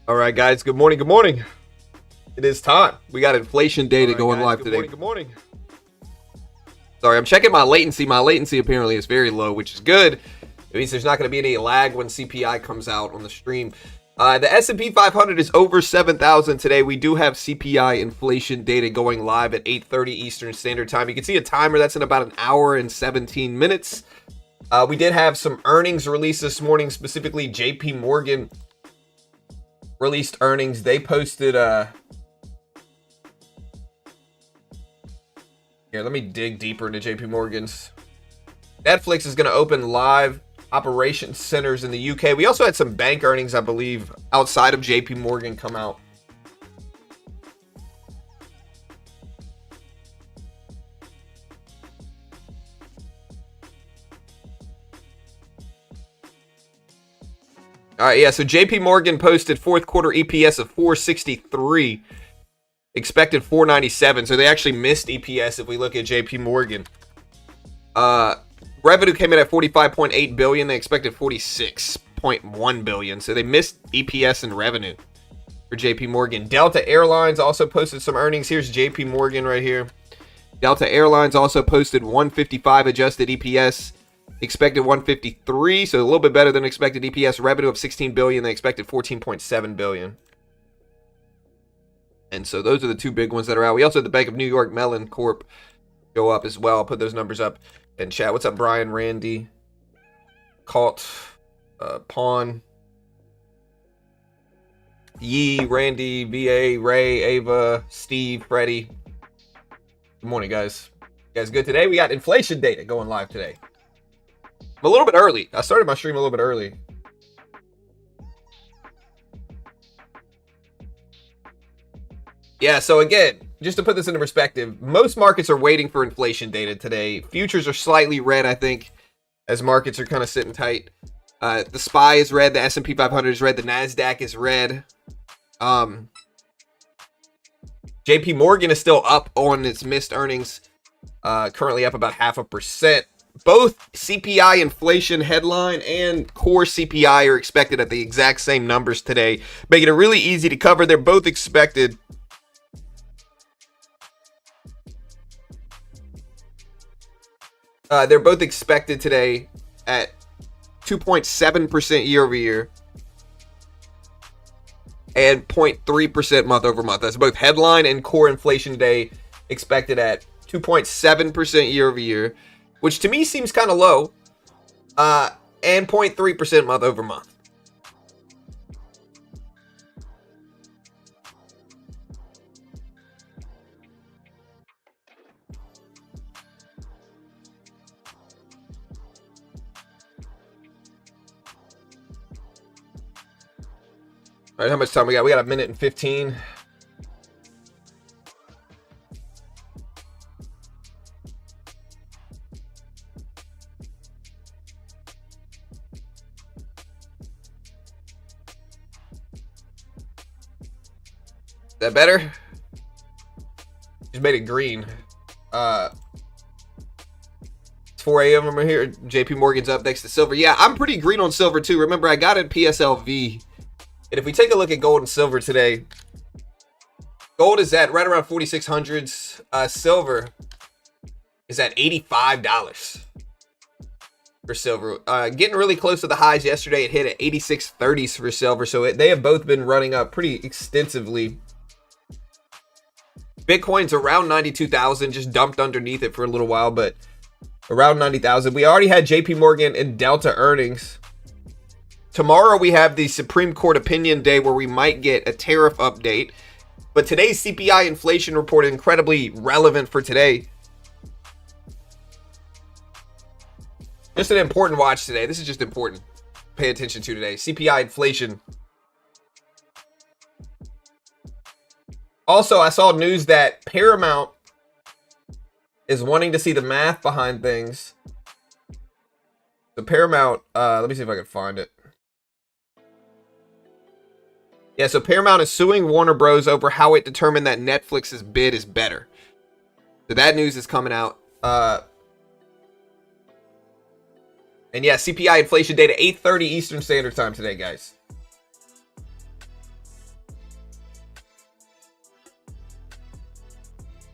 All right, guys. Good morning. Good morning. It is time. We got inflation data going live today. Good morning. Sorry, I'm checking my latency. My latency apparently is very low, which is good. It means there's not going to be any lag when CPI comes out on the stream. The S&P 500 is over 7,000 today. We do have CPI inflation data going live at 8:30 Eastern Standard Time. You can see a timer that's in about an hour and 17 minutes. We did have some earnings released this morning, specifically JP Morgan released earnings. They posted here, let me dig deeper into JP Morgan's. Netflix is going to open live operations centers in the UK. We also had some bank earnings, I believe, outside of JP Morgan come out. All right, yeah, so JP Morgan posted fourth quarter EPS of 463, expected 497. So they actually missed EPS if we look at JP Morgan. Revenue came in at 45.8 billion. They expected 46.1 billion. So they missed EPS and revenue for JP Morgan. Delta Airlines also posted some earnings. Here's JP Morgan right here. Delta Airlines also posted 155 adjusted EPS. Expected 153, so a little bit better than expected EPS. Revenue of 16 billion. They expected 14.7 billion. And so those are the two big ones that are out. We also had the Bank of New York Mellon Corp go up as well. I'll put those numbers up in chat. What's up, Brian, Randy, Calt, Pawn, Yee, Randy, VA, Ray, Ava, Steve, Freddie. Good morning, guys. You guys good today? We got inflation data going live today. I'm a little bit early. I started my stream a little bit early. Yeah, so again, just to put this into perspective, most markets are waiting for inflation data today. Futures are slightly red, I think, as markets are kind of sitting tight. The SPY is red, the S&P 500 is red, the NASDAQ is red. JP Morgan is still up on its missed earnings, currently up about 0.5%. Both CPI inflation headline and core CPI are expected at the exact same numbers today, making it really easy to cover. They're both expected. They're both expected today at 2.7% year over year and 0.3% month over month. That's both headline and core inflation today expected at 2.7% year over year, which to me seems kind of low, and 0.3% month over month. All right, how much time we got? We got 1 minute and 15. Is that better? Just made it green. It's 4 a.m. over here. JP Morgan's up next to silver. Yeah, I'm pretty green on silver too. Remember, I got in PSLV. And if we take a look at gold and silver today, gold is at right around 4,600s. Silver is at $85 for silver. Getting really close to the highs yesterday. It hit at 86.30s for silver. So they have both been running up pretty extensively. Bitcoin's around 92,000, just dumped underneath it for a little while, but around 90,000. We already had JP Morgan and Delta earnings. Tomorrow we have the Supreme Court opinion day where we might get a tariff update. But today's CPI inflation report is incredibly relevant for today. Just an important watch today. This is just important. Pay attention to today. CPI inflation. Also, I saw news that Paramount is wanting to see the math behind things. The Paramount, let me see if I can find it. Yeah, so Paramount is suing Warner Bros. Over how it determined that Netflix's bid is better. So that news is coming out. And yeah, CPI inflation data, 8:30 Eastern Standard Time today, guys.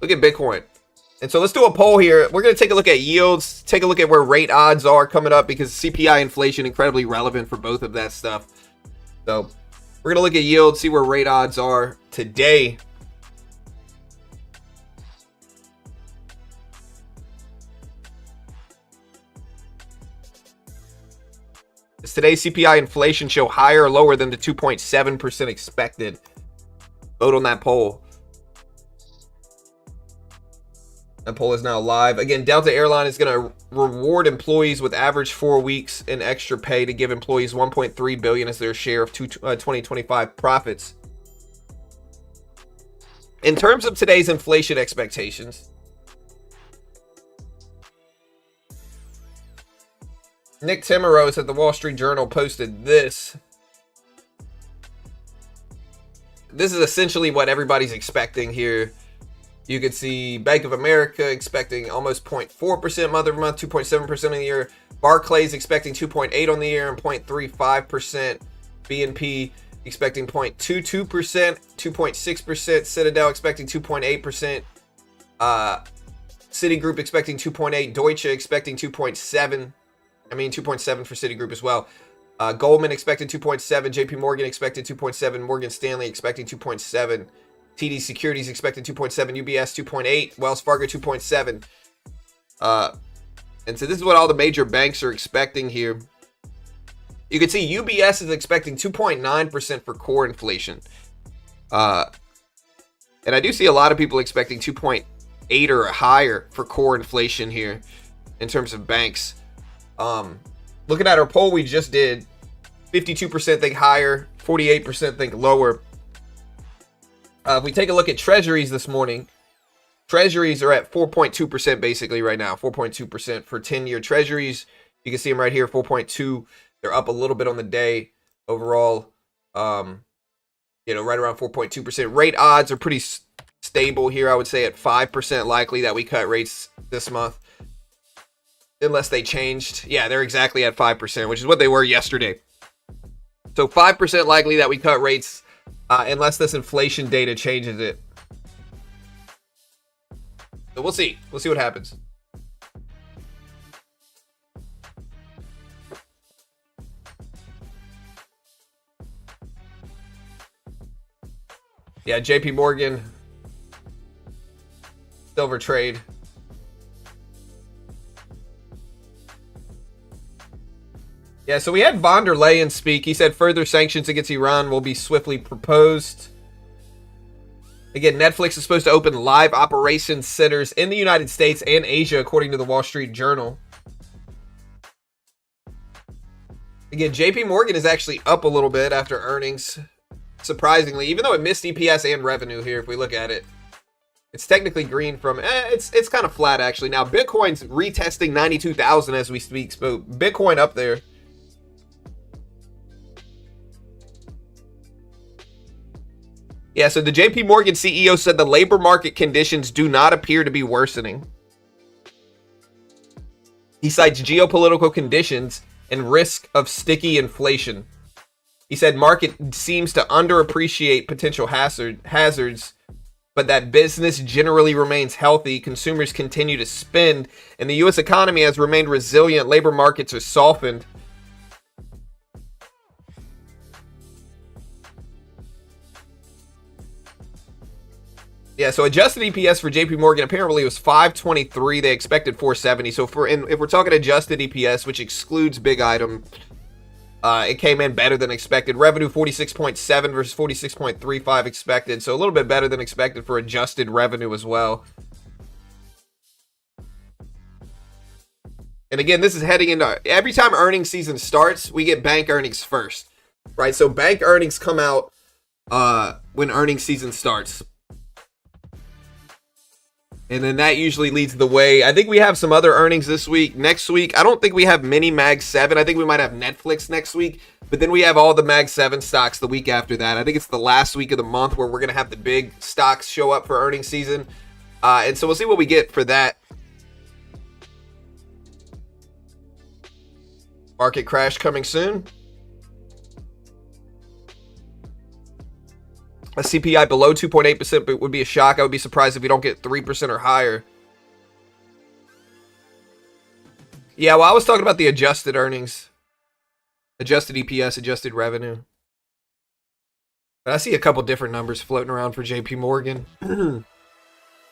Look at Bitcoin. And so let's do a poll here. We're going to take a look at yields, take a look at where rate odds are coming up, because CPI inflation incredibly relevant for both of that stuff. So we're going to look at yields, see where rate odds are today. Does today's CPI inflation show higher or lower than the 2.7% expected? Vote on that poll. That poll is now live. Again, Delta Airline is going to reward employees with average 4 weeks in extra pay to give employees $1.3 billion as their share of 2025 profits. In terms of today's inflation expectations, Nick Timmerose at the Wall Street Journal posted this. This is essentially what everybody's expecting here. You could see Bank of America expecting almost 0.4% month-over-month, 2.7% on the year. Barclays expecting 2.8% on the year and 0.35%. BNP expecting 0.22%, 2.6%. Citadel expecting 2.8%. Citigroup expecting 2.8%. Deutsche expecting 2.7%. 2.7% for Citigroup as well. Goldman expecting 2.7%. JP Morgan expecting 2.7%. Morgan Stanley expecting 2.7%. TD Securities expected 2.7%, UBS 2.8%, Wells Fargo 2.7%. And so this is what all the major banks are expecting here. You can see UBS is expecting 2.9% for core inflation. And I do see a lot of people expecting 2.8% or higher for core inflation here in terms of banks. Looking at our poll we just did, 52% think higher, 48% think lower. If we take a look at treasuries this morning, treasuries are at 4.2% basically right now, 4.2% for 10-year treasuries. You can see them right here, 4.2. They're up a little bit on the day overall, right around 4.2%. Rate odds are pretty stable here, I would say at 5% likely that we cut rates this month, unless they changed. Yeah, they're exactly at 5%, which is what they were yesterday. So 5% likely that we cut rates, unless this inflation data changes it. So we'll see. We'll see what happens. Yeah, JP Morgan, silver trade. Yeah, so we had von der Leyen speak. He said further sanctions against Iran will be swiftly proposed. Again, Netflix is supposed to open live operations centers in the United States and Asia, according to the Wall Street Journal. Again, JP Morgan is actually up a little bit after earnings, surprisingly, even though it missed EPS and revenue here. If we look at it, it's technically green from, it's kind of flat actually. Now, Bitcoin's retesting 92,000 as we speak. So Bitcoin up there. Yeah, so the JP Morgan CEO said the labor market conditions do not appear to be worsening. He cites geopolitical conditions and risk of sticky inflation. He said market seems to underappreciate potential hazards, but that business generally remains healthy. Consumers continue to spend, and the U.S. economy has remained resilient. Labor markets are softened. Yeah, so adjusted EPS for JP Morgan apparently was $5.23. They expected $4.70. So if we're talking adjusted EPS, which excludes big item, it came in better than expected. Revenue 46.7 versus 46.35 expected. So a little bit better than expected for adjusted revenue as well. And again, this is heading into, every time earnings season starts, we get bank earnings first, right? So bank earnings come out when earnings season starts. And then that usually leads the way. I think we have some other earnings this week. Next week, I don't think we have many Mag 7. I think we might have Netflix next week. But then we have all the Mag 7 stocks the week after that. I think it's the last week of the month where we're going to have the big stocks show up for earnings season. And so we'll see what we get for that. Market crash coming soon. A CPI below 2.8% would be a shock. I would be surprised if we don't get 3% or higher. Yeah, well, I was talking about the adjusted earnings. Adjusted EPS, adjusted revenue. But I see a couple different numbers floating around for JP Morgan.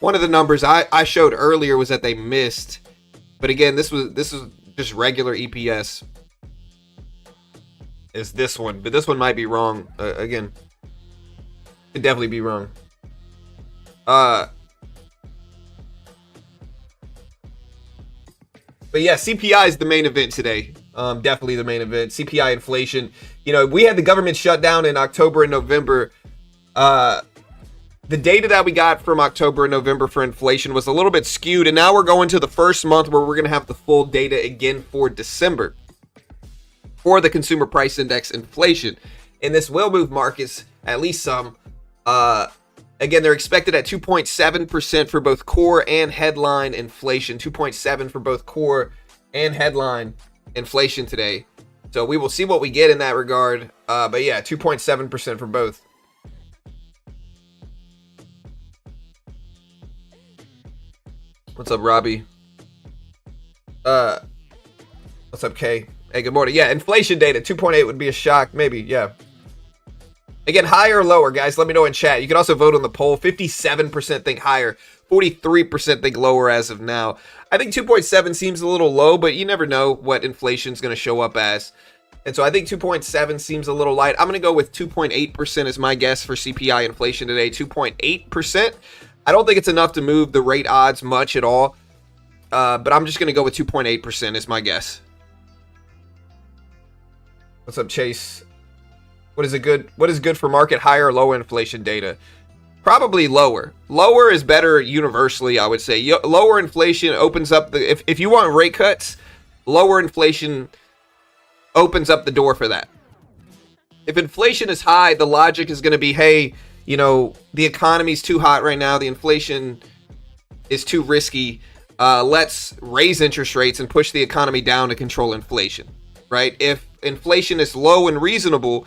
One of the numbers I showed earlier was that they missed. But again, this was just regular EPS. Is this one. But this one might be wrong. Again, could definitely be wrong. But yeah, CPI is the main event today. Definitely the main event. CPI inflation. You know, we had the government shutdown in October and November. The data that we got from October and November for inflation was a little bit skewed. And now we're going to the first month where we're going to have the full data again for December for the consumer price index inflation. And this will move markets, at least some. Again, they're expected at 2.7% for both core and headline inflation. 2.7 for both core and headline inflation today. So we will see what we get in that regard. But yeah, 2.7% for both. What's up, Robbie? What's up, Kay? Hey, good morning. Yeah, inflation data, 2.8 would be a shock. Maybe, yeah. Again, higher or lower, guys? Let me know in chat. You can also vote on the poll. 57% think higher. 43% think lower as of now. I think 2.7 seems a little low, but you never know what inflation's going to show up as. And so I think 2.7 seems a little light. I'm going to go with 2.8% as my guess for CPI inflation today. 2.8%. I don't think it's enough to move the rate odds much at all. But I'm just going to go with 2.8% as my guess. What's up, Chase? What is good for market, higher or lower inflation data? Probably lower. Lower is better universally, I would say. Lower inflation opens up the... If you want rate cuts, lower inflation opens up the door for that. If inflation is high, the logic is going to be, hey, you know, the economy's too hot right now. The inflation is too risky. Let's raise interest rates and push the economy down to control inflation, right? If inflation is low and reasonable,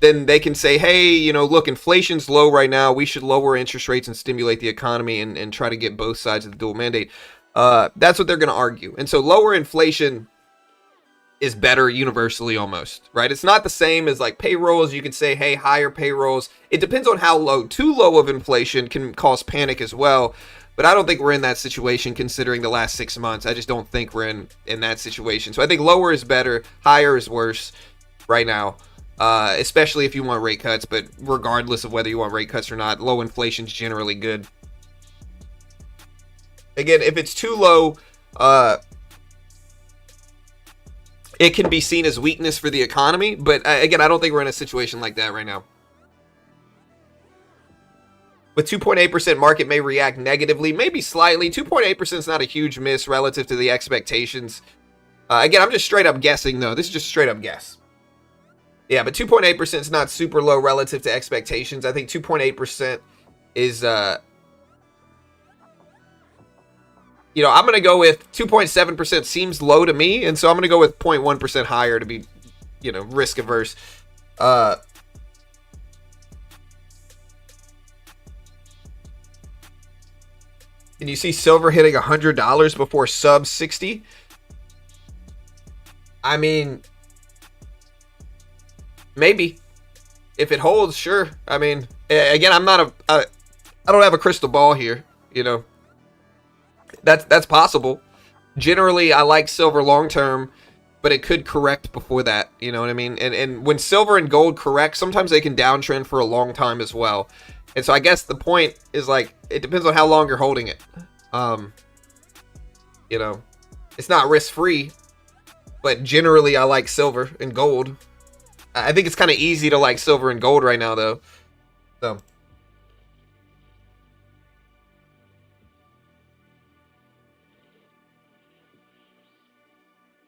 then they can say, hey, you know, look, inflation's low right now. We should lower interest rates and stimulate the economy and try to get both sides of the dual mandate. That's what they're going to argue. And so lower inflation is better universally almost, right? It's not the same as like payrolls. You could say, hey, higher payrolls. It depends on how low. Too low of inflation can cause panic as well. But I don't think we're in that situation considering the last 6 months. I just don't think we're in that situation. So I think lower is better. Higher is worse right now, especially if you want rate cuts. But regardless of whether you want rate cuts or not, low inflation is generally good. Again, if it's too low, it can be seen as weakness for the economy. But again, I don't think we're in a situation like that right now. With 2.8%, market may react negatively, maybe slightly. 2.8% is not a huge miss relative to the expectations. Again, I'm just straight up guessing, though. This is just straight up guess. Yeah, but 2.8% is not super low relative to expectations. I think 2.8% is, I'm going to go with 2.7% seems low to me. And so I'm going to go with 0.1% higher to be, risk averse. Can you see silver hitting $100 before sub 60? I mean, maybe. If it holds, sure. I mean, again, I don't have a crystal ball here, That's possible. Generally, I like silver long term, but it could correct before that, you know what I mean? And when silver and gold correct, sometimes they can downtrend for a long time as well. And so I guess the point is, like, it depends on how long you're holding it. It's not risk-free, but generally I like silver and gold. I think it's kind of easy to like silver and gold right now, though. So.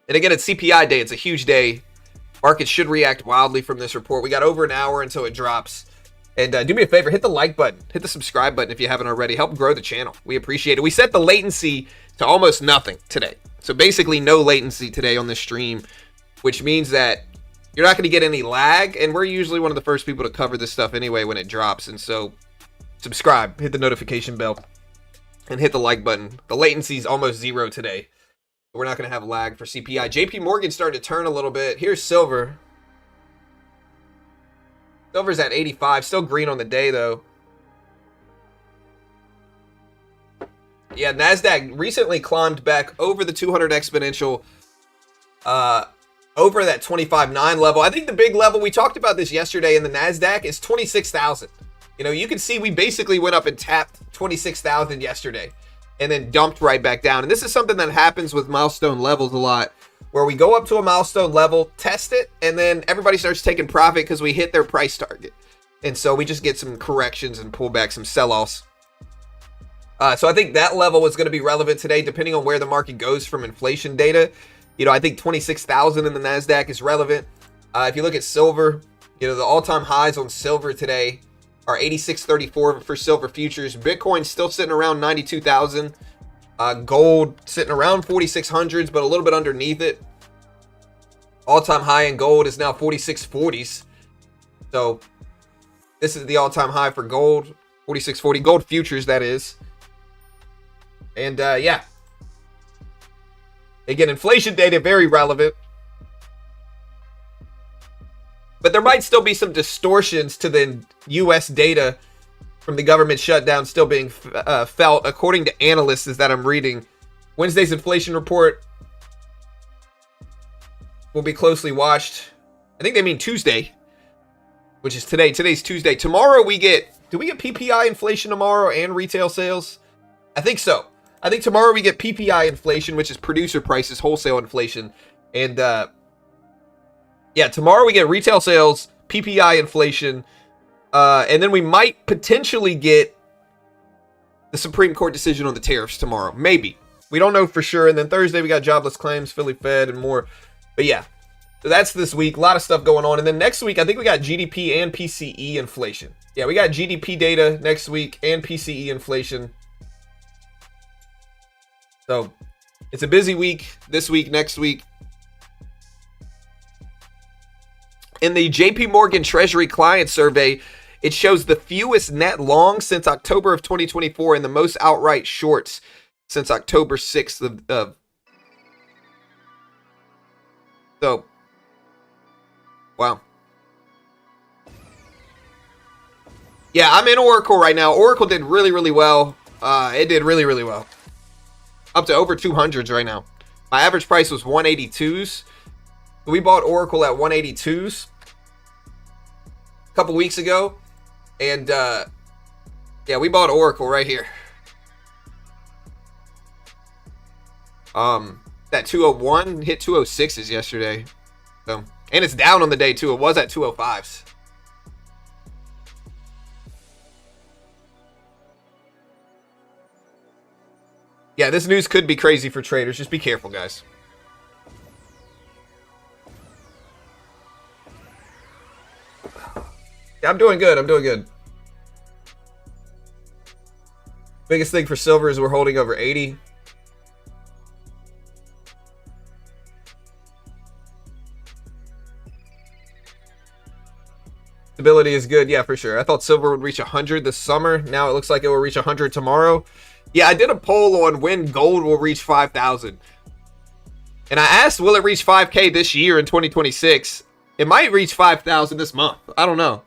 And again, it's CPI day. It's a huge day. Markets should react wildly from this report. We got over an hour until it drops. And do me a favor, hit the like button, hit the subscribe button if you haven't already. Help grow the channel. We appreciate it. We set the latency to almost nothing today. So basically no latency today on this stream, which means that you're not going to get any lag, and we're usually one of the first people to cover this stuff anyway when it drops. And so subscribe, hit the notification bell, and hit the like button. The latency is almost 0 today. We're not going to have lag for CPI. JP Morgan started to turn a little bit. Here's silver. Silver's at 85, still green on the day though. Yeah, NASDAQ recently climbed back over the 200 exponential, over that 25.9 level. I think the big level, we talked about this yesterday in the NASDAQ, is 26,000. You know, you can see we basically went up and tapped 26,000 yesterday and then dumped right back down. And this is something that happens with milestone levels a lot, where we go up to a milestone level, test it, and then everybody starts taking profit because we hit their price target. And so we just get some corrections and pull back some sell-offs. So I think that level is going to be relevant today, depending on where the market goes from inflation data. You know, I think 26,000 in the NASDAQ is relevant. If you look at silver, you know, the all-time highs on silver today are 86.34 for silver futures. Bitcoin's still sitting around 92,000. Gold sitting around 4,600s, but a little bit underneath it. All-time high in gold is now 46.40s. So this is the all-time high for gold, 46.40. Gold futures, that is. And yeah. Again, inflation data, very relevant. But there might still be some distortions to the U.S. data from the government shutdown still being felt, according to Analyst, is that I'm reading. Wednesday's inflation report will be closely watched. I think they mean Tuesday, which is today. Today's Tuesday. Tomorrow we get, do we get PPI inflation tomorrow and retail sales? I think so. I think tomorrow we get PPI inflation, which is producer prices, wholesale inflation. And yeah, tomorrow we get retail sales, PPI inflation, and then we might potentially get the Supreme Court decision on the tariffs tomorrow. Maybe. We don't know for sure. And then Thursday we got jobless claims, Philly Fed, and more. But yeah, so that's this week. A lot of stuff going on. And then next week, I think we got GDP and PCE inflation. Yeah, we got GDP data next week and PCE inflation. So it's a busy week this week, next week. In the JP Morgan Treasury Client Survey, it shows the fewest net longs since October of 2024 and the most outright shorts since October 6th of so, wow. Yeah, I'm in Oracle right now. Oracle did really, really well. It did really, really well. Up to over 200s right now. My average price was 182s. We bought Oracle at 182s a couple weeks ago. And yeah, we bought Oracle right here. That 201 hit 206s yesterday. So, and it's down on the day too. It was at 205s. Yeah, this news could be crazy for traders. Just be careful, guys. Yeah, I'm doing good. I'm doing good. Biggest thing for silver is we're holding over 80. Stability is good. Yeah, for sure. I thought silver would reach 100 this summer. Now it looks like it will reach 100 tomorrow. Yeah, I did a poll on when gold will reach 5,000. And I asked, will it reach 5K this year in 2026? It might reach 5,000 this month. I don't know.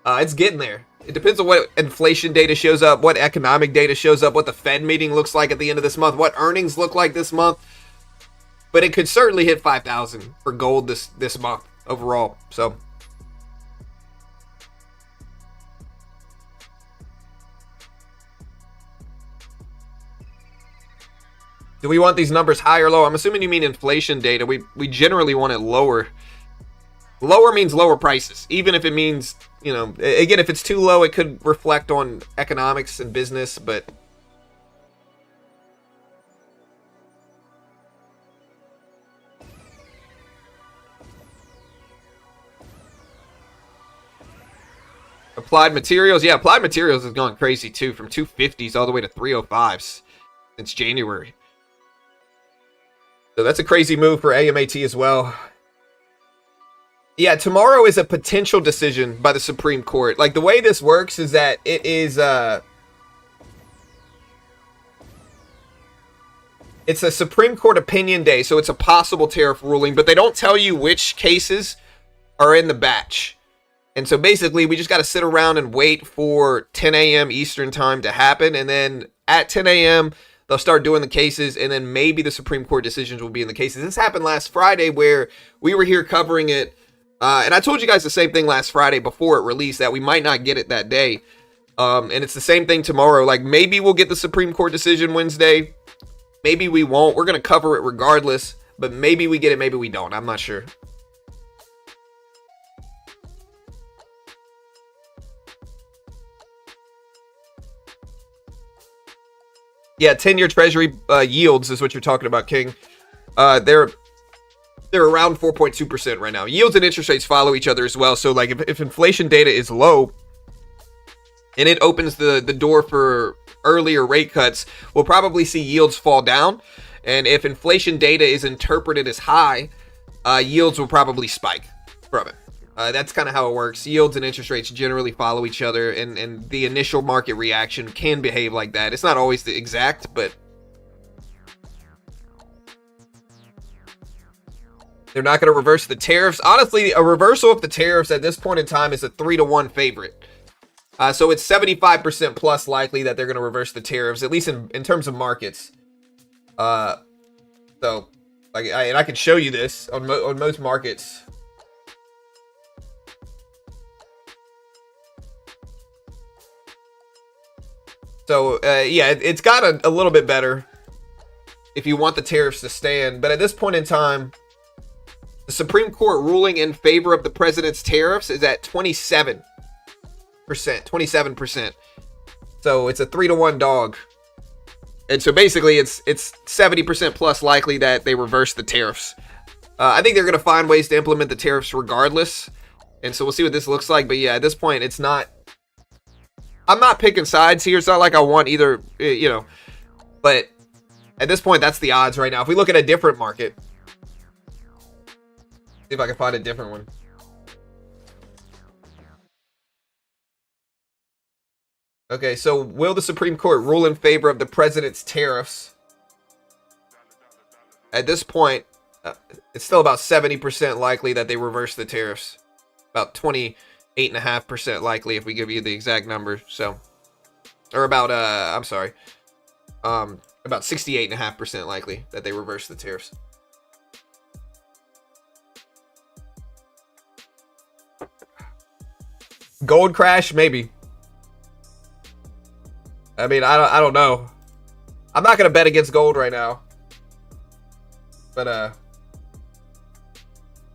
It's getting there. It depends on what inflation data shows up, what economic data shows up, what the Fed meeting looks like at the end of this month, what earnings look like this month. But it could certainly hit 5,000 for gold this month overall. So do we want these numbers high or low? I'm assuming you mean inflation data. We generally want it lower. Lower means lower prices, even if it means, you know, again, if it's too low, it could reflect on economics and business, but Applied Materials. Yeah, Applied Materials has gone crazy too, from 250s all the way to 305s since January. So that's a crazy move for AMAT as well. Yeah, tomorrow is a potential decision by the Supreme Court. Like, the way this works is that it is it's a Supreme Court opinion day, so it's a possible tariff ruling, but they don't tell you which cases are in the batch. And so basically, we just got to sit around and wait for 10 a.m. Eastern time to happen, and then at 10 a.m., they'll start doing the cases, and then maybe the Supreme Court decisions will be in the cases. This happened last Friday where we were here covering it, and I told you guys the same thing last Friday before it released, that we might not get it that day. And it's the same thing tomorrow. Like, maybe we'll get the Supreme Court decision Wednesday. Maybe we won't. We're going to cover it regardless, but maybe we get it, maybe we don't. I'm not sure. Yeah, 10-year Treasury yields is what you're talking about, King. They're around 4.2% right now. Yields and interest rates follow each other as well. So, like, if inflation data is low and it opens the door for earlier rate cuts, we'll probably see yields fall down. And if inflation data is interpreted as high, yields will probably spike from it. That's kind of how it works. Yields and interest rates generally follow each other, and the initial market reaction can behave like that. It's not always the exact, but they're not going to reverse the tariffs. Honestly, a reversal of the tariffs at this point in time is a 3-1 favorite. So it's 75% plus likely that they're going to reverse the tariffs, at least in terms of markets. So, like, and I can show you this on most markets. So, yeah, it's got a little bit better if you want the tariffs to stand. But at this point in time, the Supreme Court ruling in favor of the president's tariffs is at 27%. So it's a 3-1 dog. And so basically it's 70% plus likely that they reverse the tariffs. I think they're going to find ways to implement the tariffs regardless. And so we'll see what this looks like. But yeah, at this point, it's not... I'm not picking sides here. It's not like I want either, you know. But at this point, that's the odds right now. If we look at a different market... See if I can find a different one. Okay, so will the Supreme Court rule in favor of the president's tariffs? At this point, it's still about 70% likely that they reverse the tariffs. About 28.5% likely if we give you the exact number. So, or about, I'm sorry, about 68.5% likely that they reverse the tariffs. Gold crash, maybe. I mean, I don't know. I'm not gonna bet against gold right now, but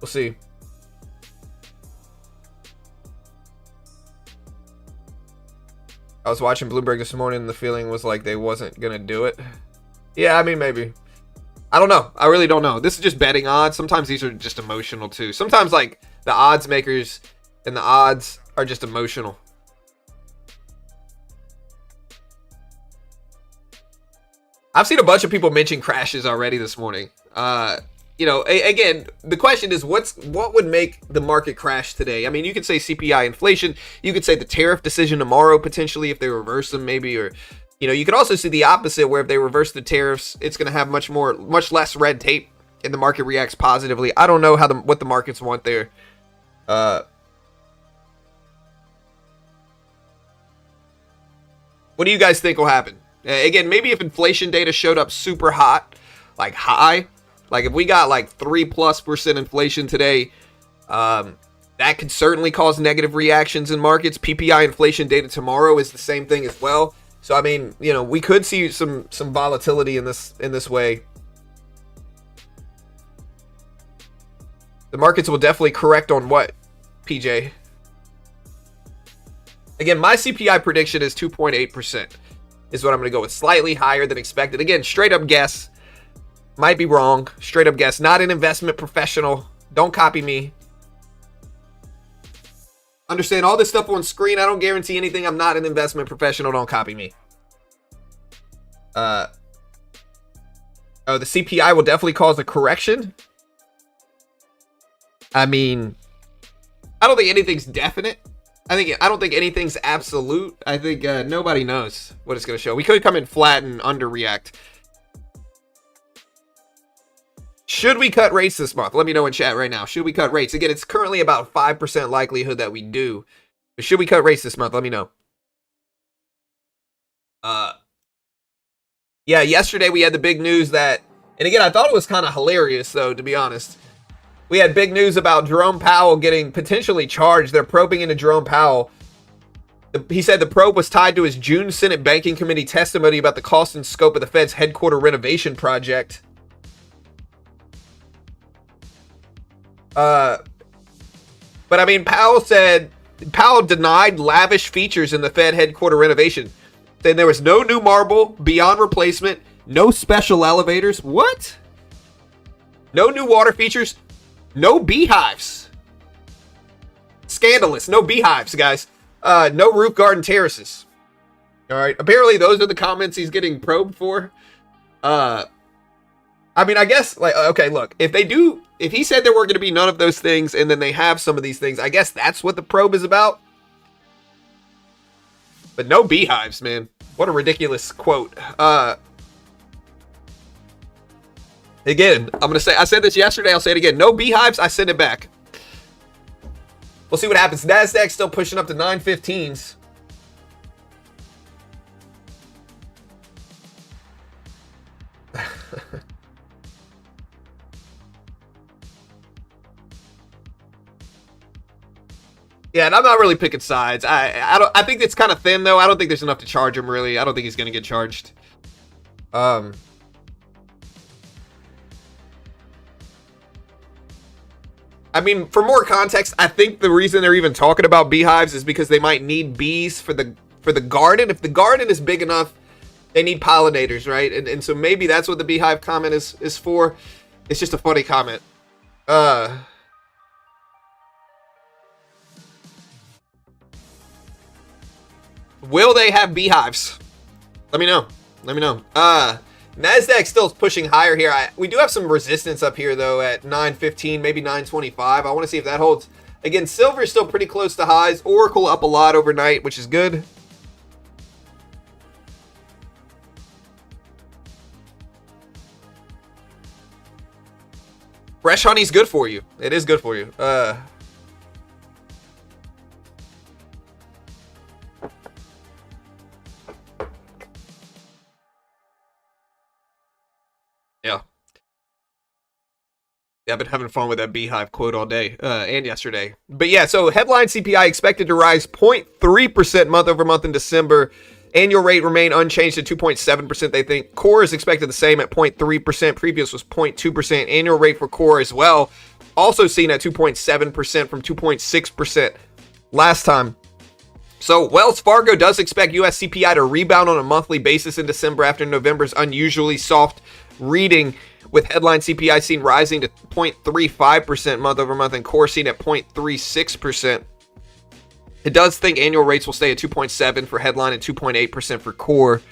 we'll see. I was watching Bloomberg this morning, and the feeling was like they wasn't gonna do it. Yeah, I mean, maybe. I don't know. I really don't know. This is just betting odds. Sometimes these are just emotional too. Sometimes, like, the odds makers and the odds are just emotional. I've seen a bunch of people mention crashes already this morning. You know, again, the question is what would make the market crash today? I mean, you could say CPI inflation. You could say the tariff decision tomorrow, potentially, if they reverse them, maybe. Or, you know, you could also see the opposite, where if they reverse the tariffs, it's going to have much less red tape, and the market reacts positively. I don't know what the markets want there. What do you guys think will happen? Again, maybe if inflation data showed up super hot, like high, like if we got like 3+% inflation today, that could certainly cause negative reactions in markets. PPI inflation data tomorrow is the same thing as well. So I mean, you know, we could see some volatility in this way. The markets will definitely correct on what, PJ? Again, my CPI prediction is 2.8%. Is what I'm going to go with. Slightly higher than expected. Again, straight up guess. Might be wrong. Straight up guess. Not an investment professional. Don't copy me. Understand all this stuff on screen. I don't guarantee anything. I'm not an investment professional. Don't copy me. Oh, the CPI will definitely cause a correction. I mean, I don't think anything's definite. I don't think anything's absolute. I think nobody knows what it's going to show. We could come in flat and underreact. Should we cut rates this month? Let me know in chat right now. Should we cut rates? Again, it's currently about 5% likelihood that we do. But should we cut rates this month? Let me know. Yeah, yesterday we had the big news that, and again, I thought it was kind of hilarious, though, to be honest. We had big news about Jerome Powell getting potentially charged. They're probing into Jerome Powell. He said the probe was tied to his June Senate Banking Committee testimony about the cost and scope of the Fed's headquarter renovation project. But I mean, Powell denied lavish features in the Fed headquarter renovation, saying there was no new marble beyond replacement, no special elevators. What? No new water features, no beehives. Scandalous. No beehives, guys. No roof garden terraces. All right. Apparently, those are the comments he's getting probed for. I mean, I guess, like, okay, look, if he said there were going to be none of those things and then they have some of these things, I guess that's what the probe is about. But no beehives, man. What a ridiculous quote. Again, I'm going to say, I said this yesterday, I'll say it again. No beehives, I send it back. We'll see what happens. NASDAQ still pushing up to 915s. Yeah, and I'm not really picking sides. I think it's kind of thin, though. I don't think there's enough to charge him, really. I don't think he's going to get charged. I mean, for more context, I think the reason they're even talking about beehives is because they might need bees for the garden. If the garden is big enough, they need pollinators, right? And so maybe that's what the beehive comment is for. It's just a funny comment. Will they have beehives? Let me know. Let me know. NASDAQ still pushing higher here. We do have some resistance up here, though, at 915, maybe 925. I want to see if that holds. Again, silver is still pretty close to highs. Oracle up a lot overnight, which is good. Fresh honey's good for you. It is good for you. Yeah, I've been having fun with that beehive quote all day and yesterday. But yeah, so headline CPI expected to rise 0.3% month over month in December. Annual rate remain unchanged at 2.7%, they think. Core is expected the same at 0.3%. Previous was 0.2%. Annual rate for core as well, also seen at 2.7% from 2.6% last time. So Wells Fargo does expect US CPI to rebound on a monthly basis in December after November's unusually soft reading, with headline CPI seen rising to 0.35% month over month and core seen at 0.36%. It does think annual rates will stay at 2.7% for headline and 2.8% for core,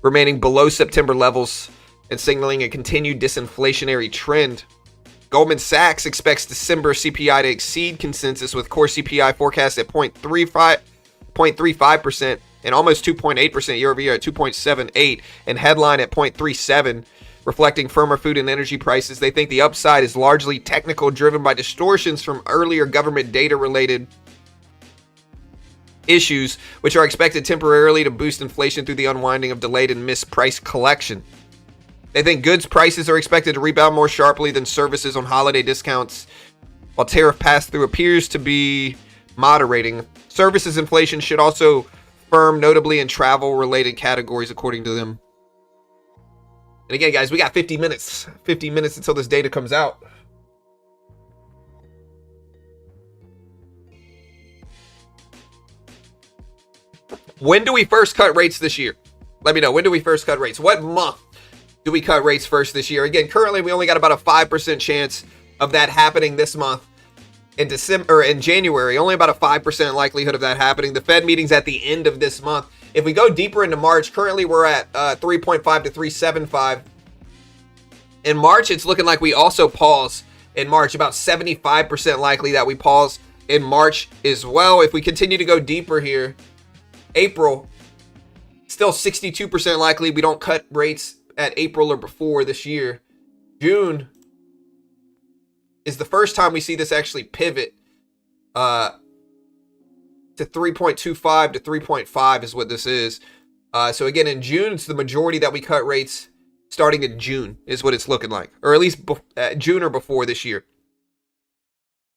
remaining below September levels and signaling a continued disinflationary trend. Goldman Sachs expects December CPI to exceed consensus, with core CPI forecast at 0.35% and almost 2.8% year over year at 2.78%, and headline at 0.37%. Reflecting firmer food and energy prices. They think the upside is largely technical, driven by distortions from earlier government data-related issues, which are expected temporarily to boost inflation through the unwinding of delayed and missed price collection. They think goods prices are expected to rebound more sharply than services on holiday discounts, while tariff pass-through appears to be moderating. Services inflation should also firm, notably in travel-related categories, according to them. And again, guys, we got 50 minutes. 50 minutes until this data comes out. When do we first cut rates this year? Let me know. When do we first cut rates? What month do we cut rates first this year? Again, currently we only got about a 5% chance of that happening this month. In December or in January, only about a 5% likelihood of that happening. The Fed meeting's at the end of this month. If we go deeper into March, currently we're at 3.5 to 3.75. In March, it's looking like we also pause in March. About 75% likely that we pause in March as well. If we continue to go deeper here, April, still 62% likely we don't cut rates at April or before this year. June is the first time we see this actually pivot to 3.25 to 3.5 is what this is. So again, in June, it's the majority that we cut rates starting in June is what it's looking like, or at least June or before this year.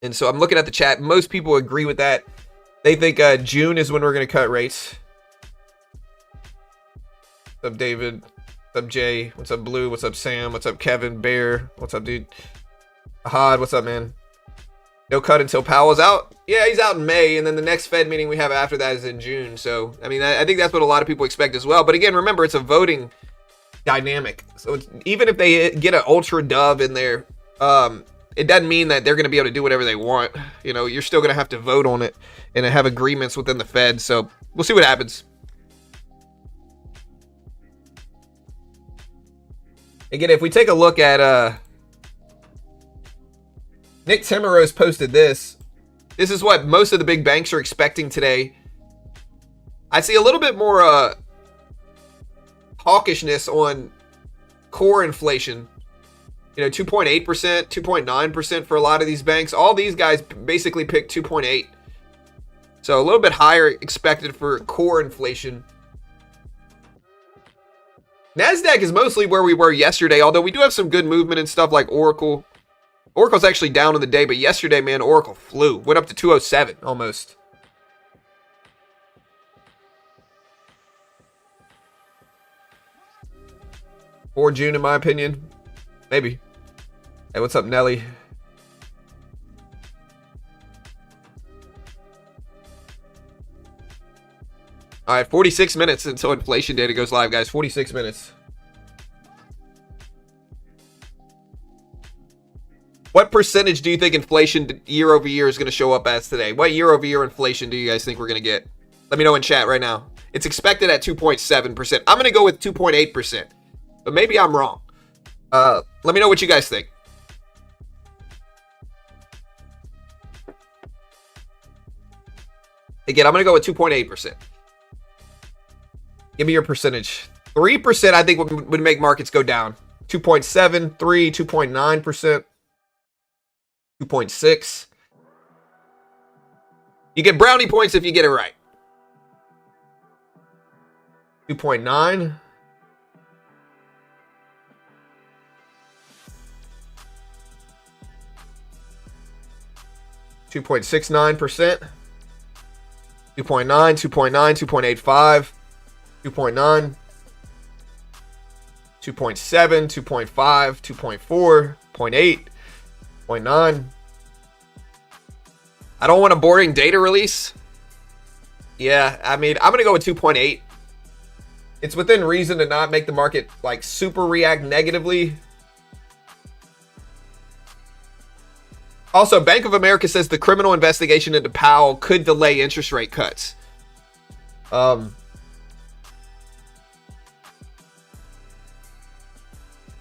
And so I'm looking at the chat. Most people agree with that. They think June is when we're going to cut rates. What's up, David? What's up, Jay? What's up, Blue? What's up, Sam? What's up, Kevin? Bear? What's up, dude? Ahad, what's up, man? No cut until Powell's out. Yeah, he's out in May, and then the next Fed meeting we have after that is in June. So, I mean, I think that's what a lot of people expect as well. But again, remember, it's a voting dynamic. So even if they get an ultra dove in there, it doesn't mean that they're going to be able to do whatever they want. You know, you're still going to have to vote on it and have agreements within the Fed. So we'll see what happens. Again, if we take a look at Nick Timmerose posted this. This is what most of the big banks are expecting today. I see a little bit more hawkishness on core inflation. You know, 2.8%, 2.9% for a lot of these banks. All these guys basically picked 2.8. So a little bit higher expected for core inflation. NASDAQ is mostly where we were yesterday, although we do have some good movement and stuff like Oracle. Oracle's actually down on the day, but yesterday, man, Oracle flew. Went up to 207 almost. Or June, in my opinion. Maybe. Hey, what's up, Nelly? All right, 46 minutes until inflation data goes live, guys. 46 minutes. What percentage do you think inflation year over year is going to show up as today? What year over year inflation do you guys think we're going to get? Let me know in chat right now. It's expected at 2.7%. I'm going to go with 2.8%, but maybe I'm wrong. Let me know what you guys think. Again, I'm going to go with 2.8%. Give me your percentage. 3% I think would make markets go down. 2.7, 3, 2.9%. 2.6. You get brownie points if you get it right. 2.9. 2.69%. 2.9, 2.9, 2.85, 2.9, 2.7, 2.5, 2.4, 0.8, 0.9. I don't want a boring data release. Yeah, I mean, I'm going to go with 2.8. It's within reason to not make the market like super react negatively. Also, Bank of America says the criminal investigation into Powell could delay interest rate cuts.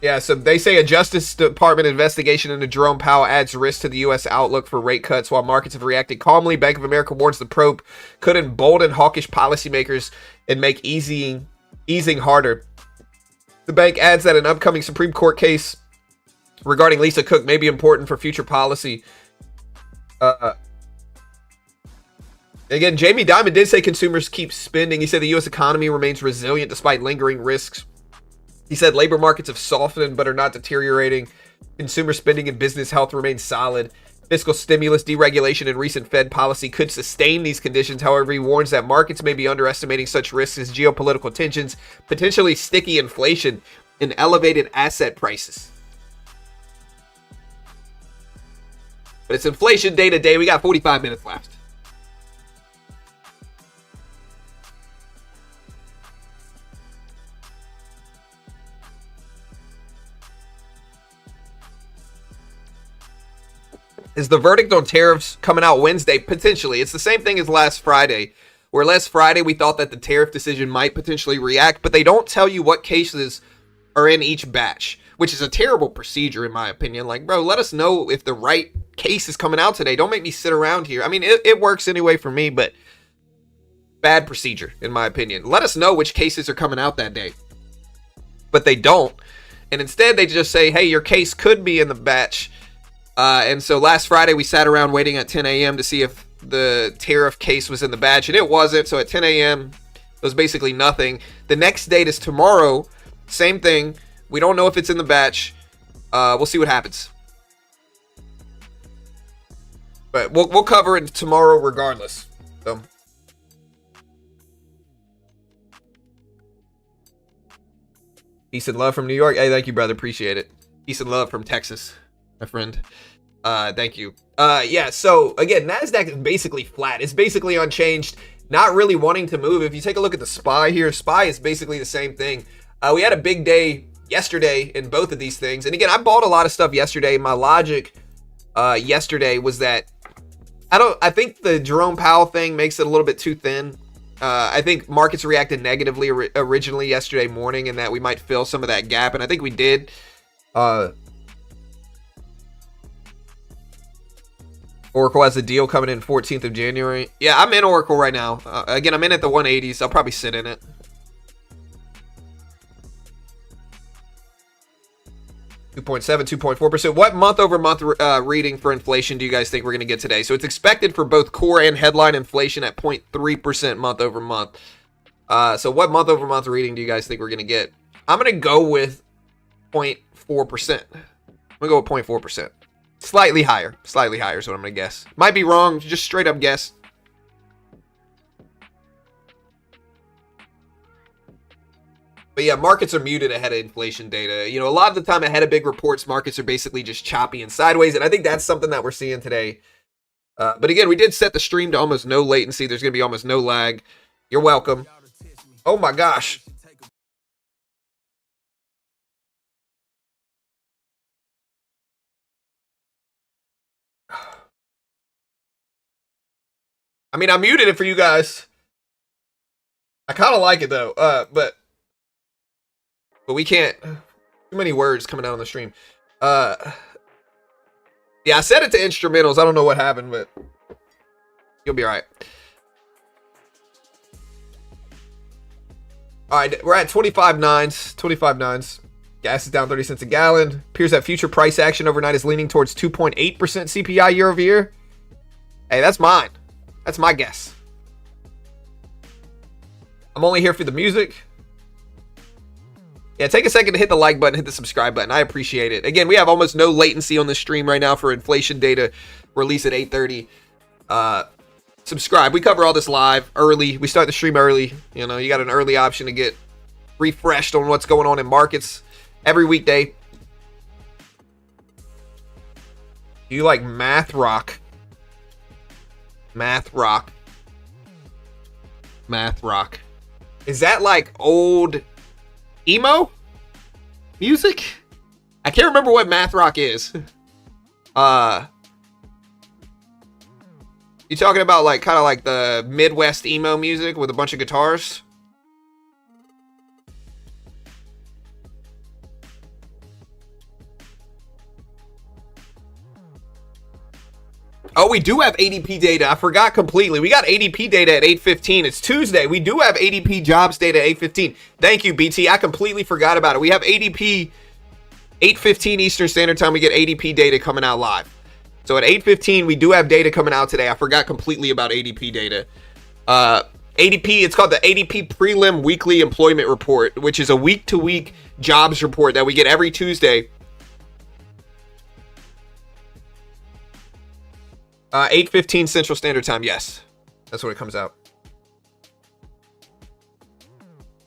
Yeah, so they say a Justice Department investigation into Jerome Powell adds risk to the U.S. outlook for rate cuts while markets have reacted calmly. Bank of America warns the probe could embolden hawkish policymakers and make easing harder. The bank adds that an upcoming Supreme Court case regarding Lisa Cook may be important for future policy. Again, Jamie Dimon did say consumers keep spending. He said the U.S. economy remains resilient despite lingering risks. He said labor markets have softened but are not deteriorating. Consumer spending and business health remain solid. Fiscal stimulus, deregulation, and recent Fed policy could sustain these conditions. However, he warns that markets may be underestimating such risks as geopolitical tensions, potentially sticky inflation, and elevated asset prices. But it's inflation day to day. We got 45 minutes left. Is the verdict on tariffs coming out Wednesday? Potentially. It's the same thing as last Friday, where last Friday we thought that the tariff decision might potentially react, but they don't tell you what cases are in each batch. which is a terrible procedure in my opinion. Like, bro, let us know if the right case is coming out today. Don't make me sit around here. I mean, it works anyway for me, but bad procedure in my opinion. Let us know which cases are coming out that day. But they don't. And instead they just say, hey, your case could be in the batch. And so last Friday we sat around waiting at 10 a.m. to see if the tariff case was in the batch, and it wasn't. So at 10 a.m. it was basically nothing. The next date is tomorrow. Same thing. We don't know if it's in the batch. We'll see what happens. But we'll cover it tomorrow regardless. So. Peace and love from New York. Hey, thank you, brother. Appreciate it. Peace and love from Texas, my friend. Thank you. Yeah, so again, NASDAQ is basically flat. It's basically unchanged, not really wanting to move. If you take a look at the SPY here, SPY is basically the same thing. We had a big day yesterday in both of these things. And again, I bought a lot of stuff yesterday. My logic yesterday was that I think the Jerome Powell thing makes it a little bit too thin. I think markets reacted negatively originally yesterday morning, and that we might fill some of that gap, and I think we did. Oracle has a deal coming in 14th of January. Yeah, I'm in Oracle right now. Again, I'm in at the 180s. I'll probably sit in it. $2.7, 2.4%. What month-over-month reading for inflation do you guys think we're going to get today? So it's expected for both core and headline inflation at 0.3% month-over-month. So what month-over-month reading do you guys think we're going to get? I'm going to go with 0.4%. I'm going to go with 0.4%. Slightly higher. Slightly higher is what I'm going to guess. Might be wrong. Just straight up guess. But yeah, markets are muted ahead of inflation data. You know, a lot of the time ahead of big reports, markets are basically just choppy and sideways. And I think that's something that we're seeing today. But again, we did set the stream to almost no latency. There's going to be almost no lag. You're welcome. Oh my gosh. I mean, I muted it for you guys. I kind of like it though. But we can't. Too many words coming out on the stream. Yeah, I set it to instrumentals. I don't know what happened, but you'll be all right. All right, we're at 25.9s. 25.9s. Gas is down 30 cents a gallon. Appears that future price action overnight is leaning towards 2.8% CPI year over year. Hey, that's mine. That's my guess. I'm only here for the music. Yeah, take a second to hit the like button, hit the subscribe button. I appreciate it. Again, we have almost no latency on the stream right now for inflation data release at 8:30. Subscribe. We cover all this live early. We start the stream early. You know, you got an early option to get refreshed on what's going on in markets every weekday. Do you like math rock? Math rock. Math rock. Is that like old emo music? I can't remember what math rock is. You talking about like kind of like the Midwest emo music with a bunch of guitars? Oh, we do have ADP data. I forgot completely. We got ADP data at 8:15. It's Tuesday. We do have ADP jobs data at 8:15. Thank you, BT. I completely forgot about it. We have ADP 8:15 Eastern Standard Time. We get ADP data coming out live. So at 8:15, we do have data coming out today. I forgot completely about ADP data. ADP, it's called the ADP Prelim Weekly Employment Report, which is a week-to-week jobs report that we get every Tuesday. 8:15 Central Standard Time. Yes, that's when it comes out.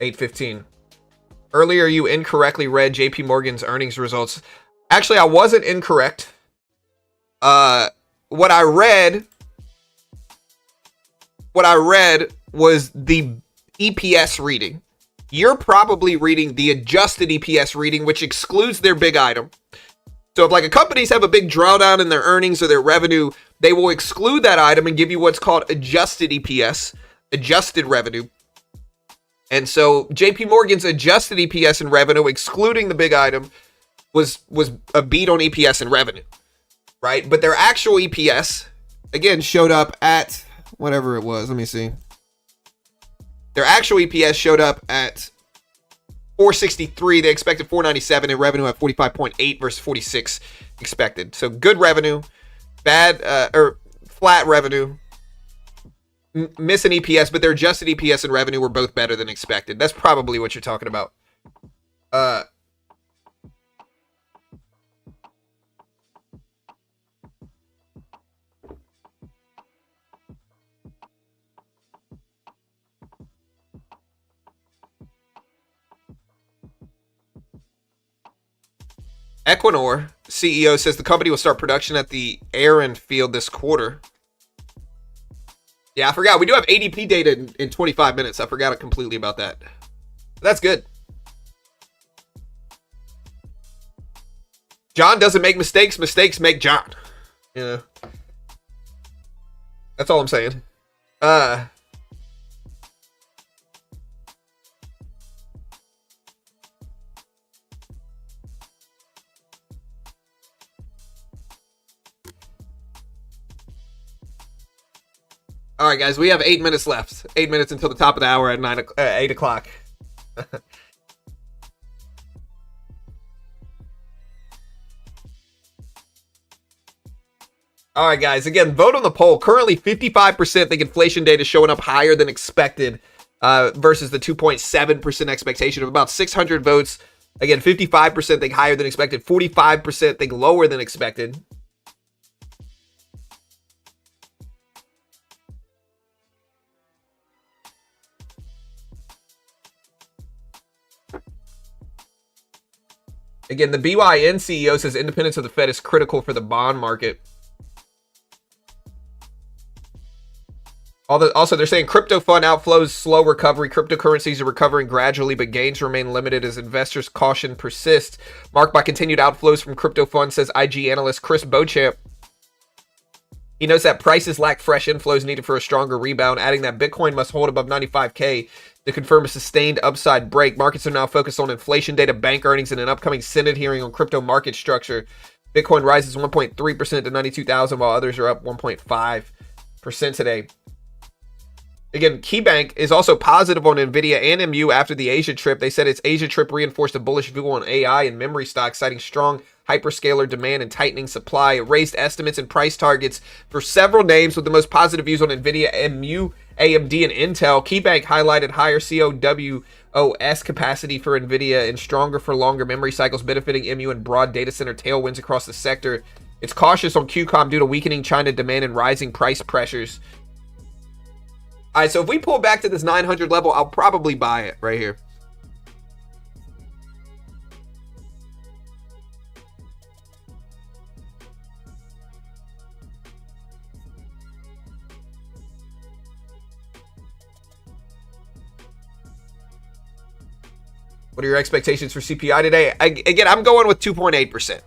8:15. Earlier, you incorrectly read JP Morgan's earnings results. Actually, I wasn't incorrect. What I read was the EPS reading. You're probably reading the adjusted EPS reading, which excludes their big item. So if like a companies have a big drawdown in their earnings or their revenue, they will exclude that item and give you what's called adjusted EPS, adjusted revenue. And so JP Morgan's adjusted EPS and revenue, excluding the big item, was a beat on EPS and revenue, right? But their actual EPS, again, showed up at whatever it was. Let me see. Their actual EPS showed up at 463. They expected 497, and revenue at 45.8 versus 46 expected. So good revenue, bad or flat revenue, missing EPS, but their adjusted EPS and revenue were both better than expected. That's probably what you're talking about. Equinor CEO says the company will start production at the Aaron field this quarter. Yeah, I forgot. We do have ADP data in 25 minutes. I forgot completely about that. That's good. John doesn't make mistakes. Mistakes make John. Yeah. That's all I'm saying. All right, guys, we have 8 minutes left. 8 minutes until the top of the hour at 8 o'clock. All right, guys, again, vote on the poll. Currently, 55% think inflation data is showing up higher than expected versus the 2.7% expectation of about 600 votes. Again, 55% think higher than expected. 45% think lower than expected. Again, the BYN CEO says independence of the Fed is critical for the bond market. Also, they're saying crypto fund outflows, slow recovery. Cryptocurrencies are recovering gradually, but gains remain limited as investors' caution persists. Marked by continued outflows from crypto funds, says IG analyst Chris Beauchamp. He notes that prices lack fresh inflows needed for a stronger rebound, adding that Bitcoin must hold above 95K to confirm a sustained upside break. Markets are now focused on inflation data, bank earnings, and an upcoming Senate hearing on crypto market structure. Bitcoin rises 1.3% to 92,000, while others are up 1.5% today. Again, KeyBank is also positive on NVIDIA and MU after the Asia trip. They said its Asia trip reinforced a bullish view on AI and memory stocks, citing strong hyperscaler demand and tightening supply. It raised estimates and price targets for several names, with the most positive views on NVIDIA, MU, AMD, and Intel. KeyBank highlighted higher CoWoS capacity for NVIDIA and stronger for longer memory cycles, benefiting MU and broad data center tailwinds across the sector. It's cautious on QCOM due to weakening China demand and rising price pressures. All right, so if we pull back to this 900 level, I'll probably buy it right here. What are your expectations for CPI today? Again, I'm going with 2.8%.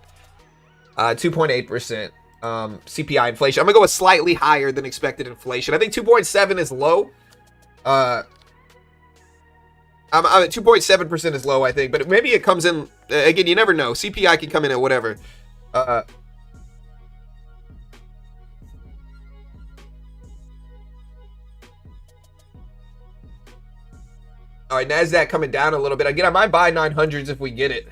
2.8%. CPI inflation. I'm gonna go with slightly higher than expected inflation. I think 2.7 is low. I'm at 2.7% is low, I think, but maybe it comes in again. You never know. CPI can come in at whatever. All right, NASDAQ coming down a little bit. Again, I might buy 900s if we get it.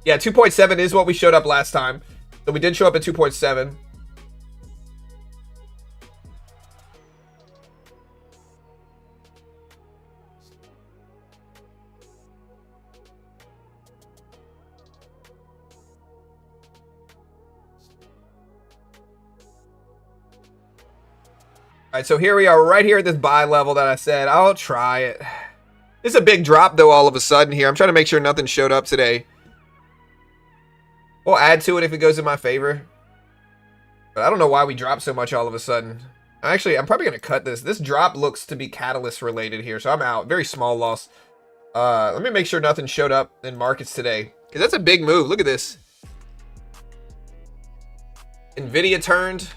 Yeah, 2.7 is what we showed up last time. So we did show up at 2.7. All right, so here we are right here at this buy level that I said. I'll try it. It's a big drop, though, all of a sudden here. I'm trying to make sure nothing showed up today. We'll add to it if it goes in my favor. But I don't know why we dropped so much all of a sudden. Actually, I'm probably going to cut this. This drop looks to be catalyst related here, so I'm out. Very small loss. Let me make sure nothing showed up in markets today, because that's a big move. Look at this. NVIDIA turned.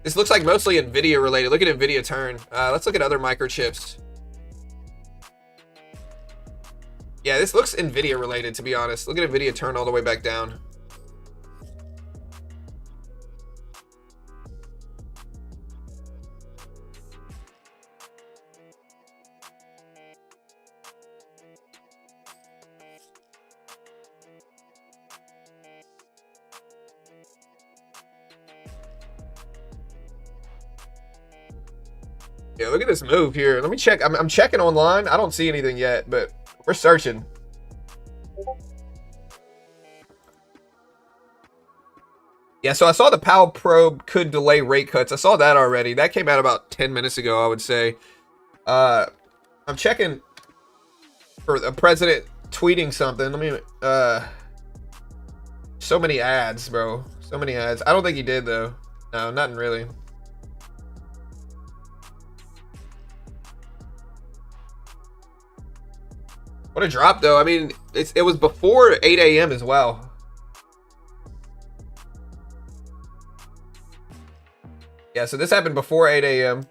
This looks like mostly NVIDIA related. Look at NVIDIA turn. Let's look at other microchips. Yeah, this looks NVIDIA related, to be honest. Look at NVIDIA turn all the way back down. Yeah, look at this move here. Let me check. I'm checking online. I don't see anything yet, but we're searching. Yeah, so I saw the Powell probe could delay rate cuts. I saw that already. That came out about 10 minutes ago, I would say. I'm checking for the president tweeting something. Let me, so many ads, bro. So many ads. I don't think he did, though. No, nothing really. What a drop, though. I mean, it was before 8 a.m. as well. Yeah, so this happened before 8 a.m.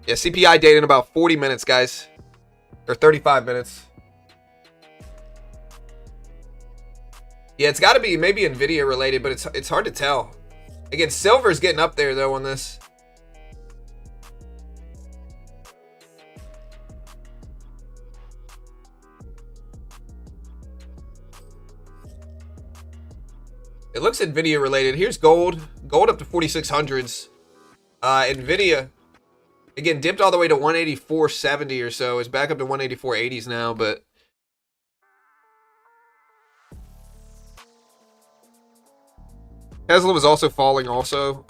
Yeah, CPI data in about 40 minutes, guys. Or 35 minutes. Yeah, it's got to be maybe NVIDIA related, but it's hard to tell. Again, silver's getting up there, though, on this. It looks NVIDIA related. Here's gold. Gold up to 4600s. NVIDIA, again, dipped all the way to 184.70 or so. It's back up to 184.80s now, but Tesla was also falling also.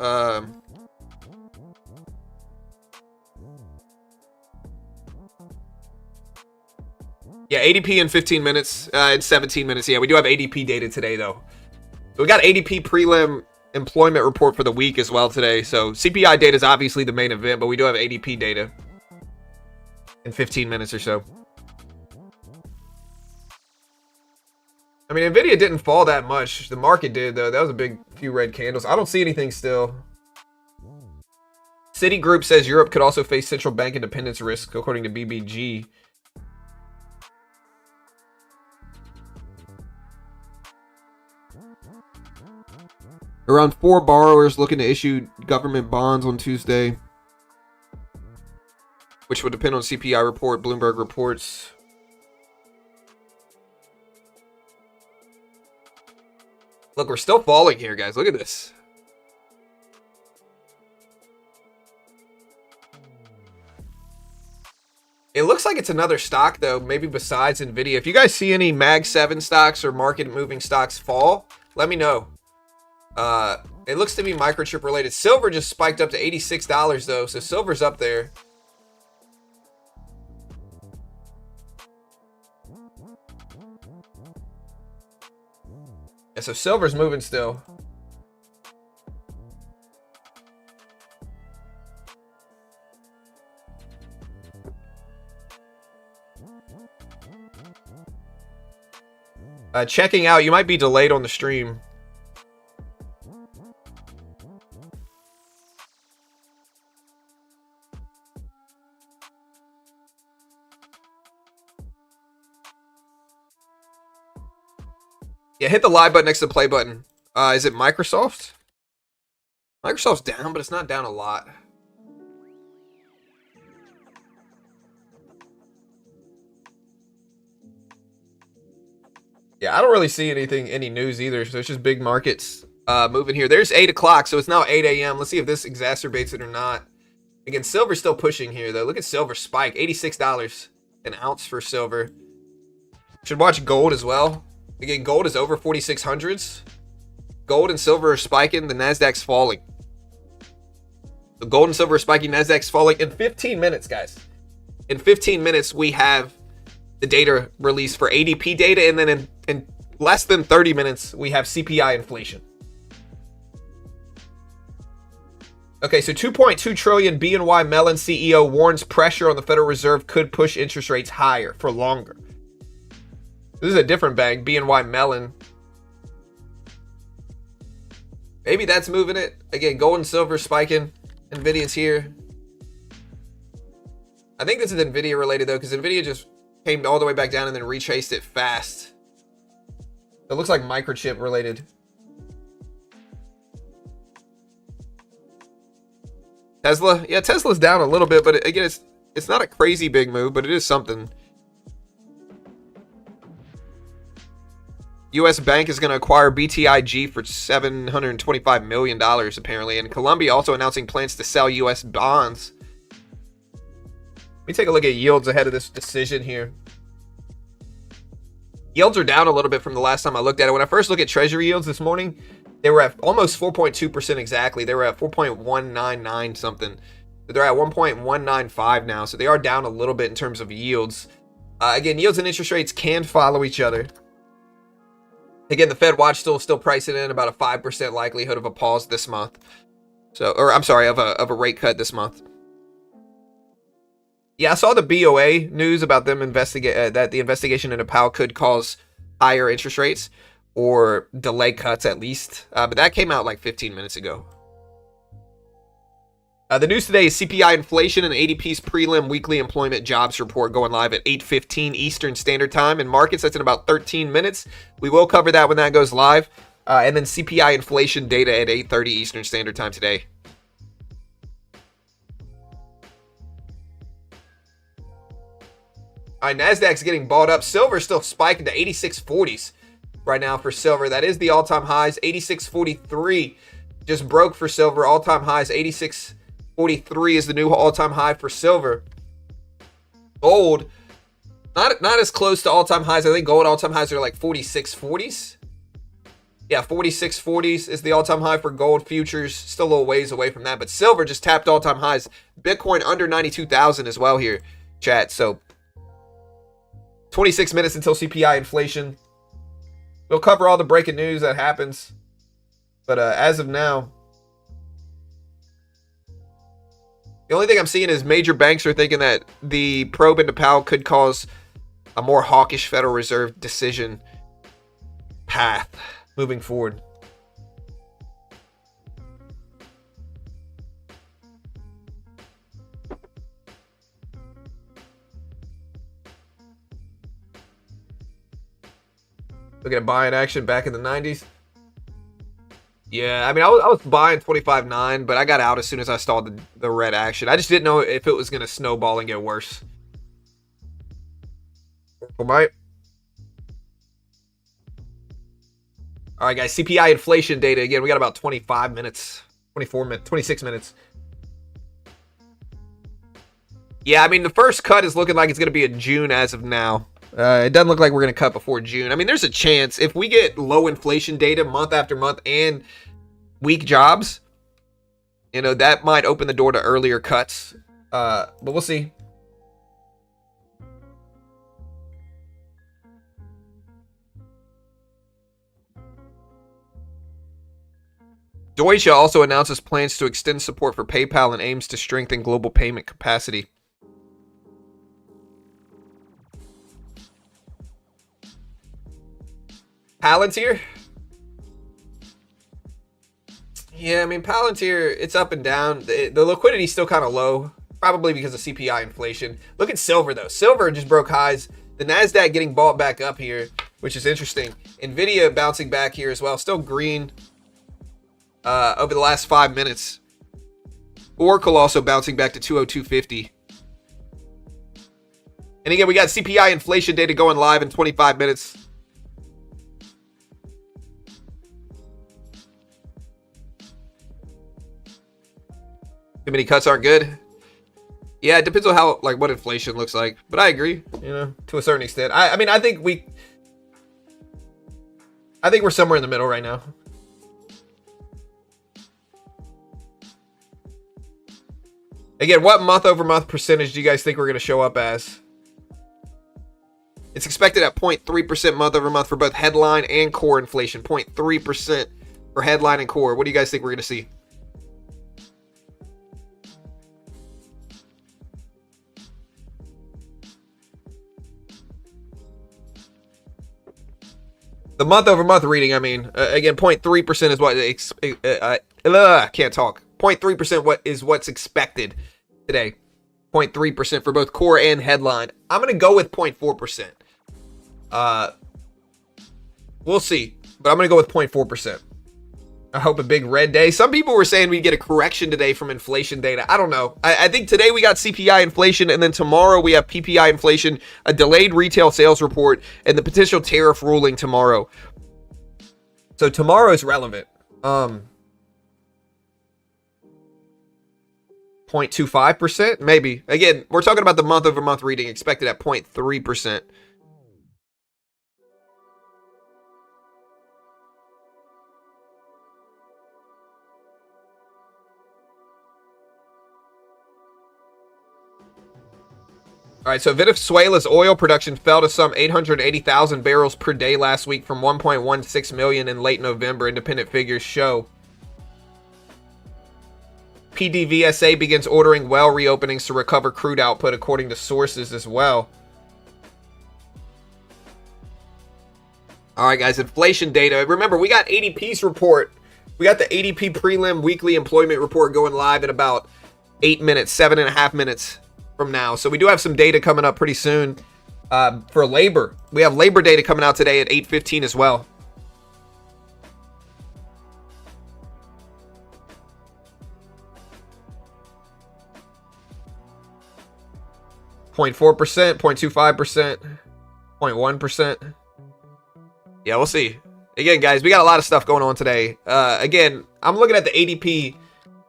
Yeah, ADP in 15 minutes. In 17 minutes. Yeah, we do have ADP data today, though. So we got ADP prelim employment report for the week as well today. So CPI data is obviously the main event, but we do have ADP data in 15 minutes or so. I mean, NVIDIA didn't fall that much. The market did, though. That was a big few red candles. I don't see anything still. Citigroup says Europe could also face central bank independence risk, according to BBG. Around 4 borrowers looking to issue government bonds on Tuesday, which would depend on CPI report, Bloomberg reports. Look, we're still falling here, guys. Look at this. It looks like it's another stock, though, maybe besides NVIDIA. If you guys see any Mag 7 stocks or market-moving stocks fall, let me know. It looks to be microchip related. Silver just spiked up to $86 though, so silver's up there. Yeah, so silver's moving still. Checking out, you might be delayed on the stream. Yeah, hit the live button next to the play button. Is it Microsoft? Microsoft's down, but it's not down a lot. Yeah, I don't really see any news either, so it's just big markets moving here. There's 8 o'clock, so it's now 8 a.m. Let's see if this exacerbates it or not. Again, silver's still pushing here, though. Look at silver spike, $86 an ounce for silver. Should watch gold as well. Again, gold is over 4600s. Gold and silver are spiking. The Nasdaq's falling. The gold and silver are spiking. Nasdaq's falling in 15 minutes, guys. In 15 minutes, we have the data released for ADP data, and then in less than 30 minutes, we have CPI inflation. Okay, so 2.2 trillion BNY Mellon CEO warns pressure on the Federal Reserve could push interest rates higher for longer. This is a different bank, BNY Mellon. Maybe that's moving it. Again, gold and silver spiking. Nvidia's here. I think this is Nvidia related though, because Nvidia just came all the way back down and then retraced it fast. It looks like microchip related. Tesla, yeah, Tesla's down a little bit, but again, it's not a crazy big move, but it is something. U.S. Bank is going to acquire BTIG for $725 million, apparently. And Colombia also announcing plans to sell U.S. bonds. Let me take a look at yields ahead of this decision here. Yields are down a little bit from the last time I looked at it. When I first looked at Treasury yields this morning, they were at almost 4.2% exactly. They were at 4.199 something. They're at 1.195 now. So they are down a little bit in terms of yields. Again, yields and interest rates can follow each other. Again, the Fed watch still pricing in about a 5% likelihood of a pause this month. So, or I'm sorry, of a rate cut this month. Yeah, I saw the BOA news about them that the investigation into Powell could cause higher interest rates or delay cuts at least. But that came out like 15 minutes ago. The news today is CPI inflation and ADP's prelim weekly employment jobs report going live at 8:15 Eastern Standard Time. In markets, that's in about 13 minutes. We will cover that when that goes live. And then CPI inflation data at 8:30 Eastern Standard Time today. All right, NASDAQ's getting bought up. Silver's still spiking to 86.40s right now for silver. That is the all-time highs. 86.43 just broke for silver. All-time highs, 86.43 is the new all-time high for silver. Gold, not as close to all-time highs. I think gold all-time highs are like 46.40s. Yeah, 46.40s is the all-time high for gold futures. Still a little ways away from that, but silver just tapped all-time highs. Bitcoin under 92,000 as well here, chat. So 26 minutes until CPI inflation. We'll cover all the breaking news that happens. But as of now, the only thing I'm seeing is major banks are thinking that the probe into Powell could cause a more hawkish Federal Reserve decision path moving forward. Look at buying action back in the 90s. Yeah, I mean, I was buying 25.9, but I got out as soon as I saw the red action. I just didn't know if it was going to snowball and get worse. Might. All right, guys, CPI inflation data. Again, we got about 25 minutes, 24 minutes, 26 minutes. Yeah, I mean, the first cut is looking like it's going to be in June as of now. It doesn't look like we're going to cut before June. I mean, there's a chance if we get low inflation data month after month and weak jobs, you know, that might open the door to earlier cuts. But we'll see. Deutsche also announces plans to extend support for PayPal and aims to strengthen global payment capacity. Palantir? Yeah, I mean, Palantir, it's up and down. The liquidity's still kind of low, probably because of CPI inflation. Look at silver, though. Silver just broke highs. The NASDAQ getting bought back up here, which is interesting. Nvidia bouncing back here as well. Still green over the last 5 minutes. Oracle also bouncing back to 202.50. And again, we got CPI inflation data going live in 25 minutes. Too many cuts aren't good. Yeah, it depends on how, like, what inflation looks like. But I agree, you know, to a certain extent. I mean, I think we're somewhere in the middle right now. Again, what month-over-month percentage do you guys think we're going to show up as? It's expected at 0.3% month-over-month for both headline and core inflation. 0.3% for headline and core. What do you guys think we're going to see? The month-over-month reading, I mean, again, 0.3% is what can't talk. 0.3% what's expected today. 0.3% for both core and headline. I'm going to go with 0.4%. We'll see, but I'm going to go with 0.4%. I hope a big red day. Some people were saying we get a correction today from inflation data. I don't know. I think today we got CPI inflation, and then tomorrow we have PPI inflation, a delayed retail sales report, and the potential tariff ruling tomorrow. So tomorrow is relevant. 0.25%, maybe. Again, we're talking about the month-over-month reading expected at 0.3%. All right, so Venezuela's oil production fell to some 880,000 barrels per day last week from 1.16 million in late November, independent figures show. PDVSA begins ordering well reopenings to recover crude output, according to sources as well. All right, guys, inflation data. Remember, we got ADP's report. We got the ADP prelim weekly employment report going live in about 8 minutes, 7.5 minutes from now. So we do have some data coming up pretty soon for labor. We have labor data coming out today at 8:15 as well. .4%, 0.25%, 0.1%. Yeah, we'll see. Again, guys, we got a lot of stuff going on today. Again, I'm looking at the ADP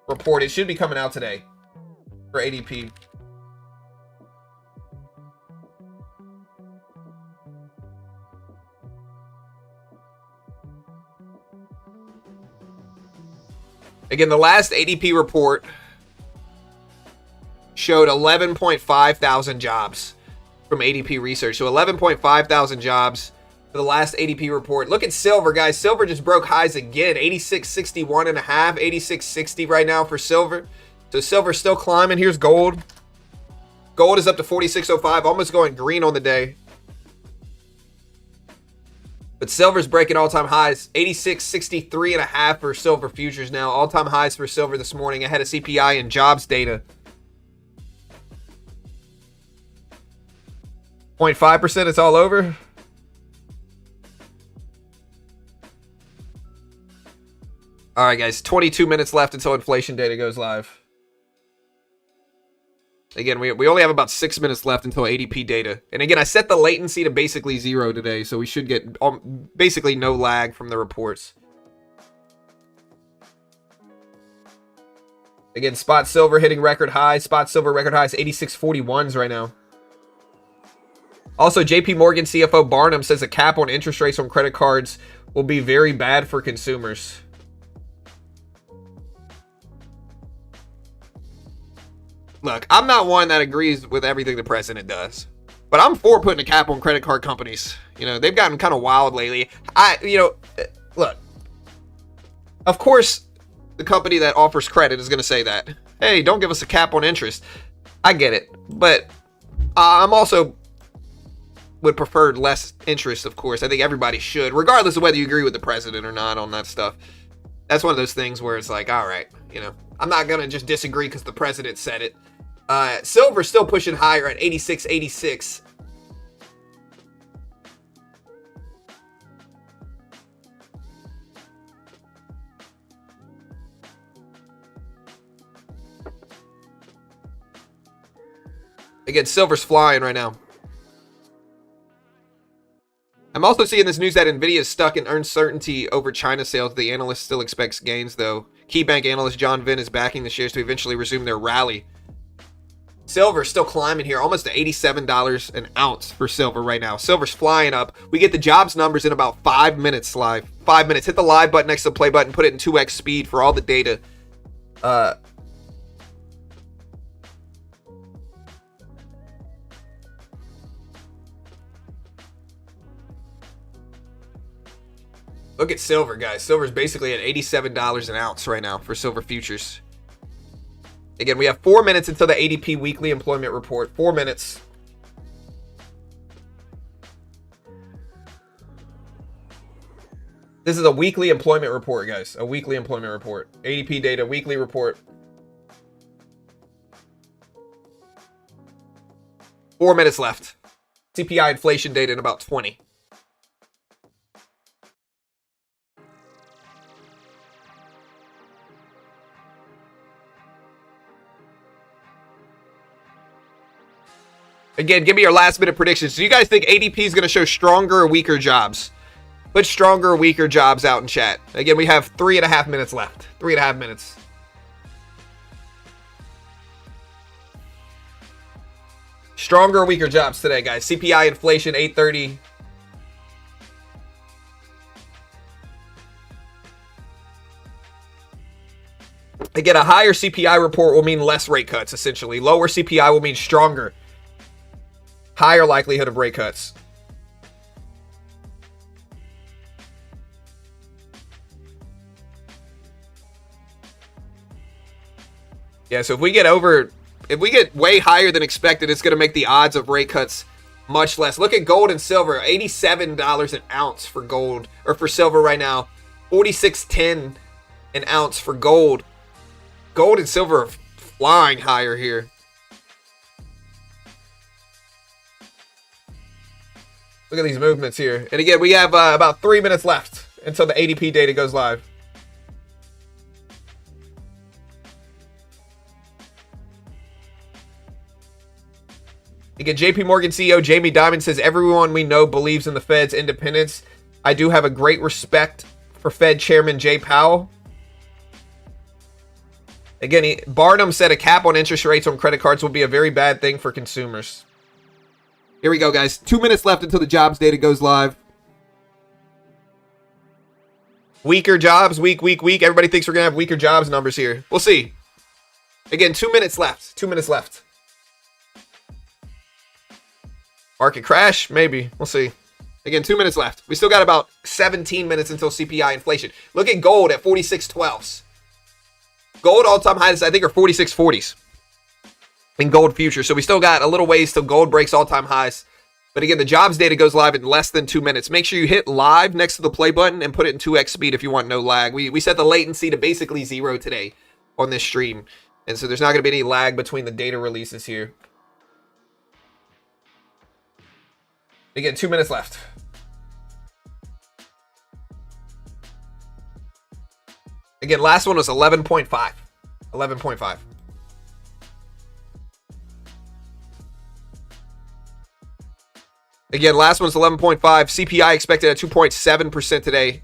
report. It should be coming out today for ADP. Again, the last ADP report showed 11.5 thousand jobs from ADP research. So 11.5 thousand jobs for the last ADP report. Look at silver, guys. Silver just broke highs again. 86.61 and a half, 86.60 right now for silver. So silver's still climbing. Here's gold. Gold is up to 46.05, almost going green on the day. But silver's breaking all-time highs. 86.63 and a half for silver futures now. All-time highs for silver this morning ahead of CPI and jobs data. 0.5%, it's all over. All right, guys, 22 minutes left until inflation data goes live. Again, we only have about 6 minutes left until ADP data. And again, I set the latency to basically 0 today, so we should get basically no lag from the reports. Again, spot silver hitting record highs. Spot silver record highs, 86.41s right now. Also, JP Morgan CFO Barnum says a cap on interest rates on credit cards will be very bad for consumers. Look, I'm not one that agrees with everything the president does, but I'm for putting a cap on credit card companies. You know, they've gotten kind of wild lately. Look, of course, the company that offers credit is going to say that, hey, don't give us a cap on interest. I get it, but I'm also would prefer less interest, of course. I think everybody should, regardless of whether you agree with the president or not on that stuff. That's one of those things where it's like, all right, you know, I'm not going to just disagree because the president said it. Silver's still pushing higher at 86.86. Again, silver's flying right now. I'm also seeing this news that Nvidia is stuck in uncertainty over China sales. The analyst still expects gains, though. KeyBank analyst John Vin is backing the shares to eventually resume their rally. Silver still climbing here, almost to $87 an ounce for silver right now. Silver's flying up. We get the jobs numbers in about 5 minutes live. 5 minutes. Hit the live button next to the play button. Put it in 2x speed for all the data. Look at silver, guys. Silver's basically at $87 an ounce right now for silver futures. Again, we have 4 minutes until the ADP weekly employment report. 4 minutes. This is a weekly employment report, guys. A weekly employment report. ADP data, weekly report. 4 minutes left. CPI inflation data in about 20. Again, give me your last minute predictions. Do you guys think ADP is going to show stronger or weaker jobs? Put stronger or weaker jobs out in chat. Again, we have 3.5 minutes left. 3.5 minutes. Stronger or weaker jobs today, guys. CPI inflation 830. Again, a higher CPI report will mean less rate cuts, essentially. Lower CPI will mean stronger. Higher likelihood of rate cuts. Yeah, so if we get way higher than expected, it's going to make the odds of rate cuts much less. Look at gold and silver, $87 an ounce for gold, or for silver right now, $46.10 an ounce for gold. Gold and silver are flying higher here. Look at these movements here. And again, we have about 3 minutes left until the ADP data goes live. Again, JP Morgan CEO Jamie Dimon says, everyone we know believes in the Fed's independence. I do have a great respect for Fed Chairman Jay Powell. Again, Barnum said a cap on interest rates on credit cards will be a very bad thing for consumers. Here we go, guys. 2 minutes left until the jobs data goes live. Weaker jobs, weak. Everybody thinks we're going to have weaker jobs numbers here. We'll see. Again, 2 minutes left. 2 minutes left. Market crash? Maybe. We'll see. Again, 2 minutes left. We still got about 17 minutes until CPI inflation. Look at gold at 46.12s. Gold all-time highs, I think, are 46.40s in gold futures. So we still got a little ways till gold breaks all-time highs. But again, the jobs data goes live in less than 2 minutes. Make sure you hit live next to the play button and put it in 2x speed if you want no lag. We set the latency to basically 0 today on this stream. And so there's not going to be any lag between the data releases here. Again, 2 minutes left. Again, last one was 11.5. 11.5. Again, last one's 11.5. CPI expected at 2.7% today.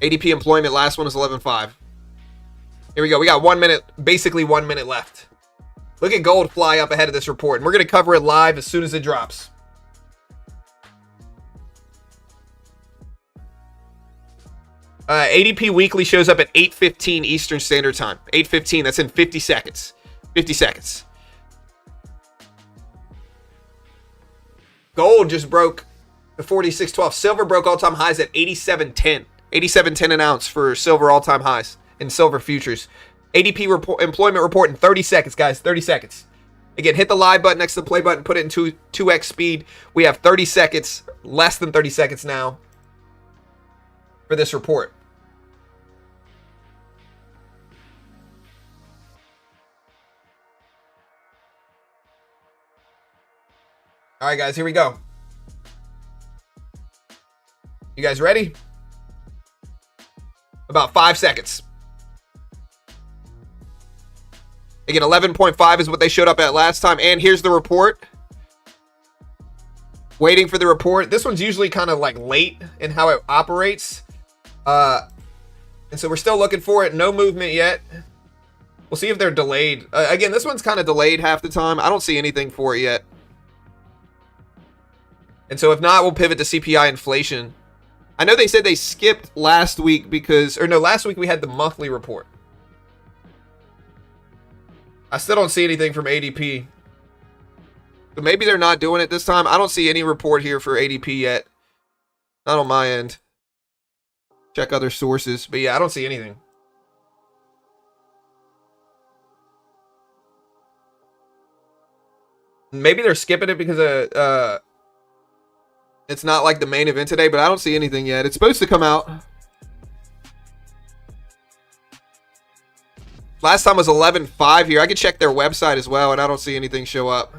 ADP employment, last one is 11.5. Here we go. We got 1 minute, basically 1 minute left. Look at gold fly up ahead of this report. And we're going to cover it live as soon as it drops. ADP weekly shows up at 8:15 Eastern Standard Time. 8:15, that's in 50 seconds. 50 seconds. Gold just broke the 46.12. Silver broke all-time highs at 87.10. 87.10 an ounce for silver all-time highs in silver futures. ADP employment report in 30 seconds, guys. 30 seconds. Again, hit the live button next to the play button. Put it in 2x speed. We have 30 seconds, less than 30 seconds now for this report. All right, guys, here we go. You guys ready? About 5 seconds. Again, 11.5 is what they showed up at last time. And here's the report. Waiting for the report. This one's usually kind of like late in how it operates. And so we're still looking for it. No movement yet. We'll see if they're delayed. Again, this one's kind of delayed half the time. I don't see anything for it yet. And so if not, we'll pivot to CPI inflation. I know they said they skipped last week because, or no, last week we had the monthly report. I still don't see anything from ADP. So maybe they're not doing it this time. I don't see any report here for ADP yet. Not on my end. Check other sources. But yeah, I don't see anything. Maybe they're skipping it because of It's not like the main event today, but I don't see anything yet. It's supposed to come out. Last time was 11.5 here. I could check their website as well, and I don't see anything show up.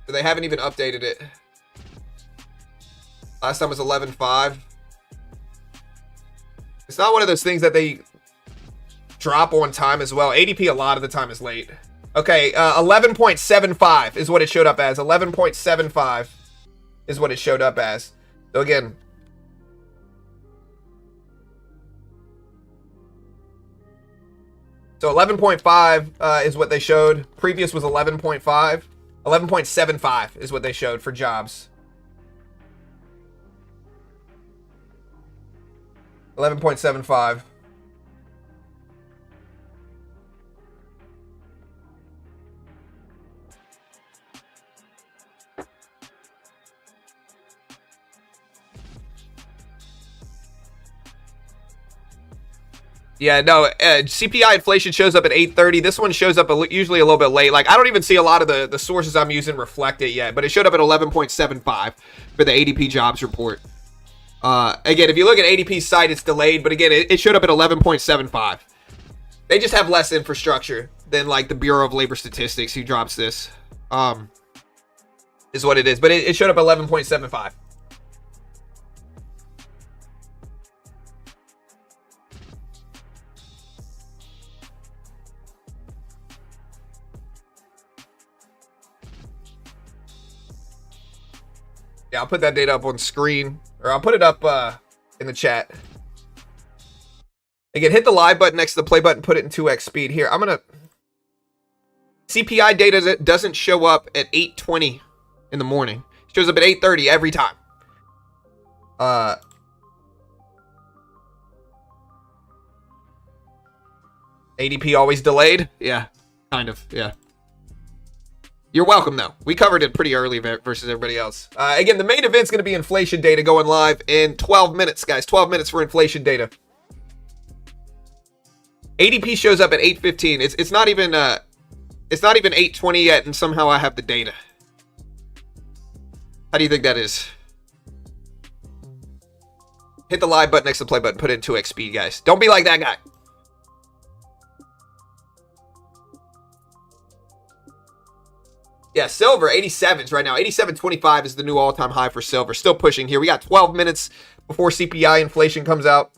They haven't even updated it. Last time was 11.5. It's not one of those things that they drop on time as well. ADP a lot of the time is late. Okay, 11.75 is what it showed up as. 11.75 is what it showed up as. So again, so 11.5 is what they showed. Previous was 11.5. 11.75 is what they showed for jobs. 11.75. Yeah, no, CPI inflation shows up at 8:30. This one shows up usually a little bit late. Like, I don't even see a lot of the sources I'm using reflect it yet, but it showed up at 11.75 for the ADP jobs report. Again, if you look at ADP's site, it's delayed, but again, it showed up at 11.75. They just have less infrastructure than, like, the Bureau of Labor Statistics, who drops this, is what it is. But it showed up at 11.75. Yeah, I'll put that data up on screen, or I'll put it up in the chat. Again, hit the live button next to the play button, put it in 2x speed. Here, I'm going to... CPI data doesn't show up at 8:20 in the morning. It shows up at 8:30 every time. ADP always delayed? Yeah, kind of, yeah. You're welcome, though. We covered it pretty early versus everybody else. Again, the main event's going to be inflation data going live in 12 minutes, guys. 12 minutes for inflation data. ADP shows up at 8:15. It's not even 8:20 yet, and somehow I have the data. How do you think that is? Hit the live button next to the play button. Put it in 2x speed, guys. Don't be like that guy. Yeah, silver, 87s right now. 87.25 is the new all-time high for silver. Still pushing here. We got 12 minutes before CPI inflation comes out.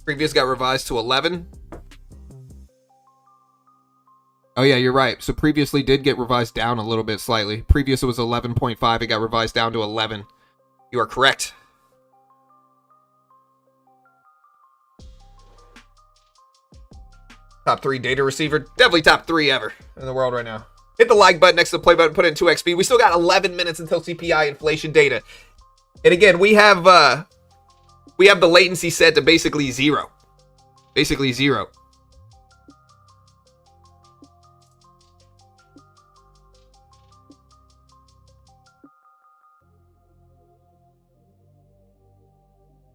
Previous got revised to 11. Oh, yeah, you're right. So previously did get revised down a little bit slightly. Previous it was 11.5. It got revised down to 11. You are correct. Top 3 data receiver. Definitely top 3 ever in the world right now. Hit the like button next to the play button. Put it in 2x speed. We still got 11 minutes until CPI inflation data. And again, we have the latency set to basically 0. Basically 0.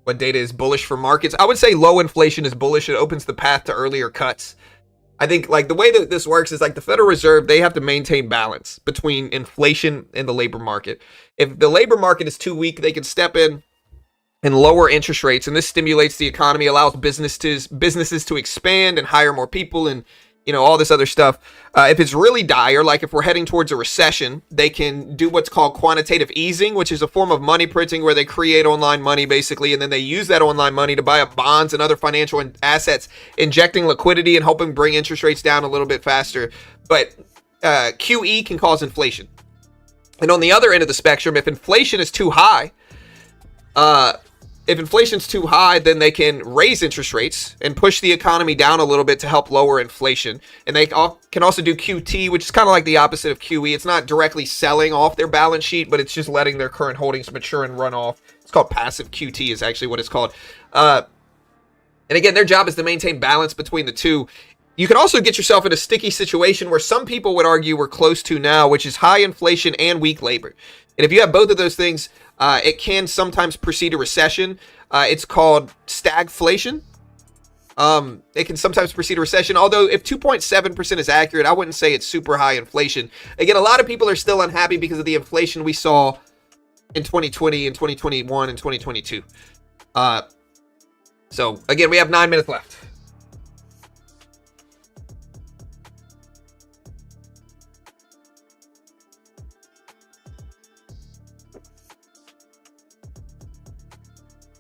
What data is bullish for markets? I would say low inflation is bullish. It opens the path to earlier cuts. I think, like, the way that this works is, like, the Federal Reserve, they have to maintain balance between inflation and the labor market. If the labor market is too weak, they can step in and lower interest rates, and this stimulates the economy, allows businesses to expand and hire more people, and, you know, all this other stuff. If it's really dire, like if we're heading towards a recession, they can do what's called quantitative easing, which is a form of money printing where they create online money, basically, and then they use that online money to buy up bonds and other financial assets, injecting liquidity and helping bring interest rates down a little bit faster. But QE can cause inflation. And on the other end of the spectrum, if inflation is too high, then they can raise interest rates and push the economy down a little bit to help lower inflation. And they can also do QT, which is kind of like the opposite of QE. It's not directly selling off their balance sheet, but it's just letting their current holdings mature and run off. It's called passive QT is actually what it's called. And again, their job is to maintain balance between the two. You can also get yourself in a sticky situation where some people would argue we're close to now, which is high inflation and weak labor. And if you have both of those things, it can sometimes precede a recession. It's called stagflation. It can sometimes precede a recession, although if 2.7% is accurate, I wouldn't say it's super high inflation. Again, a lot of people are still unhappy because of the inflation we saw in 2020 and 2021 and 2022. So again, we have 9 minutes left.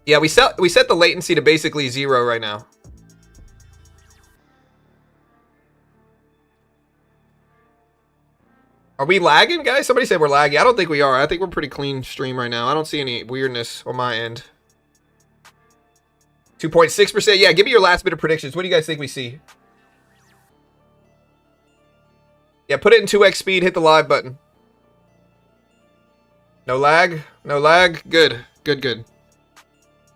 Yeah, we set the latency to basically 0 right now. Are we lagging, guys? Somebody said we're lagging. I don't think we are. I think we're pretty clean stream right now. I don't see any weirdness on my end. 2.6%. Yeah, give me your last bit of predictions. What do you guys think we see? Yeah, put it in 2x speed. Hit the live button. No lag? No lag? Good. Good, good.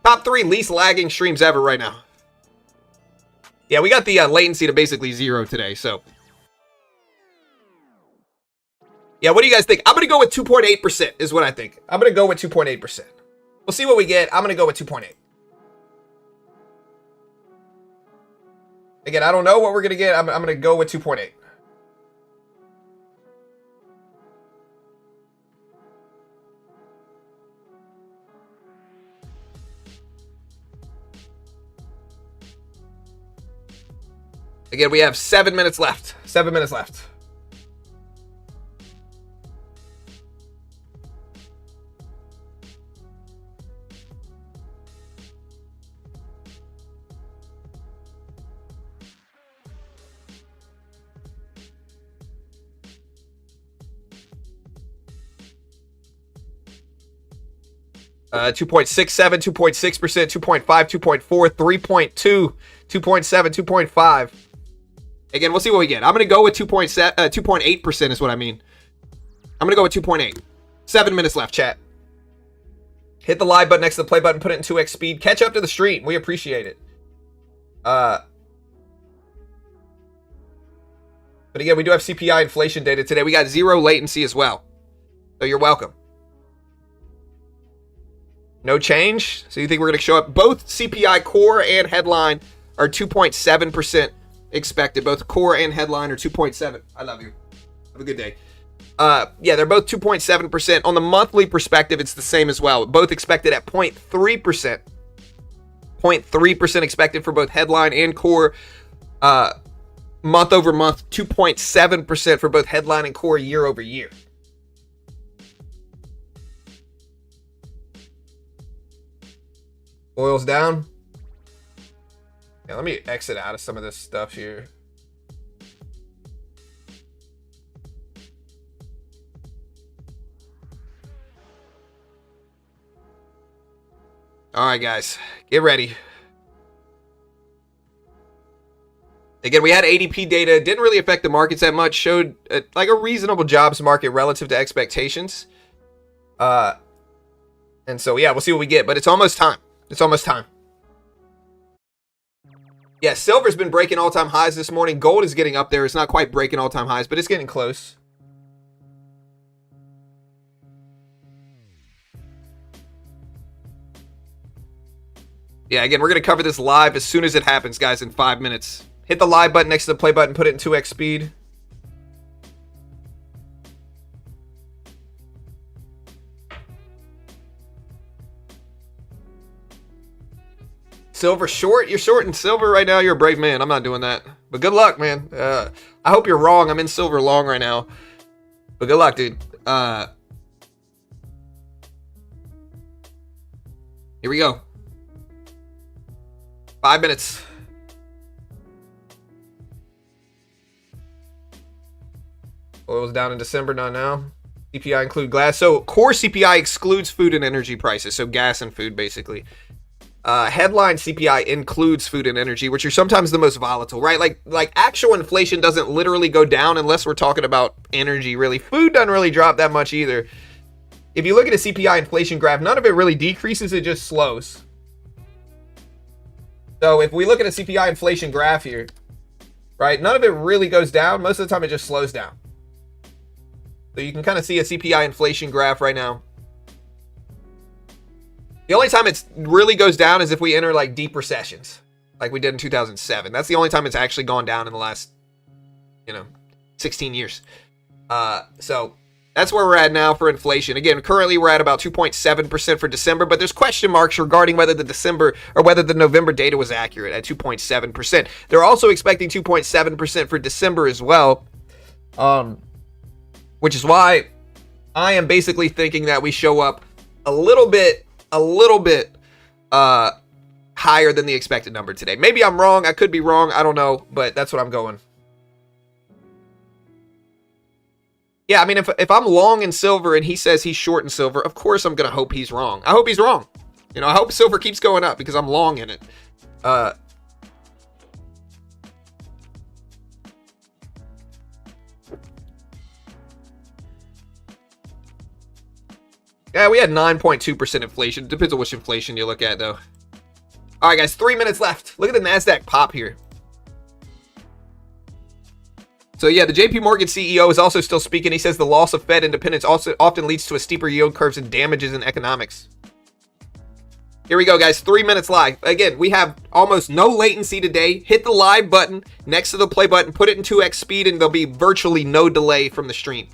Top 3 least lagging streams ever right now. Yeah, we got the latency to basically 0 today, so. Yeah, what do you guys think? I'm going to go with 2.8% is what I think. I'm going to go with 2.8%. We'll see what we get. I'm going to go with 2.8. Again, I don't know what we're going to get. I'm going to go with 2.8. Again, we have 7 minutes left. 7 minutes left. Uh, 2.67, 2.6%, 2.5, 2.4, 3.2, 2.7, 2.5. Again, we'll see what we get. I'm going to go with 2.8% is what I mean. I'm going to go with 2.8. 7 minutes left, chat. Hit the live button next to the play button. Put it in 2x speed. Catch up to the stream. We appreciate it. But again, we do have CPI inflation data today. We got 0 latency as well. So you're welcome. No change. So you think we're going to show up? Both CPI core and headline are 2.7% expected. Both core and headline are 2.7. I love you. Have a good day. Yeah, they're both 2.7%. On the monthly perspective, it's the same as well. Both expected at 0.3%. 0.3% expected for both headline and core. Month over month, 2.7% for both headline and core year over year. Oil's down. Yeah, let me exit out of some of this stuff here. All right, guys, get ready. Again, we had ADP data. Didn't really affect the markets that much. Showed like a reasonable jobs market relative to expectations. And so, yeah, we'll see what we get. But it's almost time. It's almost time. Yeah, silver's been breaking all-time highs this morning. Gold is getting up there. It's not quite breaking all-time highs, but it's getting close. Yeah, again, we're going to cover this live as soon as it happens, guys, in 5 minutes. Hit the live button next to the play button. Put it in 2x speed. Silver short? You're short in silver right now? You're a brave man. I'm not doing that. But good luck, man. I hope you're wrong. I'm in silver long right now. But good luck, dude. Here we go. 5 minutes. Oil's down in December, not now. CPI include gas. So core CPI excludes food and energy prices. So gas and food, basically. Headline CPI includes food and energy, which are sometimes the most volatile, right? Like actual inflation doesn't literally go down unless we're talking about energy, really. Food doesn't really drop that much either. If you look at a CPI inflation graph, none of it really decreases, it just slows. So if we look at a CPI inflation graph here, right? None of it really goes down. Most of the time, it just slows down. So you can kind of see a CPI inflation graph right now. The only time it really goes down is if we enter like deep recessions, like we did in 2007. That's the only time it's actually gone down in the last, 16 years. So that's where we're at now for inflation. Again, currently we're at about 2.7% for December, but there's question marks regarding whether the November data was accurate at 2.7%. They're also expecting 2.7% for December as well, which is why I am basically thinking that we show up a little bit higher than the expected number today. Maybe I'm wrong. I could be wrong. I don't know, but that's what I'm going. Yeah, I mean, if I'm long in silver and he says he's short in silver, of course I'm going to hope he's wrong. I hope he's wrong. I hope silver keeps going up because I'm long in it. Yeah, we had 9.2% inflation. Depends on which inflation you look at, though. All right, guys, 3 minutes left. Look at the NASDAQ pop here. So yeah, the JP Morgan CEO is also still speaking. He says the loss of Fed independence also often leads to a steeper yield curves and damages in economics. Here we go, guys. 3 minutes live. Again, we have almost no latency today. Hit the live button next to the play button. Put it in 2x speed, and there'll be virtually no delay from the stream.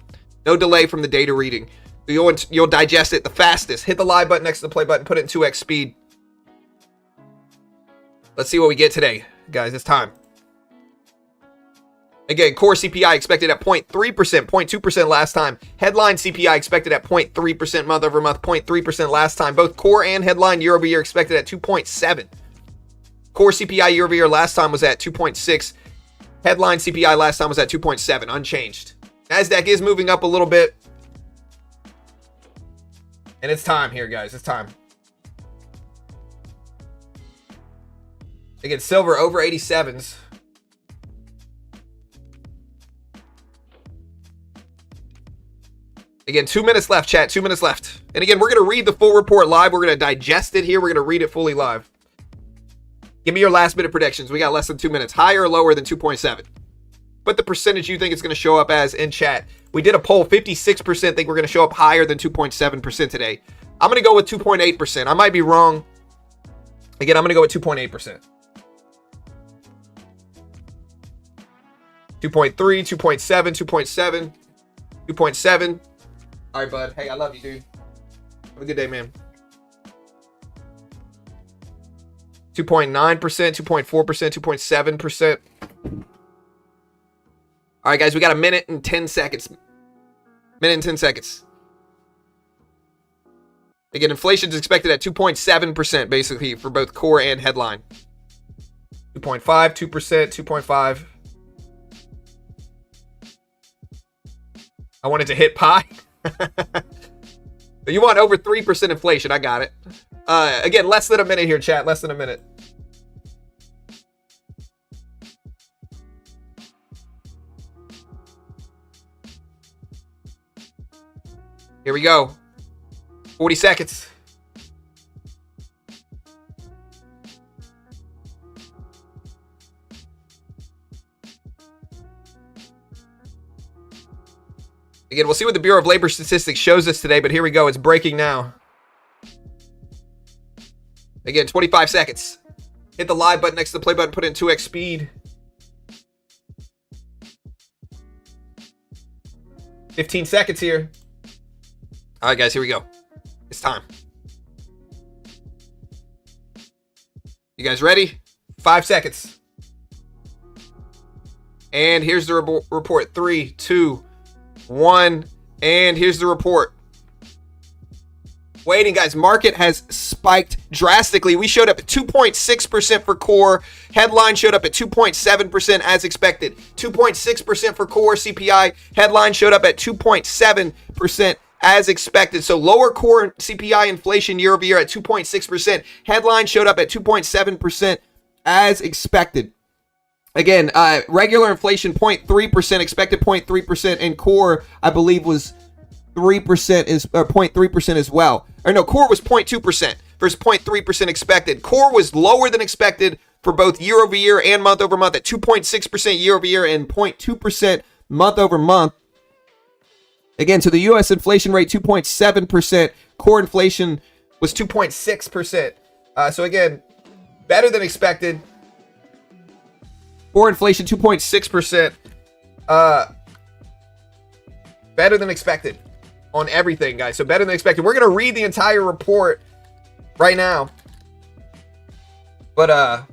No delay from the data reading. You'll digest it the fastest. Hit the live button next to the play button. Put it in 2x speed. Let's see what we get today, guys. It's time. Again, core CPI expected at 0.3%, 0.2% last time. Headline CPI expected at 0.3% month over month, 0.3% last time. Both core and headline year over year expected at 2.7. Core CPI year over year last time was at 2.6. Headline CPI last time was at 2.7, unchanged. NASDAQ is moving up a little bit. And it's time here, guys. It's time. Again, silver over 87s. Again, 2 minutes left, chat. 2 minutes left. And again, we're going to read the full report live. We're going to digest it here. We're going to read it fully live. Give me your last minute predictions. We got less than 2 minutes. Higher or lower than 2.7? Put the percentage you think it's going to show up as in chat. We did a poll. 56% think we're going to show up higher than 2.7% today. I'm going to go with 2.8%. I might be wrong. Again, I'm going to go with 2.8%. 2.3, 2.7, 2.7, 2.7. All right, bud. Hey, I love you, dude. Have a good day, man. 2.9%, 2.4%, 2.7%. All right, guys, we got a minute and 10 seconds. Minute and 10 seconds. Again, inflation is expected at 2.7%, basically, for both core and headline. 2.5, 2%, 2.5. I wanted to hit pi. You want over 3% inflation. I got it. Again, less than a minute here, chat. Less than a minute. Here we go. 40 seconds. Again, we'll see what the Bureau of Labor Statistics shows us today, but here we go. It's breaking now. Again, 25 seconds. Hit the live button next to the play button. Put it in 2x speed. 15 seconds here. All right, guys, here we go. It's time. You guys ready? 5 seconds. And here's the report. 3, 2, 1. And here's the report. Waiting, guys. Market has spiked drastically. We showed up at 2.6% for core. Headline showed up at 2.7% as expected. 2.6% for core CPI. Headline showed up at 2.7% as expected. So lower core CPI inflation year over year at 2.6%. Headline showed up at 2.7% as expected. Again, regular inflation 0.3%, expected 0.3%, and core, I believe, was 3% or 0.3% as well. Or no, core was 0.2% versus 0.3% expected. Core was lower than expected for both year over year and month over month at 2.6% year over year and 0.2% month over month. Again, so the U.S. inflation rate 2.7%, core inflation was 2.6%. So again, better than expected. Core inflation 2.6%. Better than expected on everything, guys. So better than expected. We're gonna read the entire report right now. But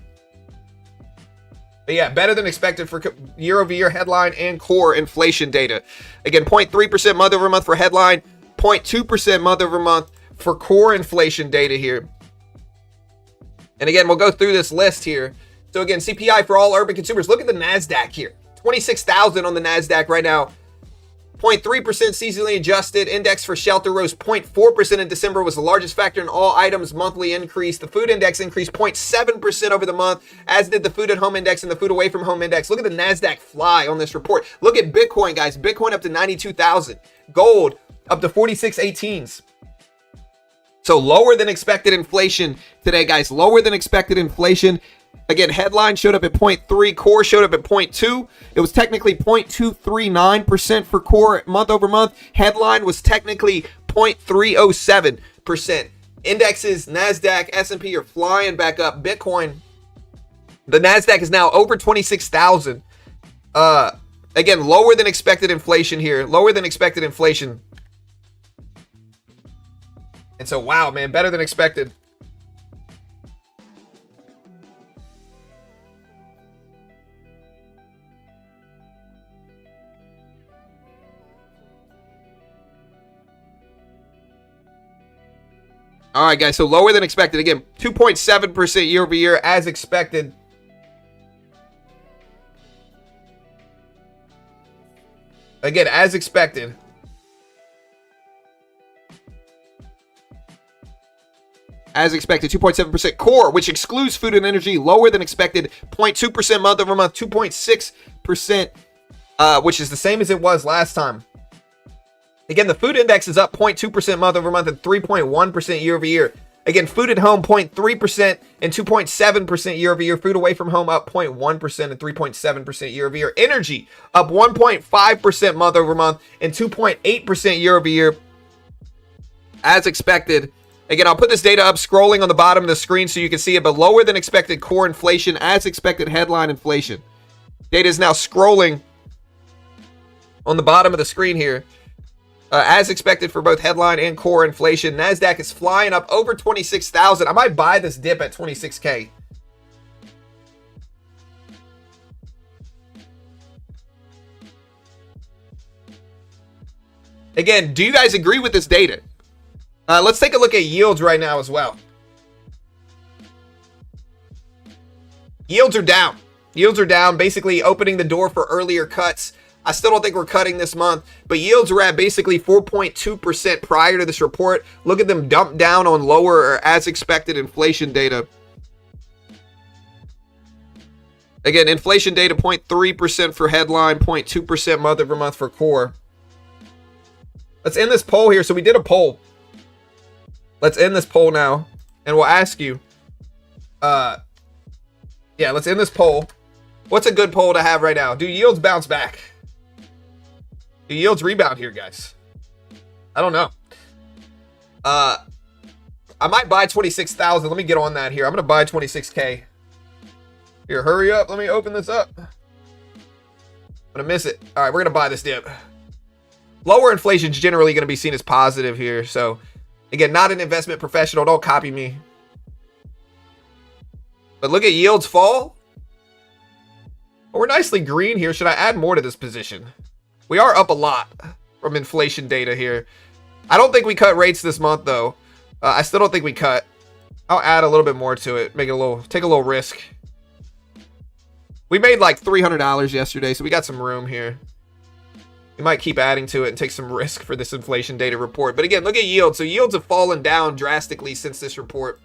yeah, better than expected for year-over-year headline and core inflation data. Again, 0.3% month-over-month for headline, 0.2% month-over-month for core inflation data here. And again, we'll go through this list here. So again, CPI for all urban consumers. Look at the NASDAQ here. 26,000 on the NASDAQ right now. 0.3% seasonally adjusted. Index for shelter rose 0.4% in December, was the largest factor in all items monthly increase. The food index increased 0.7% over the month, as did the food at home index and the food away from home index. Look at the NASDAQ fly on this report. Look at Bitcoin, guys. Bitcoin up to 92,000. Gold up to 46.18s. So lower than expected inflation today, guys. Lower than expected inflation. Again, headline showed up at 0.3, core showed up at 0.2. It was technically 0.239% for core month over month. Headline was technically 0.307%. Indexes, NASDAQ, S&P are flying back up. Bitcoin, the NASDAQ is now over 26,000. Again, lower than expected inflation here. Lower than expected inflation. And so, wow, man, better than expected. All right, guys, so lower than expected. Again, 2.7% year over year as expected. Again, as expected. As expected, 2.7% core, which excludes food and energy, lower than expected, 0.2% month over month, 2.6%, which is the same as it was last time. Again, the food index is up 0.2% month over month and 3.1% year over year. Again, food at home 0.3% and 2.7% year over year. Food away from home up 0.1% and 3.7% year over year. Energy up 1.5% month over month and 2.8% year over year. As expected. Again, I'll put this data up scrolling on the bottom of the screen so you can see it, but lower than expected core inflation, as expected headline inflation. Data is now scrolling on the bottom of the screen here. As expected for both headline and core inflation. NASDAQ is flying up over 26,000. I might buy this dip at 26K. Again, do you guys agree with this data? Let's take a look at yields right now as well. Yields are down. Yields are down, basically opening the door for earlier cuts. I still don't think we're cutting this month, but yields were at basically 4.2% prior to this report. Look at them dump down on lower or as expected inflation data. Again, inflation data 0.3% for headline, 0.2% month over month for core. Let's end this poll here. So we did a poll. Let's end this poll now, and we'll ask you. Yeah, let's end this poll. What's a good poll to have right now? Do yields bounce back? Do yields rebound here, guys? I don't know. I might buy 26,000. Let me get on that here. I'm going to buy 26K. Here, hurry up. Let me open this up. I'm going to miss it. All right, we're going to buy this dip. Lower inflation is generally going to be seen as positive here. So, again, not an investment professional. Don't copy me. But look at yields fall. Well, we're nicely green here. Should I add more to this position? We are up a lot from inflation data here. I don't think we cut rates this month, though. I still don't think we cut. I'll add a little bit more to it. Make it take a little risk. We made like $300 yesterday, so we got some room here. We might keep adding to it and take some risk for this inflation data report. But again, look at yields. So yields have fallen down drastically since this report.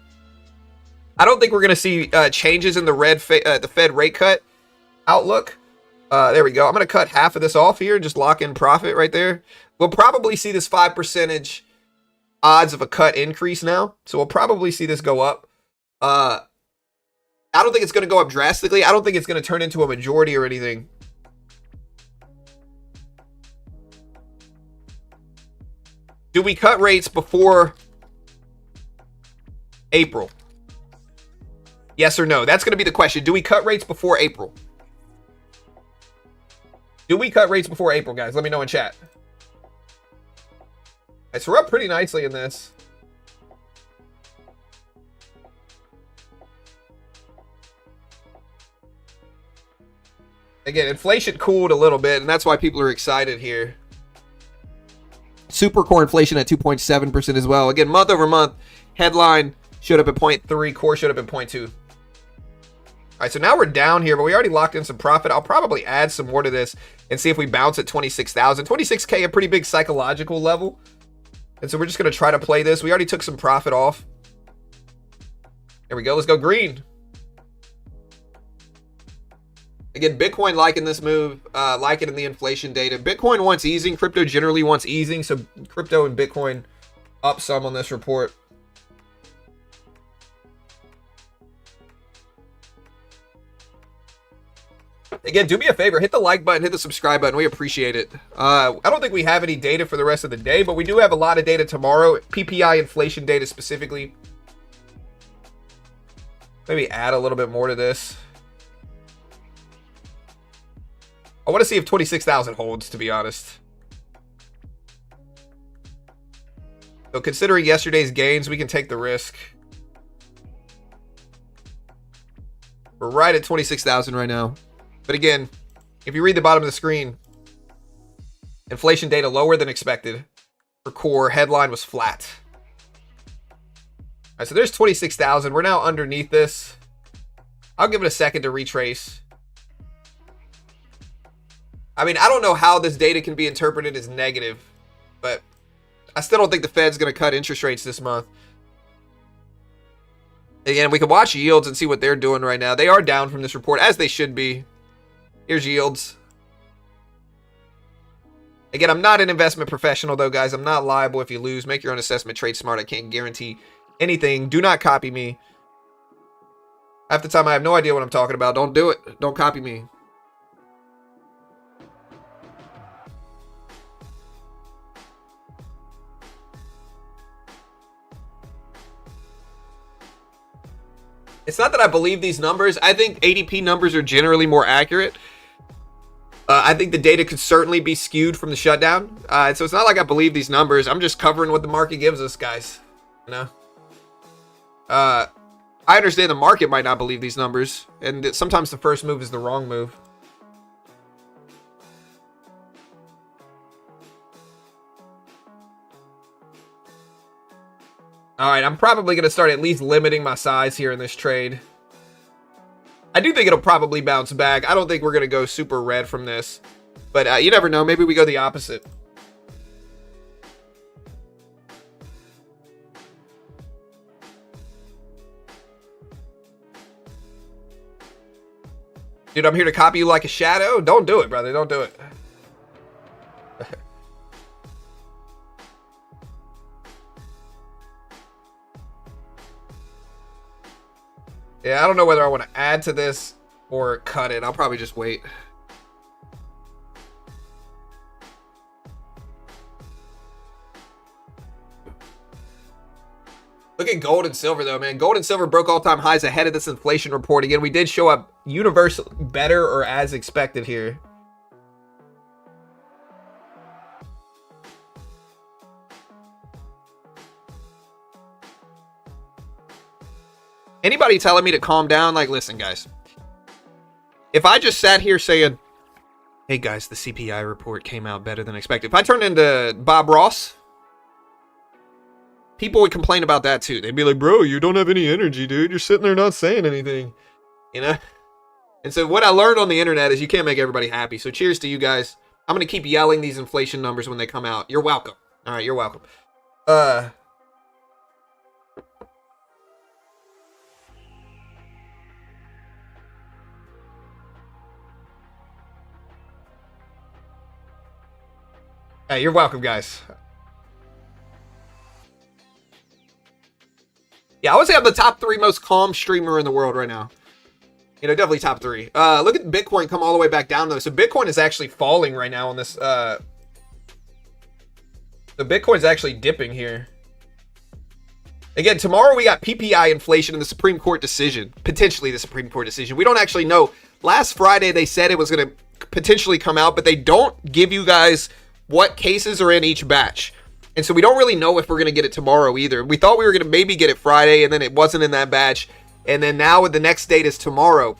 I don't think we're going to see changes in the Fed rate cut outlook. There we go. I'm going to cut half of this off here and just lock in profit right there. We'll probably see this 5% odds of a cut increase now. So we'll probably see this go up. I don't think it's going to go up drastically. I don't think it's going to turn into a majority or anything. Do we cut rates before April? Yes or no? That's going to be the question. Do we cut rates before April? Do we cut rates before April, guys? Let me know in chat. All right, so we're up pretty nicely in this. Again, inflation cooled a little bit, and that's why people are excited here. Super core inflation at 2.7% as well. Again, month over month, headline showed up at 0.3, core showed up at 0.2. All right, so now we're down here, but we already locked in some profit. I'll probably add some more to this and see if we bounce at 26,000. 26K, a pretty big psychological level. And so we're just going to try to play this. We already took some profit off. There we go. Let's go green. Again, Bitcoin liking this move, liking in the inflation data. Bitcoin wants easing. Crypto generally wants easing. So crypto and Bitcoin up some on this report. Again, do me a favor. Hit the like button. Hit the subscribe button. We appreciate it. I don't think we have any data for the rest of the day, but we do have a lot of data tomorrow. PPI inflation data specifically. Maybe add a little bit more to this. I want to see if 26,000 holds, to be honest. So considering yesterday's gains, we can take the risk. We're right at 26,000 right now. But again, if you read the bottom of the screen, inflation data lower than expected. For core, headline was flat. All right, so there's 26,000. We're now underneath this. I'll give it a second to retrace. I mean, I don't know how this data can be interpreted as negative, but I still don't think the Fed's going to cut interest rates this month. Again, we can watch yields and see what they're doing right now. They are down from this report, as they should be. Here's yields. Again, I'm not an investment professional, though, guys. I'm not liable if you lose. Make your own assessment. Trade smart. I can't guarantee anything. Do not copy me. Half the time, I have no idea what I'm talking about. Don't do it. Don't copy me. It's not that I believe these numbers. I think ADP numbers are generally more accurate. I think the data could certainly be skewed from the shutdown. So it's not like I believe these numbers. I'm just covering what the market gives us, guys. You know? I understand the market might not believe these numbers. And that sometimes the first move is the wrong move. All right, I'm probably going to start at least limiting my size here in this trade. I do think it'll probably bounce back. I don't think we're going to go super red from this. But you never know. Maybe we go the opposite. Dude, I'm here to copy you like a shadow. Don't do it, brother. Don't do it. Yeah, I don't know whether I want to add to this or cut it. I'll probably just wait. Look at gold and silver, though, man. Gold and silver broke all-time highs ahead of this inflation report. Again, we did show up universally better or as expected here. Anybody telling me to calm down? Like, listen, guys. If I just sat here saying, hey, guys, the CPI report came out better than expected. If I turned into Bob Ross, people would complain about that, too. They'd be like, bro, you don't have any energy, dude. You're sitting there not saying anything. You know? And so what I learned on the internet is you can't make everybody happy. So cheers to you guys. I'm going to keep yelling these inflation numbers when they come out. You're welcome. All right, you're welcome. Hey, you're welcome, guys. Yeah, I would say I'm the top 3 most calm streamer in the world right now. You know, definitely top 3. Look at Bitcoin come all the way back down though. So Bitcoin is actually falling right now on this. The Bitcoin's actually dipping here. Again, tomorrow we got PPI inflation and the Supreme Court decision. Potentially the Supreme Court decision. We don't actually know. Last Friday they said it was going to potentially come out, but they don't give you guys what cases are in each batch. And so we don't really know if we're going to get it tomorrow either. We thought we were going to maybe get it Friday, and then it wasn't in that batch. And then now the next date is tomorrow.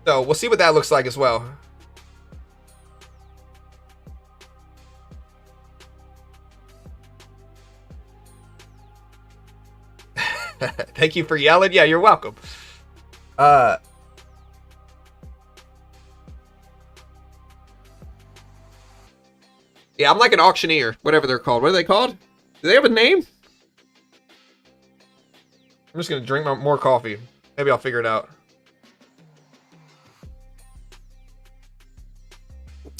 So we'll see what that looks like as well. Thank you for yelling. Yeah, you're welcome. Yeah, I'm like an auctioneer, whatever they're called. What are they called? Do they have a name? I'm just going to drink more coffee. Maybe I'll figure it out.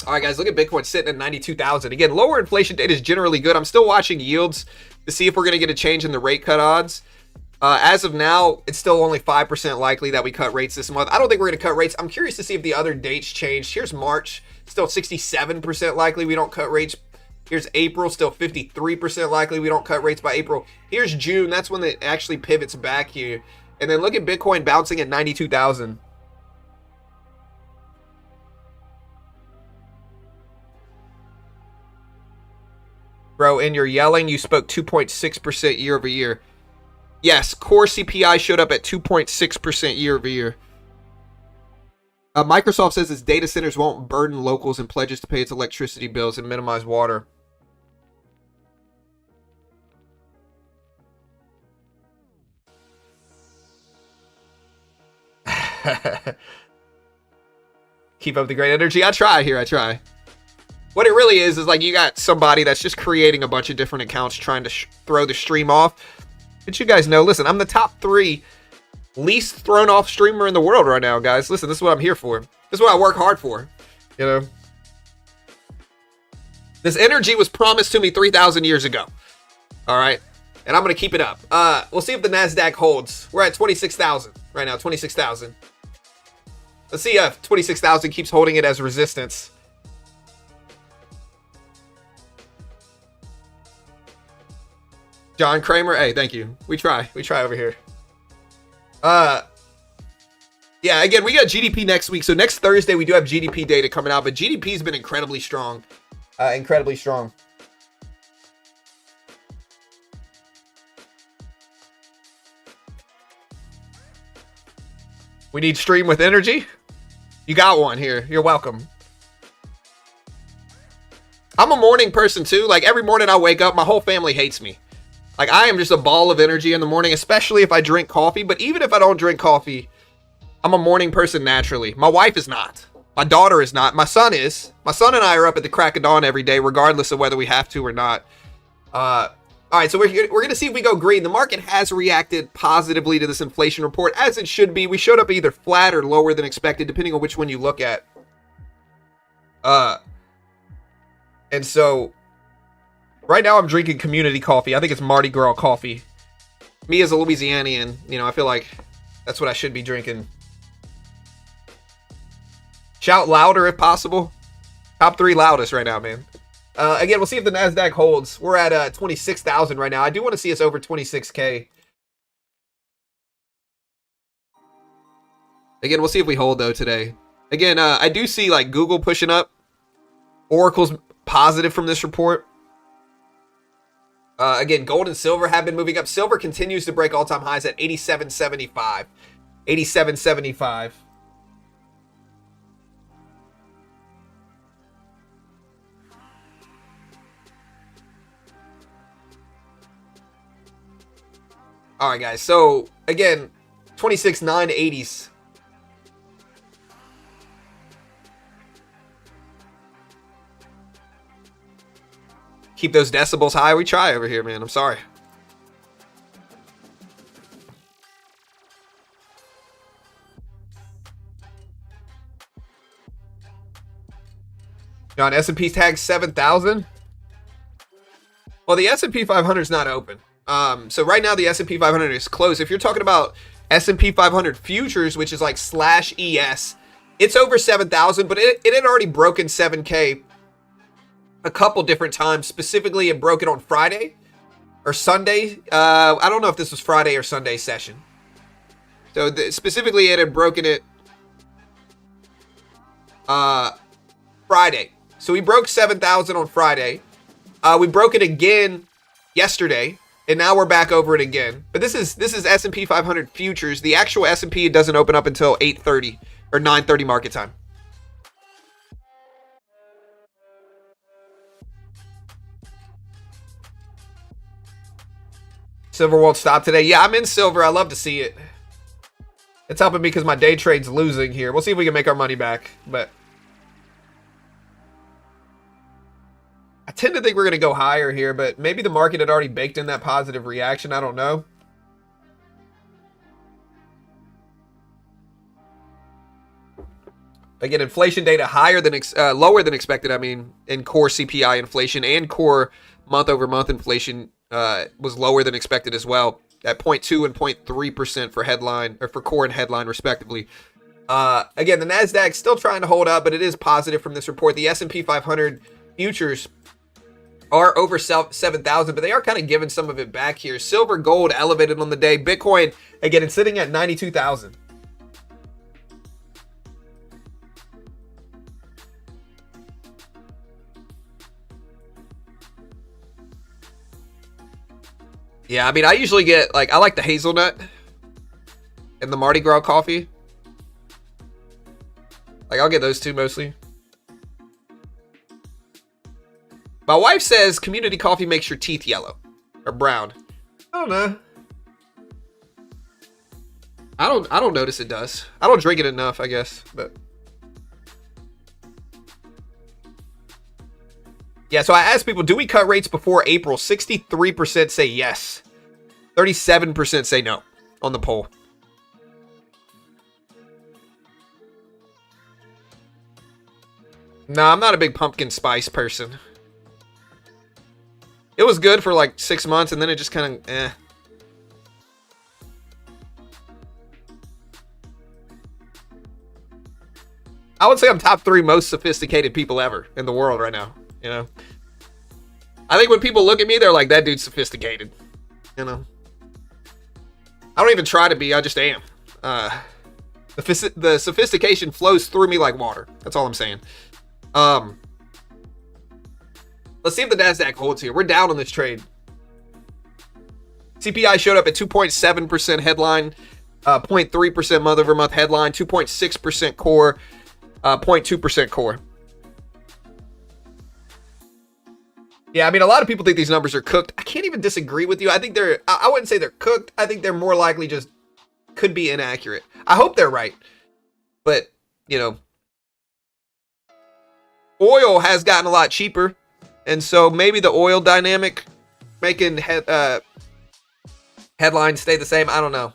All right, guys, look at Bitcoin sitting at 92,000. Again, lower inflation data is generally good. I'm still watching yields to see if we're going to get a change in the rate cut odds. As of now, it's still only 5% likely that we cut rates this month. I don't think we're going to cut rates. I'm curious to see if the other dates changed. Here's March, still 67% likely we don't cut rates. Here's April, still 53% likely we don't cut rates by April. Here's June, that's when it actually pivots back here. And then look at Bitcoin bouncing at 92,000. Bro, in your yelling, you spoke 2.6% year over year. Yes, core CPI showed up at 2.6% year over year. Microsoft says its data centers won't burden locals and pledges to pay its electricity bills and minimize water. Keep up the great energy. I try here. I try. What it really is like you got somebody that's just creating a bunch of different accounts trying to throw the stream off. But you guys know, listen, I'm the top 3 least thrown off streamer in the world right now, guys. Listen, this is what I'm here for. This is what I work hard for. You know, this energy was promised to me 3,000 years ago. All right. And I'm going to keep it up. We'll see if the NASDAQ holds. We're at 26,000 right now, 26,000. Let's see if 26,000 keeps holding it as resistance. John Kramer, hey, thank you. We try over here. Yeah, again, we got GDP next week. So next Thursday, we do have GDP data coming out, but GDP's been incredibly strong. Incredibly strong. We need stream with energy. You got one here. You're welcome. I'm a morning person too. Like every morning I wake up, my whole family hates me. Like I am just a ball of energy in the morning, especially if I drink coffee. But even if I don't drink coffee, I'm a morning person naturally. My wife is not. My daughter is not. My son is. My son and I are up at the crack of dawn every day, regardless of whether we have to or not. All right, so we're going to see if we go green. The market has reacted positively to this inflation report, as it should be. We showed up either flat or lower than expected, depending on which one you look at. And so right now I'm drinking community coffee. I think it's Mardi Gras coffee. Me as a Louisianian, you know, I feel like that's what I should be drinking. Shout louder if possible. Top 3 loudest right now, man. Again, we'll see if the NASDAQ holds. We're at 26,000 right now. I do want to see us over 26K. Again, we'll see if we hold, though, today. Again, I do see, like, Google pushing up. Oracle's positive from this report. Again, gold and silver have been moving up. Silver continues to break all-time highs at 87.75. 87.75. All right, guys. So, again, 26,980s. Keep those decibels high. We try over here, man. I'm sorry. John, S&P's tagged 7,000. Well, the S&P 500 is not open. So right now the S&P 500 is closed. If you're talking about S&P 500 futures, which is like /ES. It's over 7,000, but it had already broken 7K a couple different times. Specifically, it broke it on Friday or Sunday. I don't know if this was Friday or Sunday session. So specifically, it had broken it Friday. So we broke 7,000 on Friday. We broke it again yesterday, and now we're back over it again. But this is S&P 500 futures. The actual S&P doesn't open up until 8:30 or 9:30 market time. Silver won't stop today. Yeah, I'm in silver. I love to see it. It's helping me because my day trade's losing here. We'll see if we can make our money back, but I tend to think we're going to go higher here, but maybe the market had already baked in that positive reaction. I don't know. Again, inflation data lower than expected. I mean, in core CPI inflation and core month-over-month inflation was lower than expected as well, at 0.2 and 0.3% for headline or for core and headline respectively. Again, the Nasdaq still trying to hold up, but it is positive from this report. The S&P 500 futures are over 7,000, but they are kind of giving some of it back here. Silver, gold elevated on the day. Bitcoin, again, it's sitting at 92,000. Yeah, I mean, I usually get, I like the hazelnut and the Mardi Gras coffee. I'll get those two mostly. My wife says community coffee makes your teeth yellow or brown. I don't know. I don't notice it does. I don't drink it enough, I guess, but yeah, so I asked people, do we cut rates before April? 63% say yes. 37% say no on the poll. No, I'm not a big pumpkin spice person. It was good for like 6 months, and then it just kind of, eh. I would say I'm top 3 most sophisticated people ever in the world right now. You know, I think when people look at me, they're like, that dude's sophisticated. You know, I don't even try to be. I just am. The sophistication flows through me like water. That's all I'm saying. Let's see if the Nasdaq holds here. We're down on this trade. CPI showed up at 2.7% headline, 0.3% month over month headline, 2.6% core, 0.2% core. Yeah, I mean, a lot of people think these numbers are cooked. I can't even disagree with you. I think I wouldn't say they're cooked. I think they're more likely just could be inaccurate. I hope they're right. But, you know, oil has gotten a lot cheaper. And so maybe the oil dynamic making headlines stay the same. I don't know.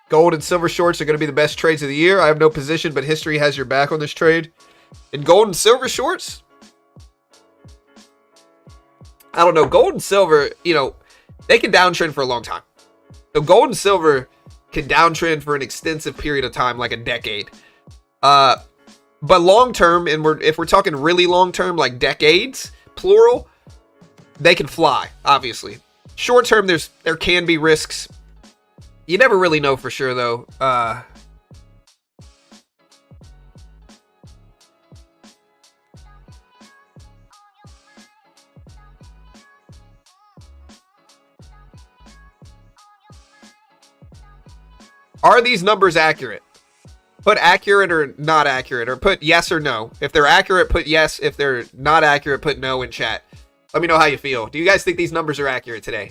Gold and silver shorts are going to be the best trades of the year. I have no position, but history has your back on this trade. In gold and silver shorts, I don't know. Gold and silver, you know, they can downtrend for a long time. So gold and silver can downtrend for an extensive period of time, like a decade. But long term, and if we're talking really long term, like decades, plural, they can fly, obviously. Short term, there can be risks. You never really know for sure, though. Are these numbers accurate? Put accurate or not accurate, or put yes or no. If they're accurate, put yes. If they're not accurate, put no in chat. Let me know how you feel. Do you guys think these numbers are accurate today?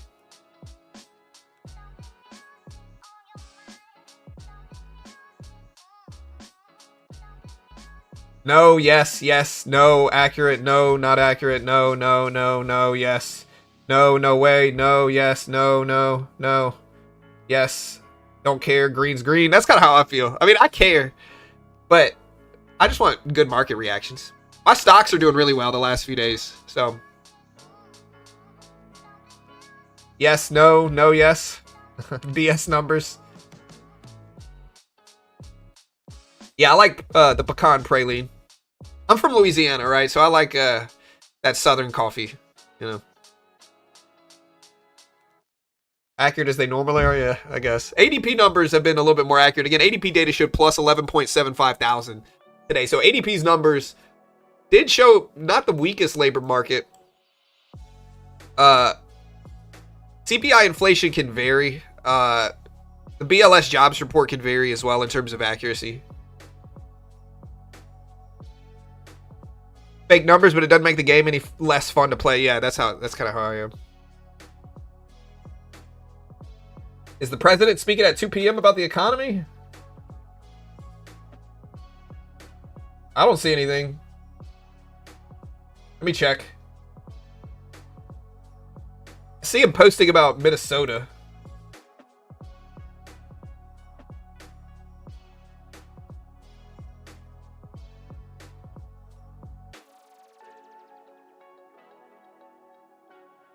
No, yes, yes, no, accurate, no, not accurate, no, no, no, no, yes, no, no way, no, yes, no, no, no, yes, Don't care. Green's green. That's kind of how I feel. I mean, I care, but I just want good market reactions. My stocks are doing really well the last few days. So, yes, no, no, yes. BS numbers. Yeah, I like the pecan praline. I'm from Louisiana, right? So I like that southern coffee, you know. Accurate as they normally are, yeah, I guess. ADP numbers have been a little bit more accurate. Again, ADP data showed plus 11.75 thousand today. So ADP's numbers did show not the weakest labor market. CPI inflation can vary. The BLS jobs report can vary as well in terms of accuracy. Fake numbers, but it doesn't make the game any less fun to play. Yeah, that's kind of how I am. Is the president speaking at 2 p.m. about the economy? I don't see anything. Let me check. I see him posting about Minnesota.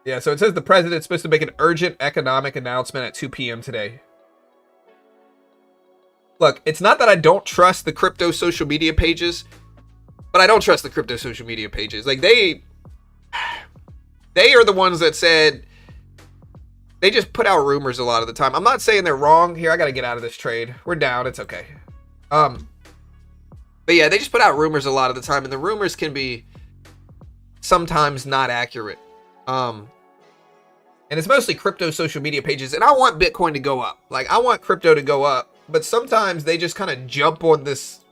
Yeah, so it says the president's supposed to make an urgent economic announcement at 2 p.m. today. Look, it's not that I don't trust the crypto social media pages, but I don't trust the crypto social media pages. Like, they are the ones that said, they just put out rumors a lot of the time. I'm not saying they're wrong. Here, I got to get out of this trade. We're down. It's okay. But yeah, they just put out rumors a lot of the time, and the rumors can be sometimes not accurate. And it's mostly crypto social media pages, and I want Bitcoin to go up. Like, I want crypto to go up, but sometimes they just kind of jump on this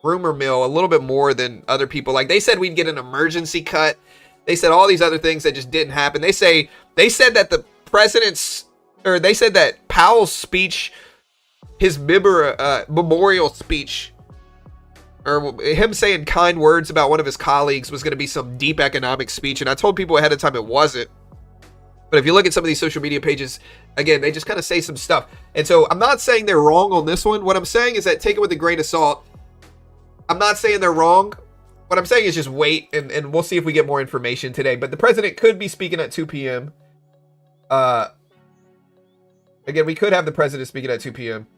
rumor mill a little bit more than other people. Like, they said we'd get an emergency cut. They said all these other things that just didn't happen. They said that the president's, or they said that Powell's speech, his memorial speech, or him saying kind words about one of his colleagues was going to be some deep economic speech. And I told people ahead of time it wasn't. But if you look at some of these social media pages, again, they just kind of say some stuff. And so I'm not saying they're wrong on this one. What I'm saying is that take it with a grain of salt. I'm not saying they're wrong. What I'm saying is just wait, and we'll see if we get more information today. But the president could be speaking at 2 p.m. Again, we could have the president speaking at 2 p.m.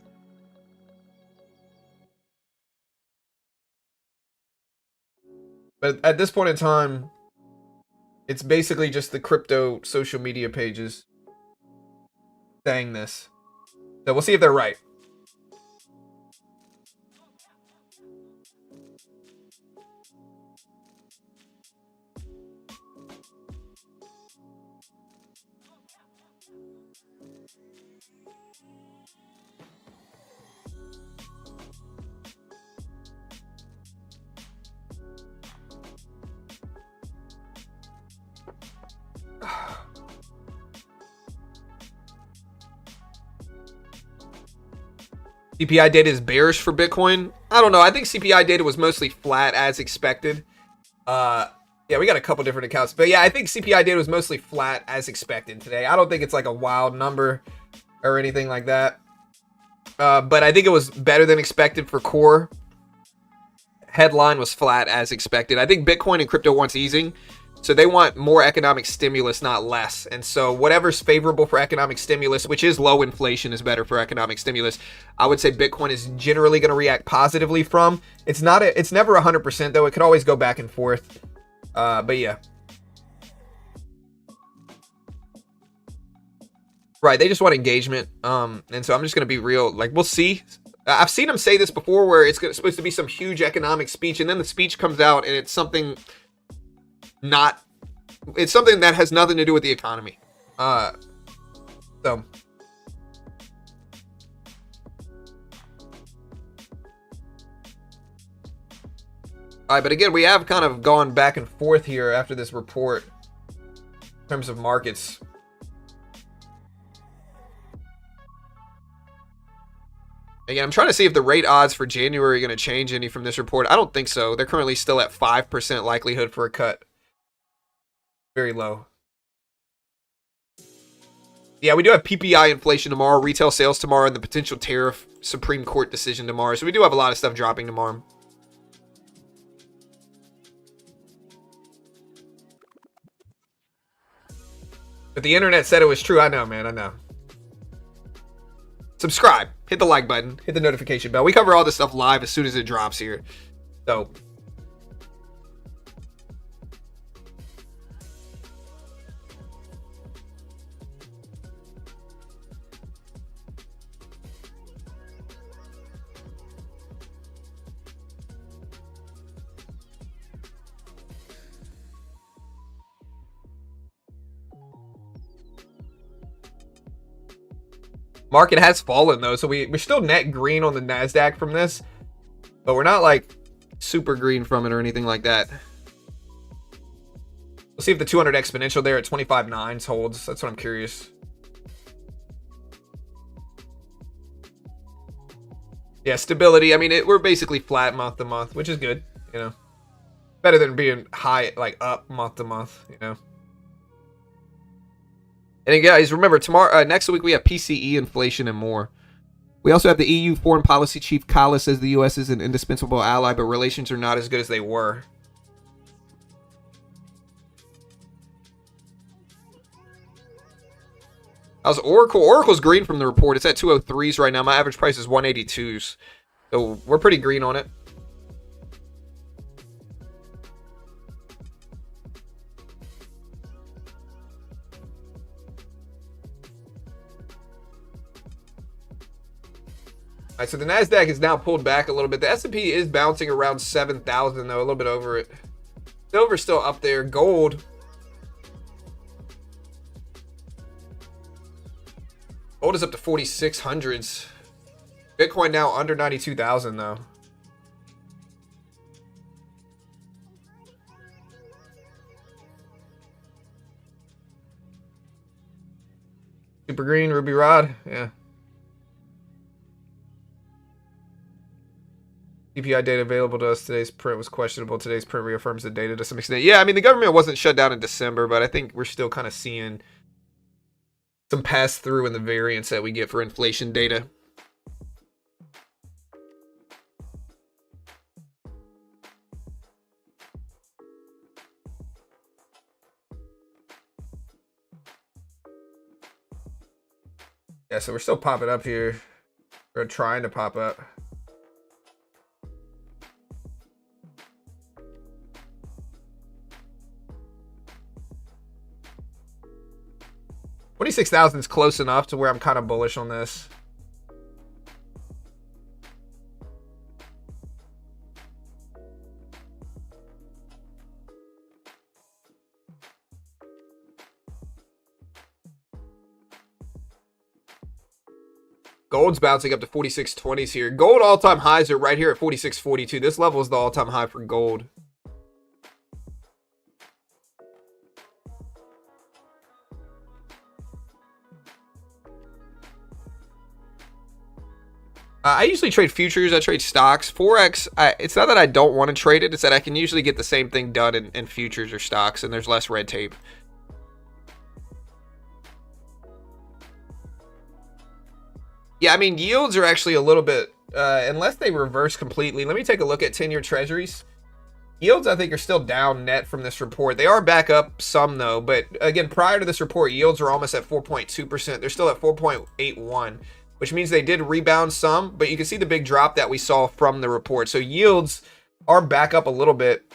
But at this point in time, it's basically just the crypto social media pages saying this. So we'll see if they're right. CPI data is bearish for Bitcoin. I don't know. I think CPI data was mostly flat as expected. Yeah, we got a couple different accounts. But yeah, I think CPI data was mostly flat as expected today. I don't think it's like a wild number or anything like that. But I think it was better than expected for core. Headline was flat as expected. I think Bitcoin and crypto wants easing. So they want more economic stimulus, not less. And so whatever's favorable for economic stimulus, which is low inflation, is better for economic stimulus. I would say Bitcoin is generally going to react positively from. It's never 100% though. It could always go back and forth. But yeah. Right, they just want engagement. And so I'm just going to be real. Like, we'll see. I've seen them say this before where it's supposed to be some huge economic speech, and then the speech comes out and it's something that has nothing to do with the economy. So all right, but again, we have kind of gone back and forth here after this report in terms of markets. Again, I'm trying to see if the rate odds for January are going to change any from this report. I don't think so. They're currently still at 5% likelihood for a cut. Very low. Yeah, we do have PPI inflation tomorrow, retail sales tomorrow, and the potential tariff Supreme Court decision tomorrow. So we do have a lot of stuff dropping tomorrow. But the internet said it was true. I know, man. I know. Subscribe. Hit the like button. Hit the notification bell. We cover all this stuff live as soon as it drops here. So... market has fallen though, so we're still net green on the NASDAQ from this, but we're not like super green from it or anything like that. We'll see if the 200 exponential there at 25.9 holds. That's what I'm curious. Yeah, stability. I mean, we're basically flat month to month, which is good, you know. Better than being high, like up month to month, you know. And guys, remember, next week we have PCE inflation and more. We also have the EU foreign policy chief Kala says the U.S. is an indispensable ally, but relations are not as good as they were. How's Oracle? Oracle's green from the report. It's at 203s right now. My average price is 182s. So we're pretty green on it. All right, so the NASDAQ is now pulled back a little bit. The S&P is bouncing around 7,000 though, a little bit over it. Silver's still up there. Gold. Gold is up to 4,600s. Bitcoin now under 92,000 though. Super green, Ruby Rod, yeah. CPI data available to us. Today's print was questionable. Today's print reaffirms the data to some extent. Yeah, I mean, the government wasn't shut down in December, but I think we're still kind of seeing some pass through in the variance that we get for inflation data. Yeah, so we're still popping up here. We're trying to pop up. $26,000 is close enough to where I'm kind of bullish on this. Gold's bouncing up to 46.20s here. Gold all-time highs are right here at 46.42. This level is the all-time high for gold. I usually trade futures. I trade stocks. Forex, it's not that I don't want to trade it. It's that I can usually get the same thing done in futures or stocks, and there's less red tape. Yeah, I mean, yields are actually a little bit, unless they reverse completely. Let me take a look at 10-year treasuries. Yields, I think, are still down net from this report. They are back up some, though. But, again, prior to this report, yields are almost at 4.2%. They're still at 4.81%. Which means they did rebound some, but you can see the big drop that we saw from the report. So yields are back up a little bit,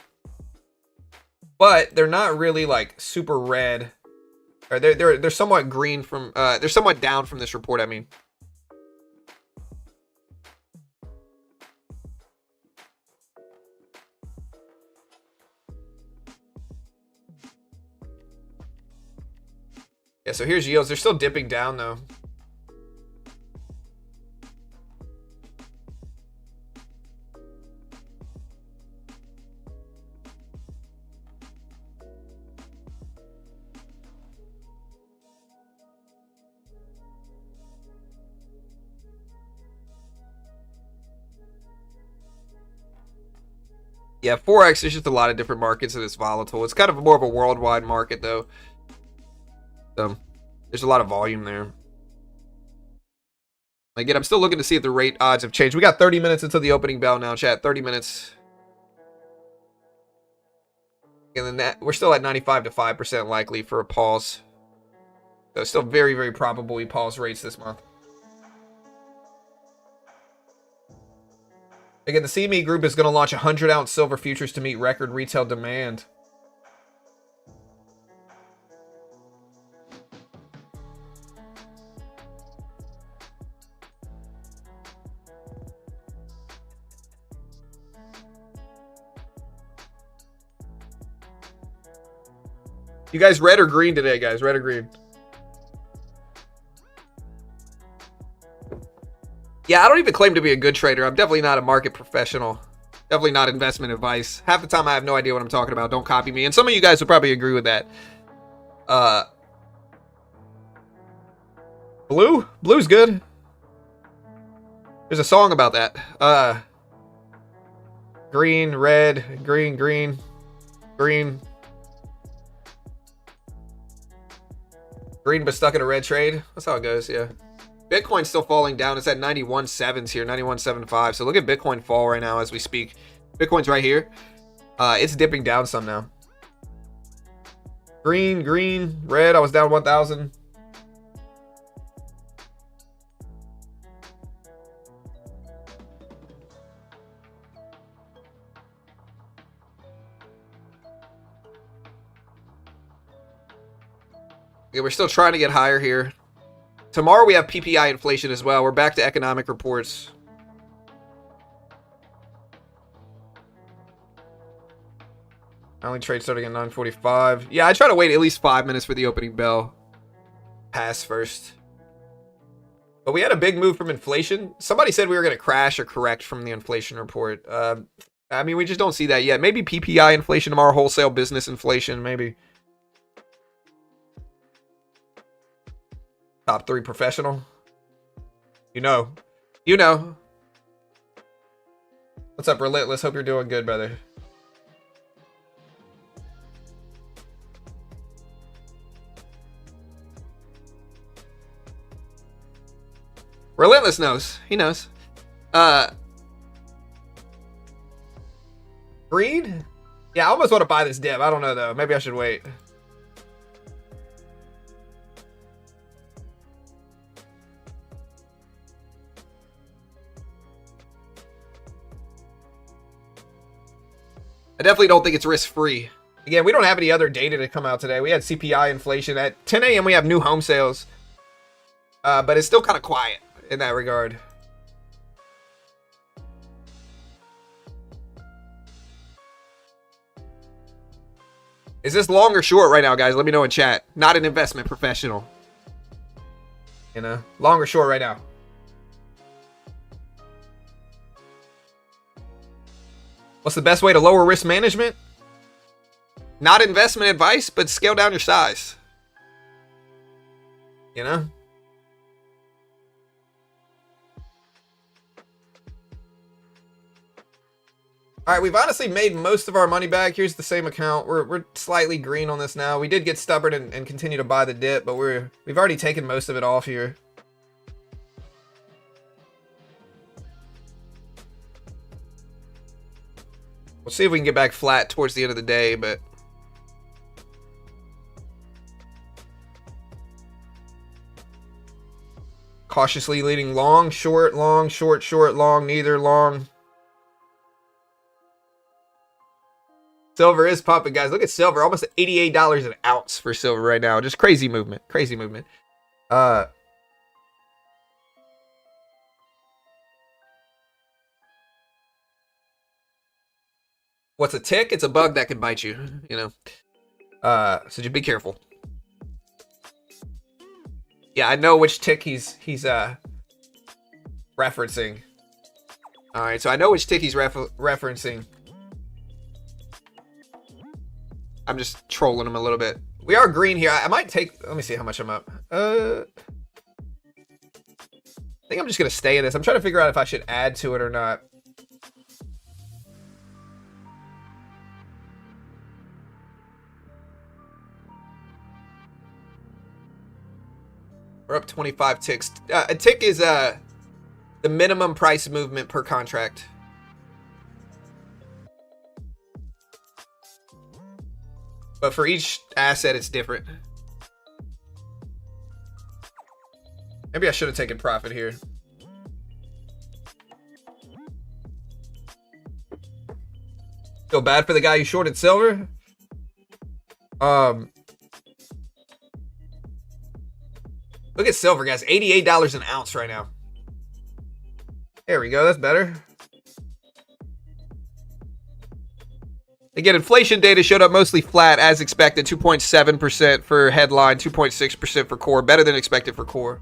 but they're not really like super red. Or they're somewhat green from they're somewhat down from this report, I mean. Yeah, so here's yields. They're still dipping down though. Yeah, Forex, there's just a lot of different markets and it's volatile. It's kind of more of a worldwide market, though. There's a lot of volume there. Again, I'm still looking to see if the rate odds have changed. We got 30 minutes until the opening bell now, chat. 30 minutes. And then we're still at 95 to 5% likely for a pause. So it's still very, very probable we pause rates this month. Again, the CME group is going to launch 100-ounce silver futures to meet record retail demand. You guys red or green today, guys? Red or green? Yeah, I don't even claim to be a good trader. I'm definitely not a market professional. Definitely not investment advice. Half the time I have no idea what I'm talking about. Don't copy me. And some of you guys would probably agree with that. Blue? Blue's good. There's a song about that. Green, red, green, green, green. Green but stuck in a red trade. That's how it goes, yeah. Bitcoin's still falling down. It's at 91.7s here, 91.75. So look at Bitcoin fall right now as we speak. Bitcoin's right here. It's dipping down some now. Green, green, red. I was down 1,000. Yeah, we're still trying to get higher here. Tomorrow we have PPI inflation as well. We're back to economic reports. I only trade starting at 9:45. Yeah, I try to wait at least 5 minutes for the opening bell. Pass first. But we had a big move from inflation. Somebody said we were going to crash or correct from the inflation report. I mean, we just don't see that yet. Maybe PPI inflation tomorrow, wholesale business inflation, maybe. Top 3 professional. You know. You know. What's up, Relentless? Hope you're doing good, brother. Relentless knows. He knows. Green? Yeah, I almost want to buy this dip. I don't know, though. Maybe I should wait. I definitely don't think it's risk-free. Again, we don't have any other data to come out today. We had CPI inflation. At 10 a.m. we have new home sales. But it's still kind of quiet in that regard. Is this long or short right now, guys? Let me know in chat. Not an investment professional. You know, long or short right now. What's the best way to lower risk management? Not investment advice, but scale down your size. You know? All right, we've honestly made most of our money back. Here's the same account. We're slightly green on this now. We did get stubborn and continue to buy the dip, but we've already taken most of it off here. We'll see if we can get back flat towards the end of the day, but cautiously leading long, short, short, long, neither long. Silver is pumping, guys. Look at silver. Almost $88 an ounce for silver right now. Just crazy movement. Crazy movement. What's a tick? It's a bug that can bite you, you know. So just be careful. Yeah, I know which tick he's referencing. All right, so I know which tick he's referencing. I'm just trolling him a little bit. We are green here. I might take... Let me see how much I'm up. I think I'm just going to stay in this. I'm trying to figure out if I should add to it or not. 25 ticks. A tick is the minimum price movement per contract. But for each asset, it's different. Maybe I should have taken profit here. Feel bad for the guy who shorted silver. Look at silver, guys. $88 an ounce right now. There we go. That's better. Again, inflation data showed up mostly flat as expected. 2.7% for headline, 2.6% for core. Better than expected for core.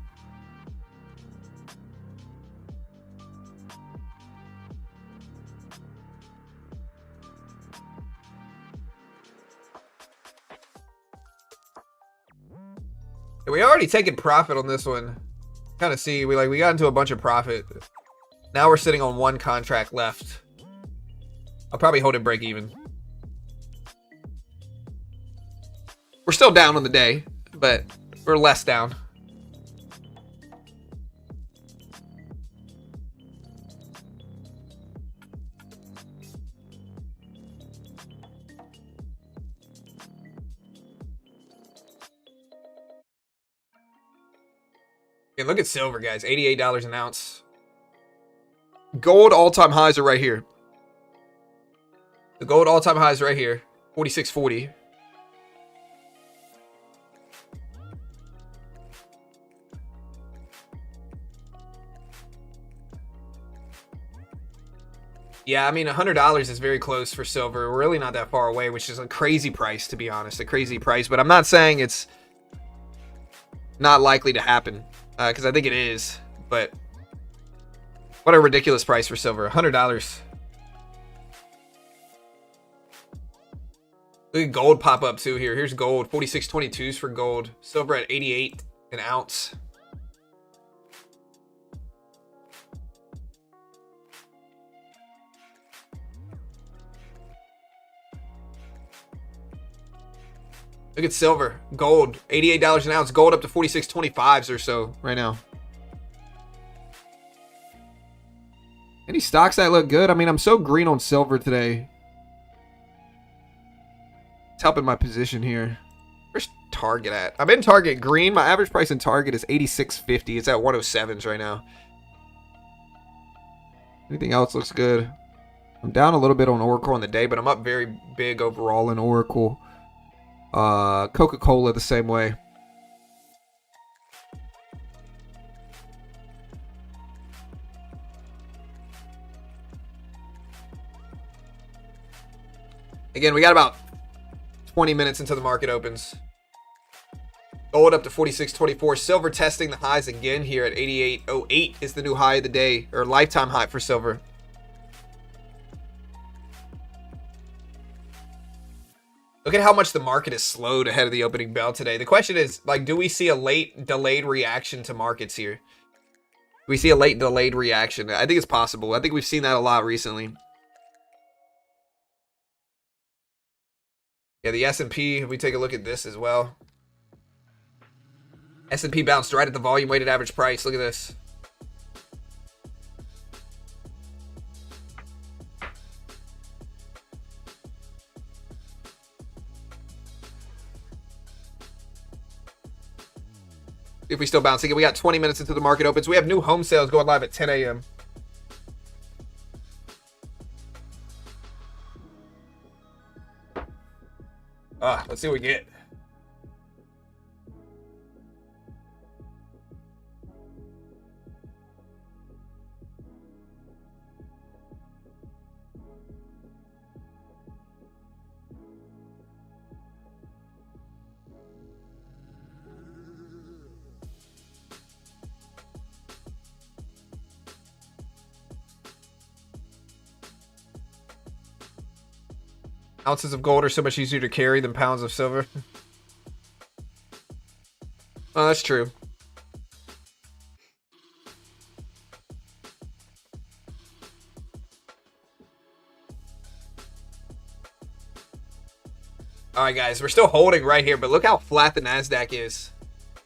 We already taken profit on this one. Kind of see, we got into a bunch of profit. Now we're sitting on one contract left. I'll probably hold it break even. We're still down on the day, but we're less down. And look at silver, guys. $88 an ounce. Gold all-time highs are right here. The gold all-time highs right here. 46.40. Yeah, I mean, $100 is very close for silver. We're really not that far away, which is a crazy price, to be honest. A crazy price. But I'm not saying it's not likely to happen. Because I think it is, but what a ridiculous price for silver. $100. Look at gold pop up too here. Here's gold. 46.22s for gold. Silver at 88 an ounce. Look at silver, gold, $88 an ounce, gold up to 46.25s or so right now. Any stocks that look good? I mean, I'm so green on silver today. It's helping my position here. Where's Target at? I'm in Target green. My average price in Target is 86.50. It's at 107s right now. Anything else looks good? I'm down a little bit on Oracle on the day, but I'm up very big overall in Oracle. Coca-Cola the same way. Again, we got about 20 minutes until the market opens. Gold up to 46.24. Silver testing the highs again here at 88.08 is the new high of the day, or lifetime high for silver. Look at how much the market is slowed ahead of the opening bell today. The question is, like, do we see a late delayed reaction to markets here? Do we see a late delayed reaction? I think it's possible. I think we've seen that a lot recently. Yeah, the S&P, if we take a look at this as well. S&P bounced right at the volume weighted average price. Look at this. If we still bounce again, we got 20 minutes until the market opens. We have new home sales going live at 10 a.m. Let's see what we get. Ounces of gold are so much easier to carry than pounds of silver. Oh, that's true. All right, guys, we're still holding right here, but look how flat the NASDAQ is.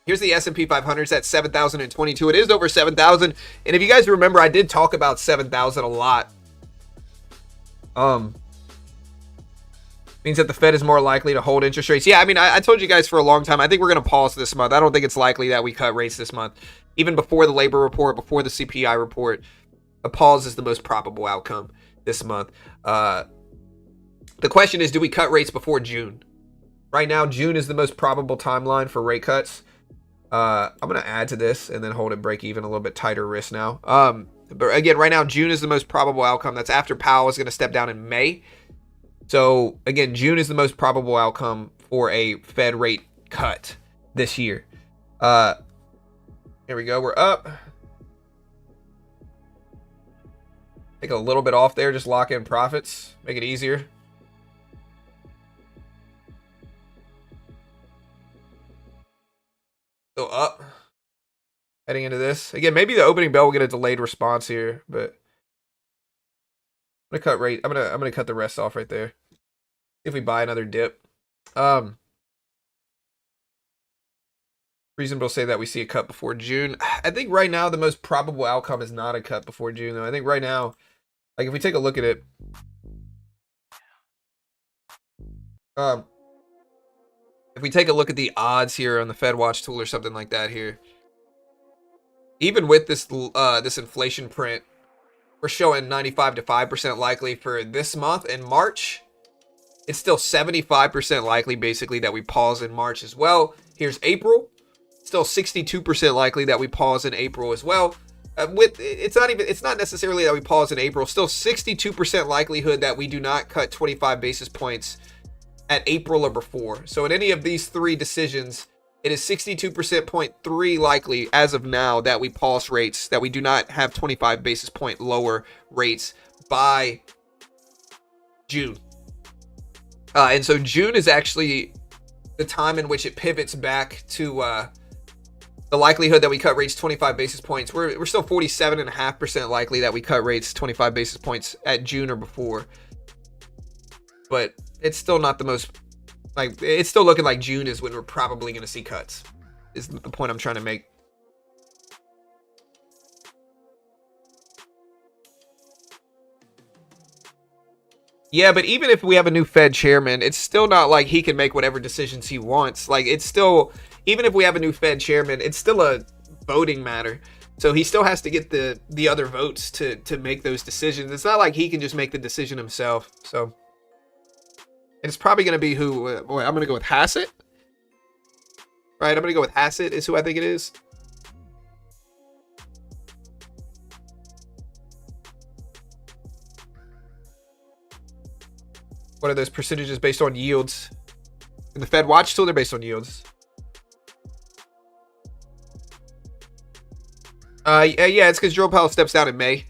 Here's the S&P 500. It's at 7,022. It is over 7,000. And if you guys remember, I did talk about 7,000 a lot. Means that the Fed is more likely to hold interest rates. Yeah, I mean, I told you guys for a long time, I think we're going to pause this month. I don't think it's likely that we cut rates this month. Even before the labor report, before the CPI report, a pause is the most probable outcome this month. The question is, do we cut rates before June? Right now, June is the most probable timeline for rate cuts. I'm going to add to this and then hold it break even, a little bit tighter risk now. But again, right now, June is the most probable outcome. That's after Powell is going to step down in May. So again, June is the most probable outcome for a Fed rate cut this year. Here we go. We're up. Take a little bit off there. Just lock in profits. Make it easier. So up. Heading into this. Again, maybe the opening bell will get a delayed response here, but I'm gonna cut rate. I'm gonna cut the rest off right there. See if we buy another dip. Reasonable to say that we see a cut before June. I think right now the most probable outcome is not a cut before June, though. I think right now, like if we take a look at it, if we take a look at the odds here on the Fed Watch tool or something like that here, even with this this inflation print, we're showing 95 to 5% likely for this month in March. It's still 75% likely basically that we pause in March as well. Here's April. Still 62% likely that we pause in April as well. It's not necessarily that we pause in April. Still 62% likelihood that we do not cut 25 basis points at April or before. So in any of these three decisions, it is 62.3% likely as of now that we pause rates, that we do not have 25 basis point lower rates by June. And so June is actually the time in which it pivots back to the likelihood that we cut rates 25 basis points. We're still 47.5% likely that we cut rates 25 basis points at June or before. But it's still not the most, like, it's still looking like June is when we're probably going to see cuts, is the point I'm trying to make. Yeah, but even if we have a new Fed chairman, it's still not like he can make whatever decisions he wants. Like, it's still, even if we have a new Fed chairman, it's still a voting matter. So he still has to get the other votes to make those decisions. It's not like he can just make the decision himself. So it's probably going to be who, I'm going to go with Hassett. Right, I'm going to go with Hassett is who I think it is. What are those percentages based on yields? In the Fed Watch tool, they're based on yields. Yeah, it's because Jerome Powell steps down in May.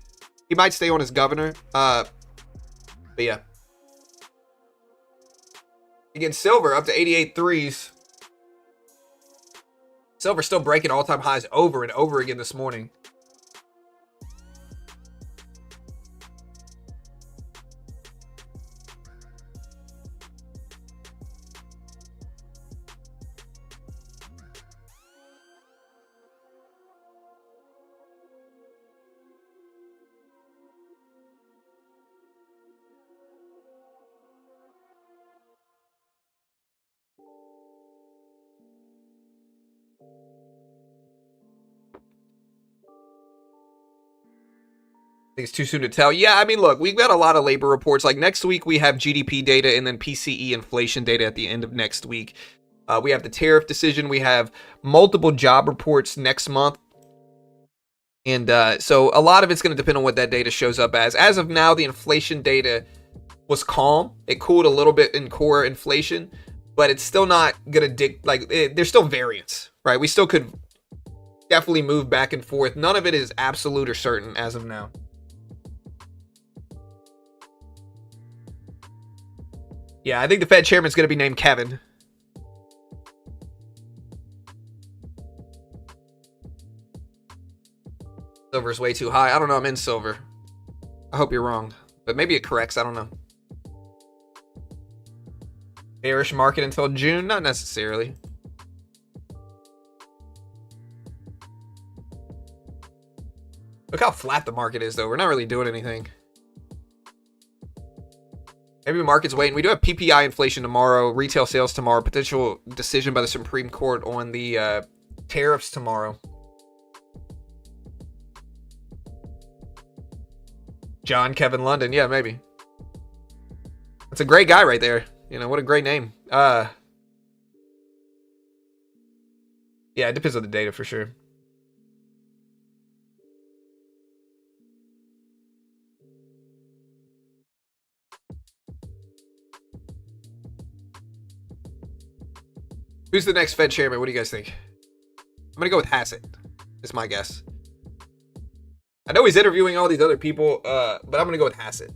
He might stay on as governor. But yeah. Again, silver up to 88 threes. Silver still breaking all-time highs over and over again this morning. I think it's too soon to tell. Yeah, I mean, look, we've got a lot of labor reports. Like next week, we have GDP data and then PCE inflation data at the end of next week. We have the tariff decision. We have multiple job reports next month. And so a lot of it's going to depend on what that data shows up as. As of now, the inflation data was calm. It cooled a little bit in core inflation, but it's still not going to there's still variance, right? We still could definitely move back and forth. None of it is absolute or certain as of now. Yeah, I think the Fed chairman's going to be named Kevin. Silver's way too high. I don't know. I'm in silver. I hope you're wrong. But maybe it corrects. I don't know. Bearish market until June? Not necessarily. Look how flat the market is, though. We're not really doing anything. Maybe the market's waiting. We do have PPI inflation tomorrow, retail sales tomorrow, potential decision by the Supreme Court on the tariffs tomorrow. John Kevin London. Yeah, maybe. That's a great guy right there. You know, what a great name. Yeah, it depends on the data for sure. Who's the next Fed chairman? What do you guys think? I'm going to go with Hassett. Is my guess. I know he's interviewing all these other people, but I'm going to go with Hassett.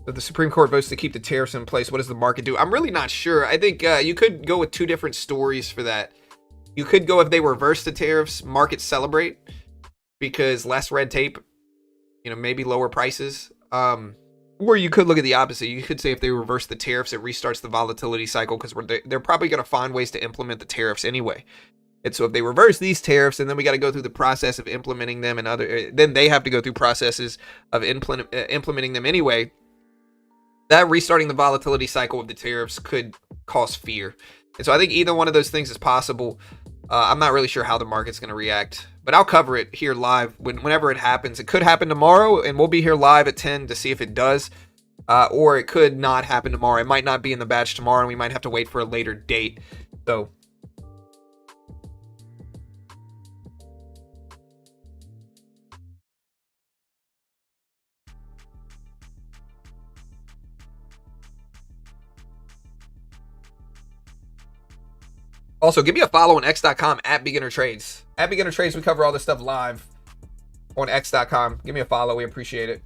If the Supreme Court votes to keep the tariffs in place, what does the market do? I'm really not sure. I think you could go with two different stories for that. You could go if they reverse the tariffs, markets celebrate because less red tape, you know, maybe lower prices. Or you could look at the opposite. You could say if they reverse the tariffs, it restarts the volatility cycle because they're probably going to find ways to implement the tariffs anyway. And so if they reverse these tariffs, and then we got to go through the process of implementing them, and then they have to go through processes of implementing them anyway. That restarting the volatility cycle of the tariffs could cause fear. And so I think either one of those things is possible. I'm not really sure how the market's going to react, but I'll cover it here live whenever it happens. It could happen tomorrow, and we'll be here live at 10 to see if it does. Or it could not happen tomorrow. It might not be in the batch tomorrow, and we might have to wait for a later date. So also, give me a follow on x.com at Beginner Trades. At Beginner Trades, we cover all this stuff live on x.com. Give me a follow. We appreciate it.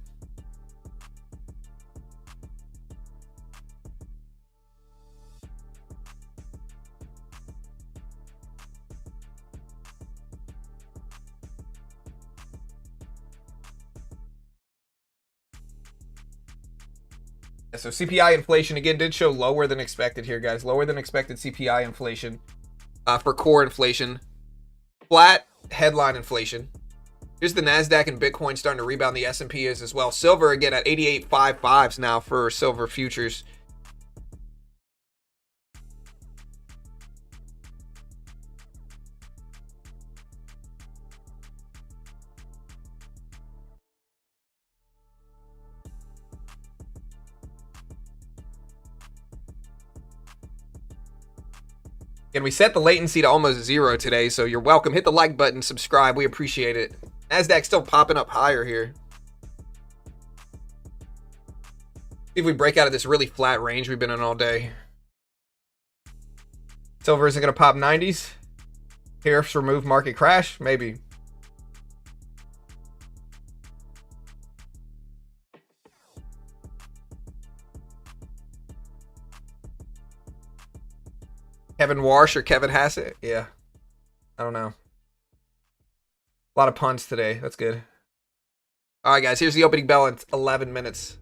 So CPI inflation, again, did show lower than expected here, guys. Lower than expected CPI inflation. For core inflation, flat headline inflation. Here's the NASDAQ and Bitcoin starting to rebound. The S&P is as well. Silver, again, at 88.55s now for silver futures. And we set the latency to almost 0 today, so you're welcome. Hit the like button, subscribe. We appreciate it. NASDAQ still popping up higher here. See if we break out of this really flat range we've been in all day. Silver isn't going to pop 90s. Tariffs remove market crash? Maybe. Kevin Warsh or Kevin Hassett? Yeah. I don't know. A lot of puns today. That's good. All right, guys. Here's the opening bell in 11 minutes.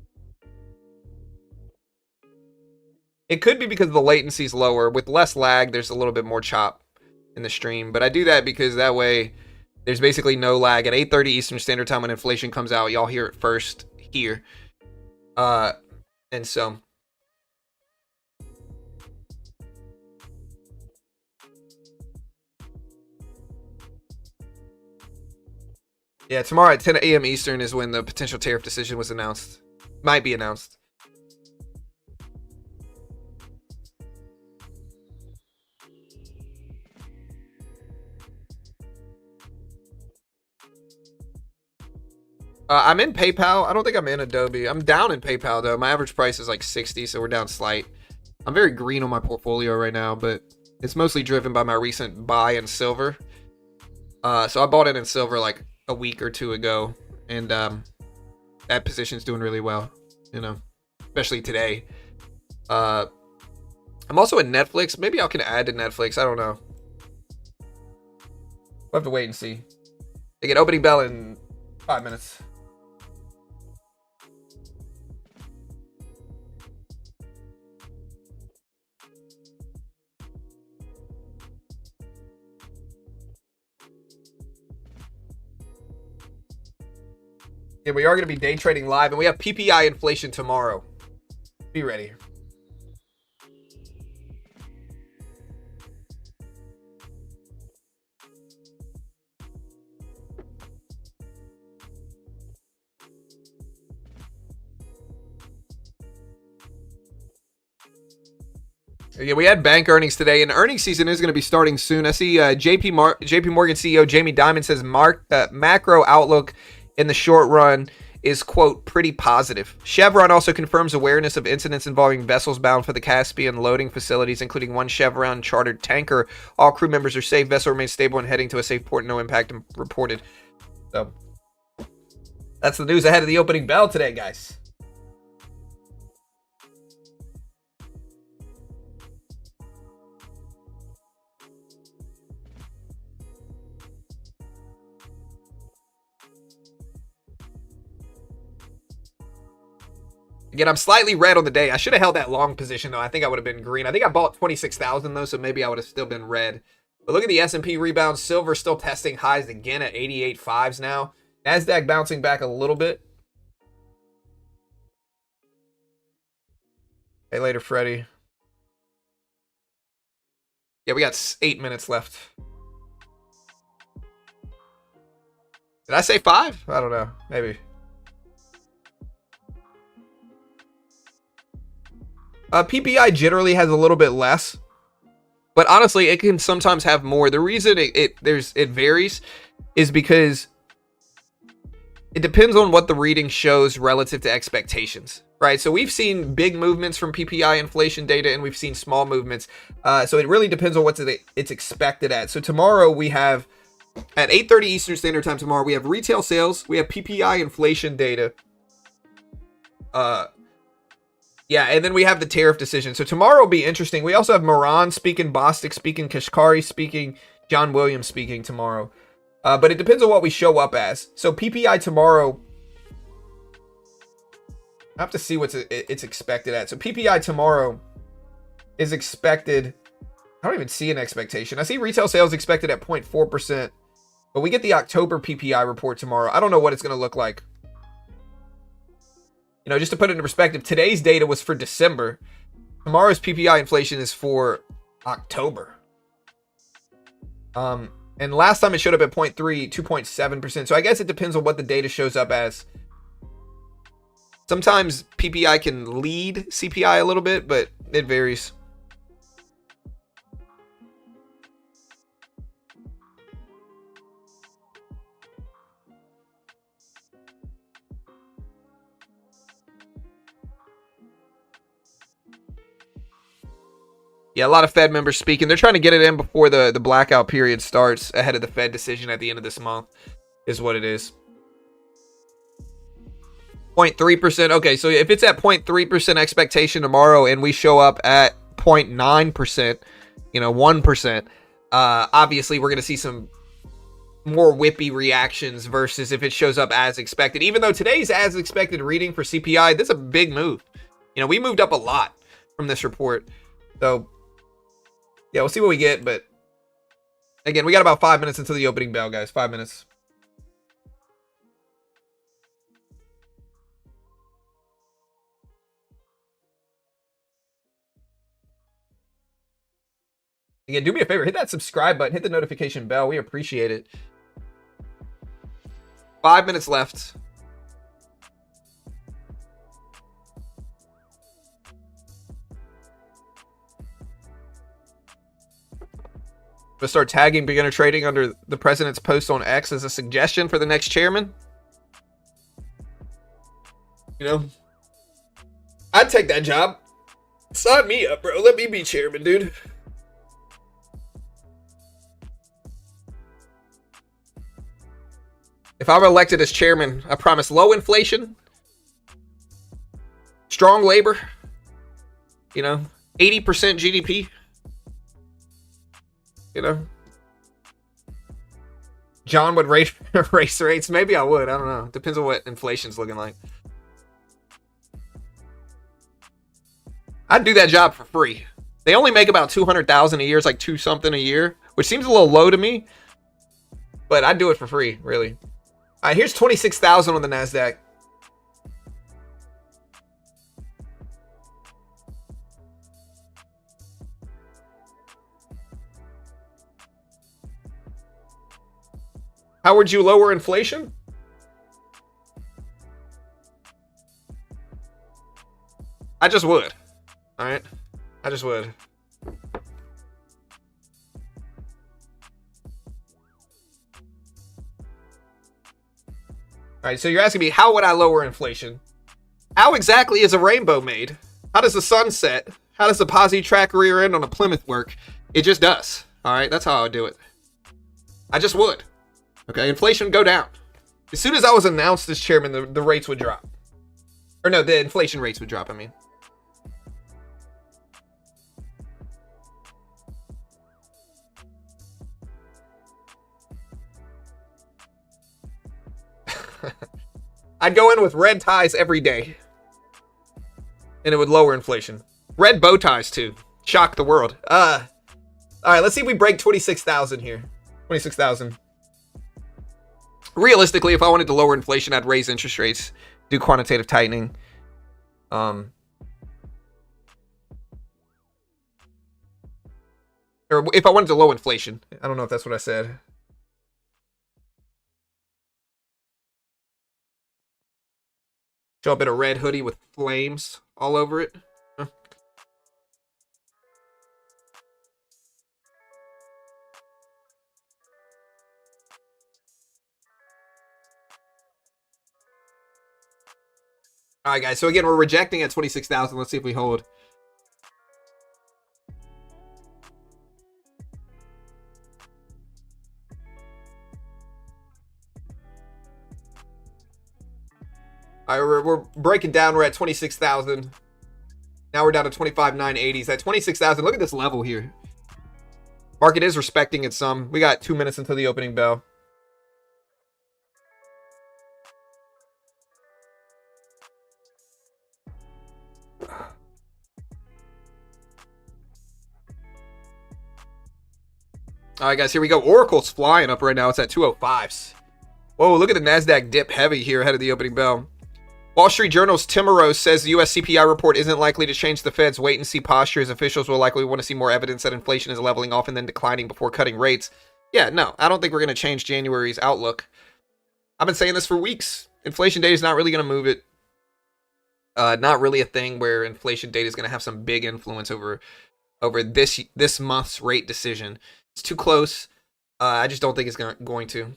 It could be because the latency is lower. With less lag, there's a little bit more chop in the stream. But I do that because that way there's basically no lag. At 8:30 Eastern Standard Time when inflation comes out, y'all hear it first here. And so... yeah, tomorrow at 10 a.m. Eastern is when the potential tariff decision was announced. Might be announced. I'm in PayPal. I don't think I'm in Adobe. I'm down in PayPal, though. My average price is like 60, so we're down slight. I'm very green on my portfolio right now, but it's mostly driven by my recent buy in silver. So I bought it in silver like a week or two ago, and that position's doing really well, you know, especially today. I'm also in Netflix. Maybe I can add to Netflix. I don't know. We'll have to wait and see. They get opening bell in 5 minutes. Yeah, we are going to be day trading live, and we have PPI inflation tomorrow. Be ready. Yeah, we had bank earnings today, and earnings season is going to be starting soon. I see JP Morgan CEO Jamie Dimon says macro outlook in the short run is, quote, pretty positive. Chevron also confirms awareness of incidents involving vessels bound for the Caspian loading facilities, including one Chevron chartered tanker. All crew members are safe. Vessel remains stable and heading to a safe port. No impact reported. So that's the news ahead of the opening bell today, guys. Again, I'm slightly red on the day. I should have held that long position, though. I think I would have been green. I think I bought 26,000, though, so maybe I would have still been red. But look at the S&P rebound. Silver still testing highs again at 88.5s now. NASDAQ bouncing back a little bit. Hey, later, Freddie. Yeah, we got 8 minutes left. Did I say 5? I don't know. Maybe. PPI generally has a little bit less, but honestly, it can sometimes have more. The reason it varies is because it depends on what the reading shows relative to expectations, right? So we've seen big movements from PPI inflation data, and we've seen small movements. So it really depends on what it's expected at. So tomorrow we have, at 8:30 Eastern Standard Time tomorrow, we have retail sales, we have PPI inflation data. Yeah, and then we have the tariff decision. So tomorrow will be interesting. We also have Moran speaking, Bostic speaking, Kashkari speaking, John Williams speaking tomorrow. But it depends on what we show up as. So PPI tomorrow, I have to see what it's expected at. So PPI tomorrow is expected, I don't even see an expectation. I see retail sales expected at 0.4%, but we get the October PPI report tomorrow. I don't know what it's going to look like. You know, just to put it into perspective, today's data was for December. Tomorrow's PPI inflation is for October. And last time it showed up at 0.3, 2.7%. So I guess it depends on what the data shows up as. Sometimes PPI can lead CPI a little bit, but it varies. Yeah, a lot of Fed members speaking. They're trying to get it in before the blackout period starts, ahead of the Fed decision at the end of this month, is what it is. 0.3%. Okay, so if it's at 0.3% expectation tomorrow and we show up at 0.9%, 1%, obviously we're going to see some more whippy reactions versus if it shows up as expected. Even though today's as expected reading for CPI, this is a big move. We moved up a lot from this report. So yeah, we'll see what we get, but again, we got about 5 minutes until the opening bell, guys. 5 minutes. Again, do me a favor, hit that subscribe button, hit the notification bell. We appreciate it. 5 minutes left. To start tagging beginner trading under the president's post on X as a suggestion for the next chairman. I'd take that job. Sign me up, bro. Let me be chairman, dude. If I'm elected as chairman, I promise low inflation, strong labor, 80% GDP. John would raise rates. Maybe I would. I don't know. Depends on what inflation's looking like. I'd do that job for free. They only make about $200,000 a year. It's like 2 something a year, which seems a little low to me. But I'd do it for free, really. All right, here's 26,000 on the NASDAQ. How would you lower inflation? I just would. All right. I just would. All right, so you're asking me, how would I lower inflation? How exactly is a rainbow made? How does the sun set? How does the posi track rear end on a Plymouth work? It just does. All right, that's how I would do it. I just would. Okay, inflation would go down. As soon as I was announced as chairman, the rates would drop. Or no, the inflation rates would drop, I mean. I'd go in with red ties every day. And it would lower inflation. Red bow ties, too. Shock the world. All right, let's see if we break 26,000 here. 26,000. Realistically, if I wanted to lower inflation, I'd raise interest rates, do quantitative tightening. Or if I wanted to lower inflation. I don't know if that's what I said. Show up in a red hoodie with flames all over it. Huh. All right, guys. So again, we're rejecting at 26,000. Let's see if we hold. All right, we're breaking down. We're at 26,000. Now we're down to 25,980s. At 26,000, look at this level here. Market is respecting it some. We got 2 minutes until the opening bell. All right, guys, here we go. Oracle's flying up right now. It's at 205s. Whoa, look at the NASDAQ dip heavy here ahead of the opening bell. Wall Street Journal's Tim Rose says the U.S. CPI report isn't likely to change the Fed's wait-and-see posture, as officials will likely want to see more evidence that inflation is leveling off and then declining before cutting rates. Yeah, no, I don't think we're going to change January's outlook. I've been saying this for weeks. Inflation data is not really going to move it. Not really a thing where inflation data is going to have some big influence over this month's rate decision. It's too close. I just don't think it's going to.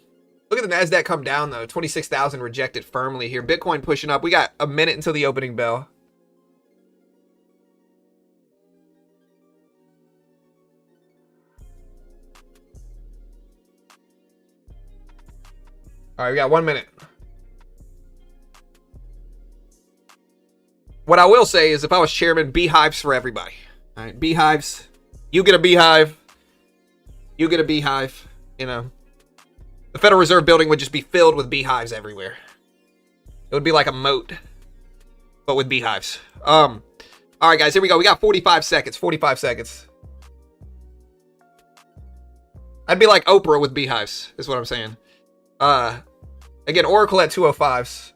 Look at the NASDAQ come down, though. 26,000 rejected firmly here. Bitcoin pushing up. We got a minute until the opening bell. All right, we got 1 minute. What I will say is if I was chairman, beehives for everybody. All right, beehives. You get a beehive. You get a beehive. You know. The Federal Reserve building would just be filled with beehives everywhere. It would be like a moat, but with beehives. All right, guys, here we go. We got 45 seconds. 45 seconds. I'd be like Oprah with beehives, is what I'm saying. Again, Oracle at 205s.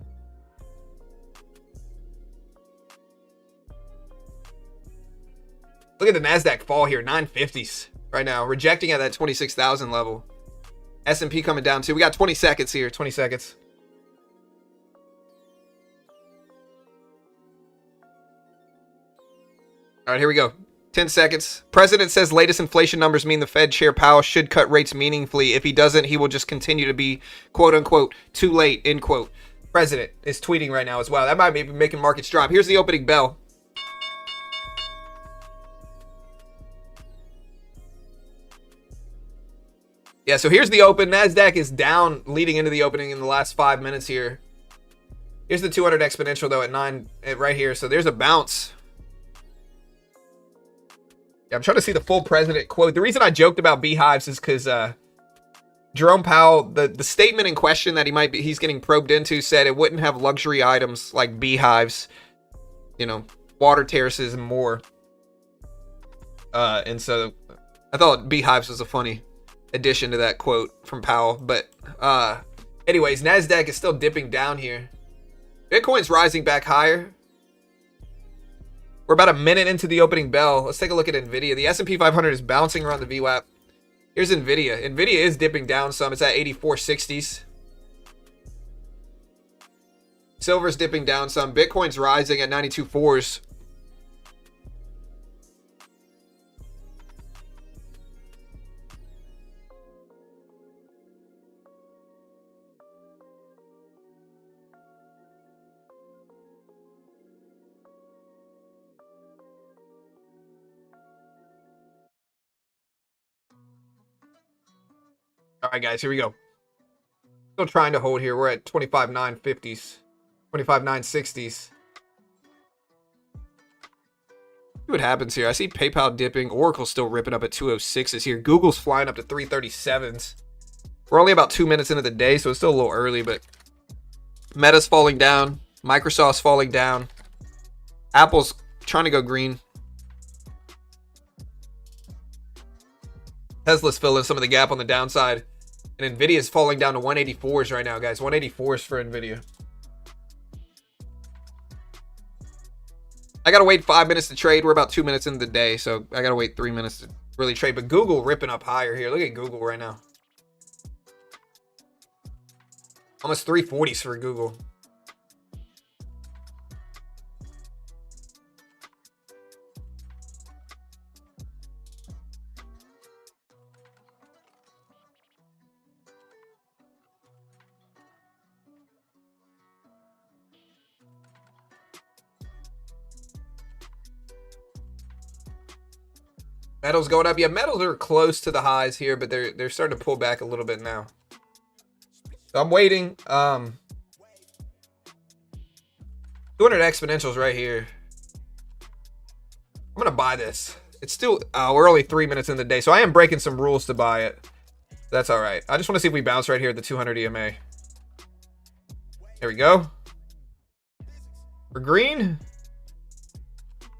Look at the NASDAQ fall here. 950s right now. Rejecting at that 26,000 level. S&P coming down too. We got 20 seconds here. 20 seconds. All right, here we go. 10 seconds. President says latest inflation numbers mean the Fed Chair Powell should cut rates meaningfully. If he doesn't, he will just continue to be, quote unquote, too late, end quote. President is tweeting right now as well. That might be making markets drop. Here's the opening bell. Yeah, so here's the open. NASDAQ is down leading into the opening in the last 5 minutes here. Here's the 200 exponential, though, at 9 right here. So there's a bounce. Yeah, I'm trying to see the full president quote. The reason I joked about beehives is because Jerome Powell, the statement in question that he's getting probed into said it wouldn't have luxury items like beehives, you know, water terraces and more. And so I thought beehives was a funny addition to that quote from Powell. But Anyways, NASDAQ is still dipping down here. Bitcoin's rising back higher. We're about a minute into the opening bell. Let's take a look at NVIDIA. The S&P 500 is bouncing around the VWAP. Here's NVIDIA. NVIDIA is dipping down some. It's at 8460s. Silver's dipping down some. Bitcoin's rising at 92.4s. All right, guys, here we go. Still trying to hold here. We're at 25.950s, 25.960s. See what happens here. I see PayPal dipping. Oracle's still ripping up at 206s here. Google's flying up to 337s. We're only about 2 minutes into the day, so it's still a little early, but Meta's falling down. Microsoft's falling down. Apple's trying to go green. Tesla's filling some of the gap on the downside. And NVIDIA's falling down to 184s right now, guys. 184s for NVIDIA. I got to wait 5 minutes to trade. We're about 2 minutes into the day, so I got to wait 3 minutes to really trade. But Google ripping up higher here. Look at Google right now. Almost 340s for Google. Metals going up. Yeah, metals are close to the highs here, but they're starting to pull back a little bit now. So I'm waiting. 200 exponentials right here. I'm gonna buy this. It's still we're only 3 minutes in the day, so I am breaking some rules to buy it. That's all right. I just want to see if we bounce right here at the 200 EMA. There we go. We're green.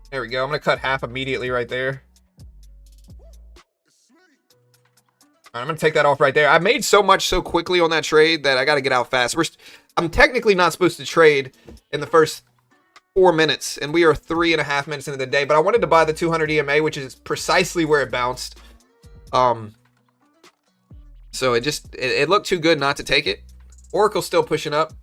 There we go. I'm gonna cut half immediately right there. I'm going to take that off right there. I made so much so quickly on that trade that I got to get out fast. I'm technically not supposed to trade in the first 4 minutes, and we are 3.5 minutes into the day. But I wanted to buy the 200 EMA, which is precisely where it bounced. So it looked too good not to take it. Oracle's still pushing up.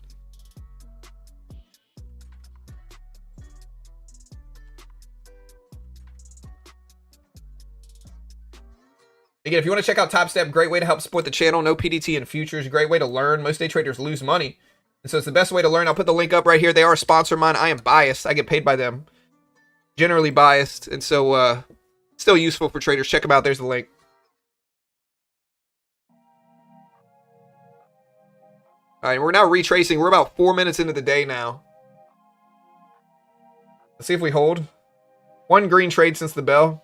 Again, if you want to check out Top Step, great way to help support the channel. No PDT in futures, great way to learn. Most day traders lose money, and so it's the best way to learn. I'll put the link up right here. They are a sponsor of mine. I am biased. I get paid by them. Generally biased, and so still useful for traders. Check them out. There's the link. All right, we're now retracing. We're about 4 minutes into the day now. Let's see if we hold. One green trade since the bell.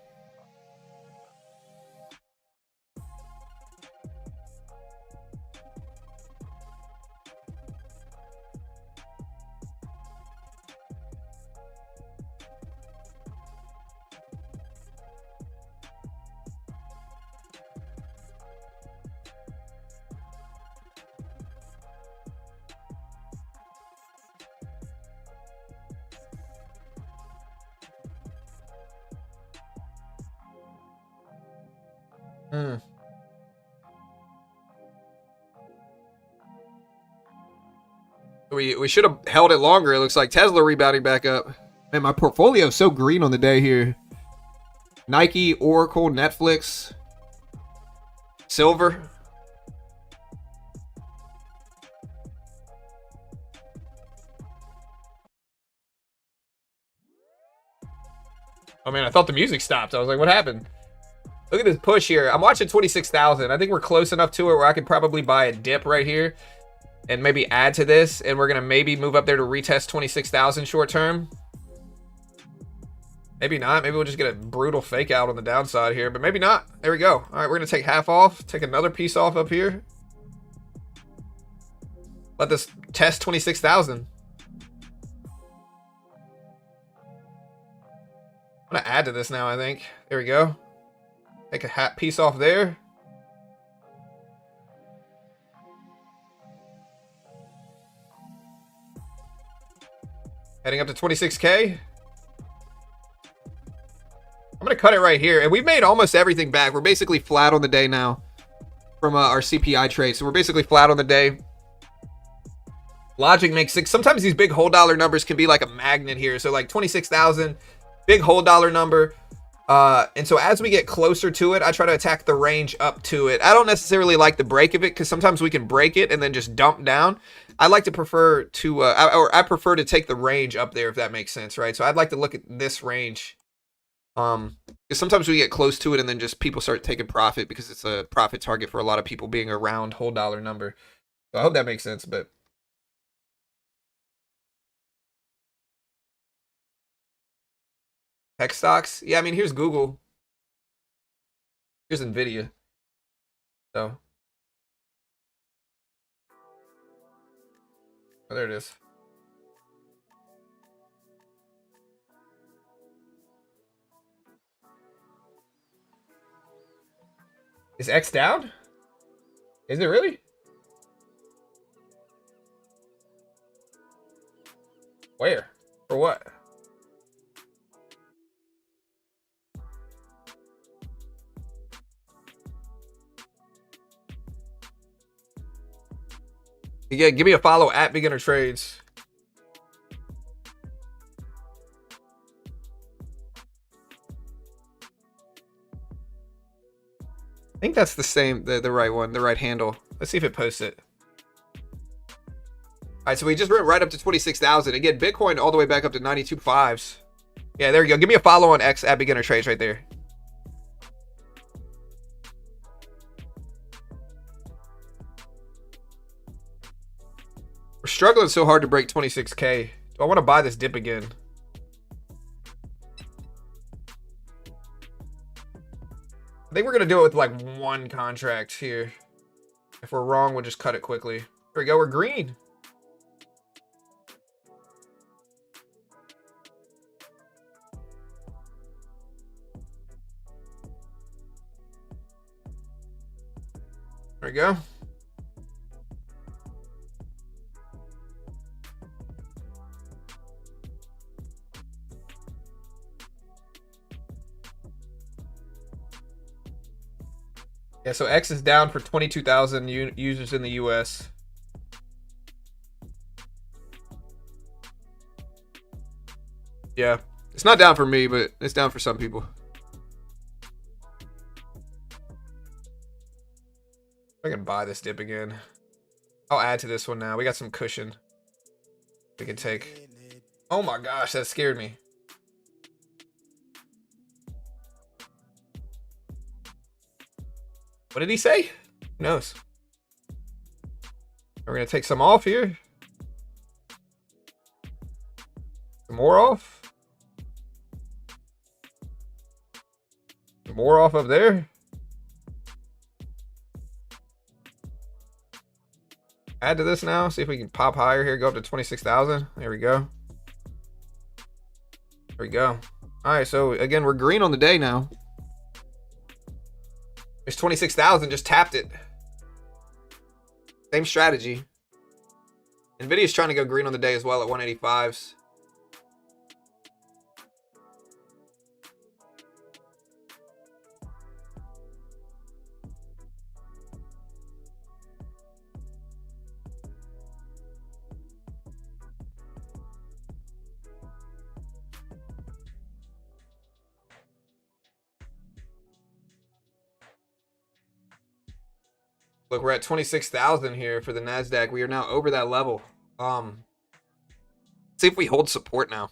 We should have held it longer. It looks like Tesla rebounding back up. Man, my portfolio is so green on the day here. Nike, Oracle, Netflix, silver. Oh man, I thought the music stopped. I was like, what happened? Look at this push here. I'm watching 26,000. I think we're close enough to it where I could probably buy a dip right here and maybe add to this. And we're going to maybe move up there to retest 26,000 short term. Maybe not. Maybe we'll just get a brutal fake out on the downside here, but maybe not. There we go. All right, we're going to take half off. Take another piece off up here. Let this test 26,000. I'm going to add to this now, I think. There we go. Take a hat piece off there. Heading up to 26K. I'm going to cut it right here. And we've made almost everything back. We're basically flat on the day now from our CPI trade. So we're basically flat on the day. Logic makes six. Sometimes these big whole dollar numbers can be like a magnet here. So like 26,000, big whole dollar number. And so as we get closer to it, I try to attack the range up to it. I don't necessarily like the break of it because sometimes we can break it and then just dump down. I like to prefer to, I prefer to take the range up there if that makes sense, right? So I'd like to look at this range. Because sometimes we get close to it and then just people start taking profit because it's a profit target for a lot of people being a round whole dollar number. So I hope that makes sense, but. Tech stocks? Yeah, I mean, here's Google. Here's Nvidia. So. Oh, there it is. Is X down? Is it really? Where? For what? Yeah, give me a follow at Beginner Trades. I think that's the same, the right one, the right handle. Let's see if it posts it. All right, so we just went right up to 26,000. Again, Bitcoin all the way back up to 92.5s. Yeah, there you go. Give me a follow on X at Beginner Trades right there. We're struggling so hard to break 26K. Do I want to buy this dip again? I think we're going to do it with like one contract here. If we're wrong, we'll just cut it quickly. There we go. We're green. There we go. Yeah, so X is down for 22,000 users in the US. Yeah, it's not down for me, but it's down for some people. I can buy this dip again. I'll add to this one now. We got some cushion we can take. Oh my gosh, that scared me. What did he say? Who knows? We're going to take some off here. Some more off. Some more off up there. Add to this now. See if we can pop higher here. Go up to 26,000. There we go. There we go. All right, so again, we're green on the day now. There's 26,000, just tapped it. Same strategy. Nvidia's trying to go green on the day as well at 185s. Look, we're at 26,000 here for the NASDAQ. We are now over that level. See if we hold support now.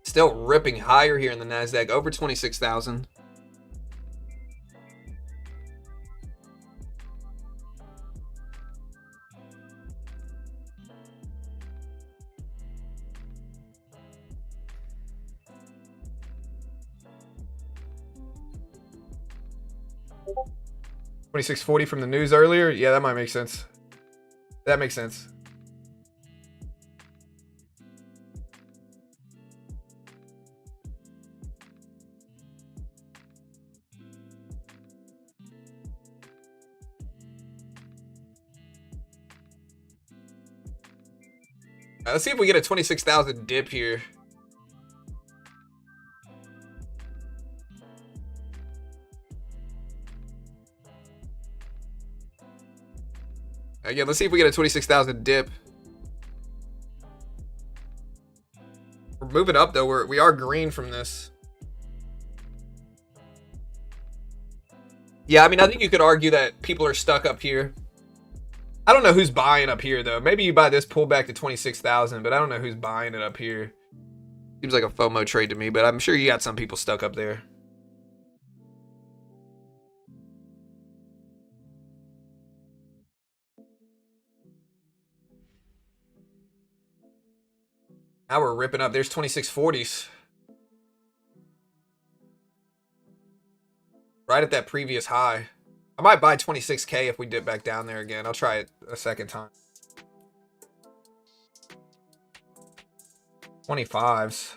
Still ripping higher here in the NASDAQ, over 26,000. 2640 from the news earlier. Yeah, that might make sense. That makes sense. Let's see if we get a 26,000 dip here. Again, let's see if we get a 26,000 dip. We're moving up though. We are green from this. Yeah, I mean, I think you could argue that people are stuck up here. I don't know who's buying up here though. Maybe you buy this pullback to 26,000, but I don't know who's buying it up here. Seems like a FOMO trade to me, but I'm sure you got some people stuck up there. Now we're ripping up. There's 2640s. Right at that previous high. I might buy 26K if we dip back down there again. I'll try it a second time. 25s.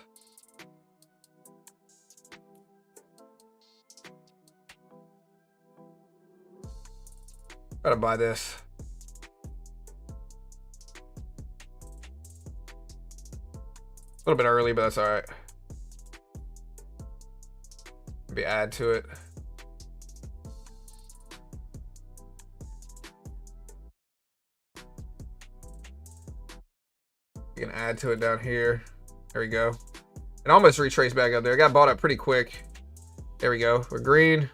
Gotta buy this. A little bit early, but that's all right. Maybe add to it. You can add to it down here. There we go. And almost retrace back up there. I got bought up pretty quick. There we go. We're green.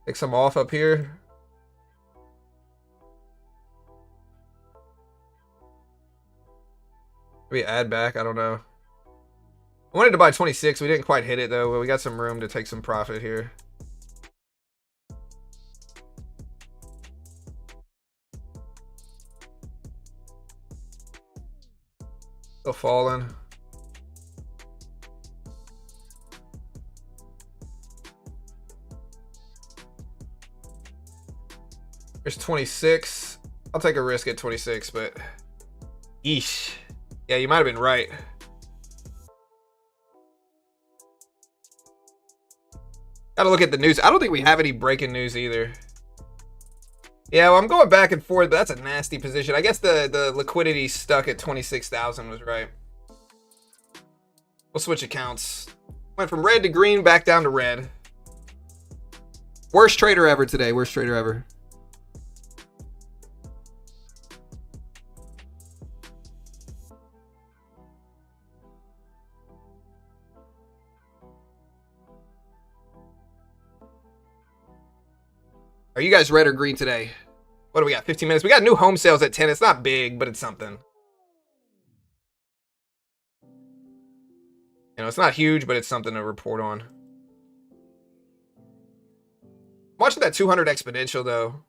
Take some off up here. Maybe add back. I don't know. I wanted to buy 26. We didn't quite hit it though, but we got some room to take some profit here. Still falling. There's 26. I'll take a risk at 26, but yeesh. Yeah, you might have been right. Gotta look at the news. I don't think we have any breaking news either. Yeah, well, I'm going back and forth, but that's a nasty position. I guess the liquidity stuck at 26,000 was right. We'll switch accounts. Went from red to green, back down to red. Worst trader ever today. Worst trader ever. Are you guys red or green today? What do we got? 15 minutes. We got new home sales at 10. It's not big, but it's something. You know, it's not huge, but it's something to report on. Watching that 200 exponential, though.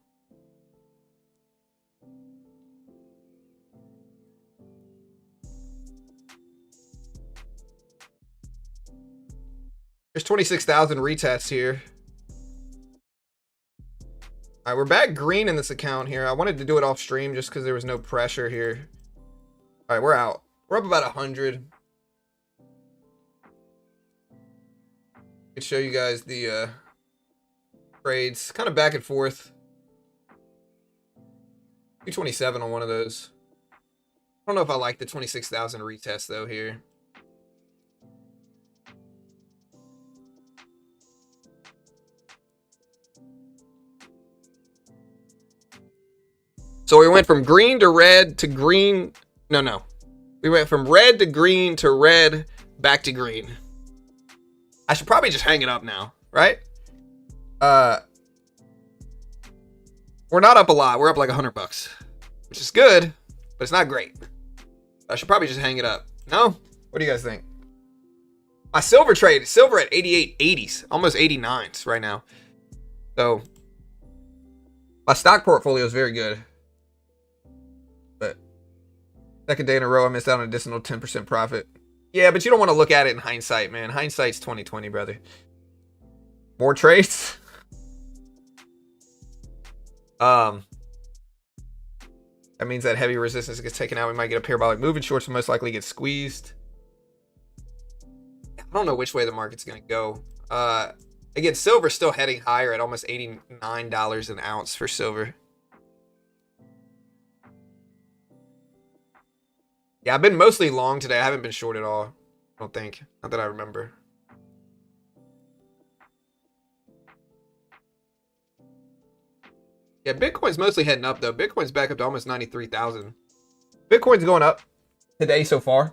There's 26,000 retests here. All right, we're back green in this account here. I wanted to do it off stream just because there was no pressure here. All right, we're out. We're up about 100. I can show you guys the trades. Kind of back and forth. 227 on one of those. I don't know if I like the 26,000 retest though here. So we went from green to red to green. No. We went from red to green to red back to green. I should probably just hang it up now, right? We're not up a lot. We're up like $100, which is good, but it's not great. I should probably just hang it up. No? What do you guys think? My silver trade, silver at 88.80s, almost 89s right now. So my stock portfolio is very good. But second day in a row, I missed out on an additional 10% profit. Yeah, but you don't want to look at it in hindsight, man. Hindsight's 20/20, brother. More trades? That means that heavy resistance gets taken out. We might get a parabolic move, and shorts will most likely get squeezed. I don't know which way the market's going to go. Again, silver's still heading higher at almost $89 an ounce for silver. Yeah, I've been mostly long today. I haven't been short at all. I don't think. Not that I remember. Yeah, Bitcoin's mostly heading up, though. Bitcoin's back up to almost 93,000. Bitcoin's going up today so far.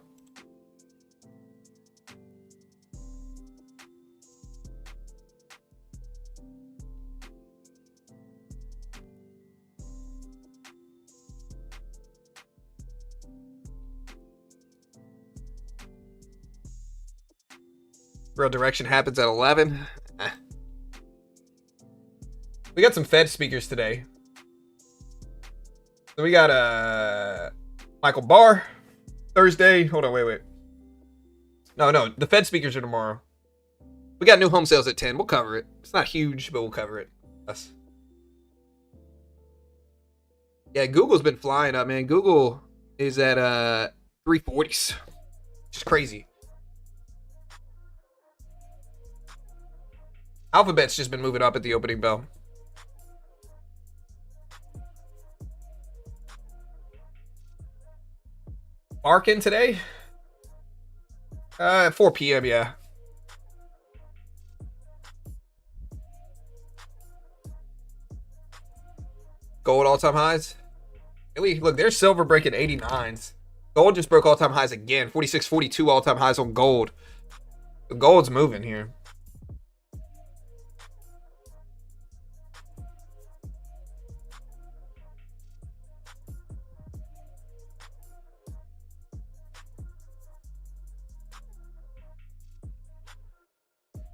Real direction happens at 11. We got some Fed speakers today. So we got Michael Barr Thursday. Hold on, wait. No, the Fed speakers are tomorrow. We got new home sales at 10. We'll cover it. It's not huge, but we'll cover it. Yes. Yeah, Google's been flying up, man. Google is at 340s. Just crazy. Alphabet's just been moving up at the opening bell. Arkin today? 4 p.m., yeah. Gold all-time highs? Really? Look, there's silver breaking 89s. Gold just broke all-time highs again. 46, 42 all-time highs on gold. The gold's moving here.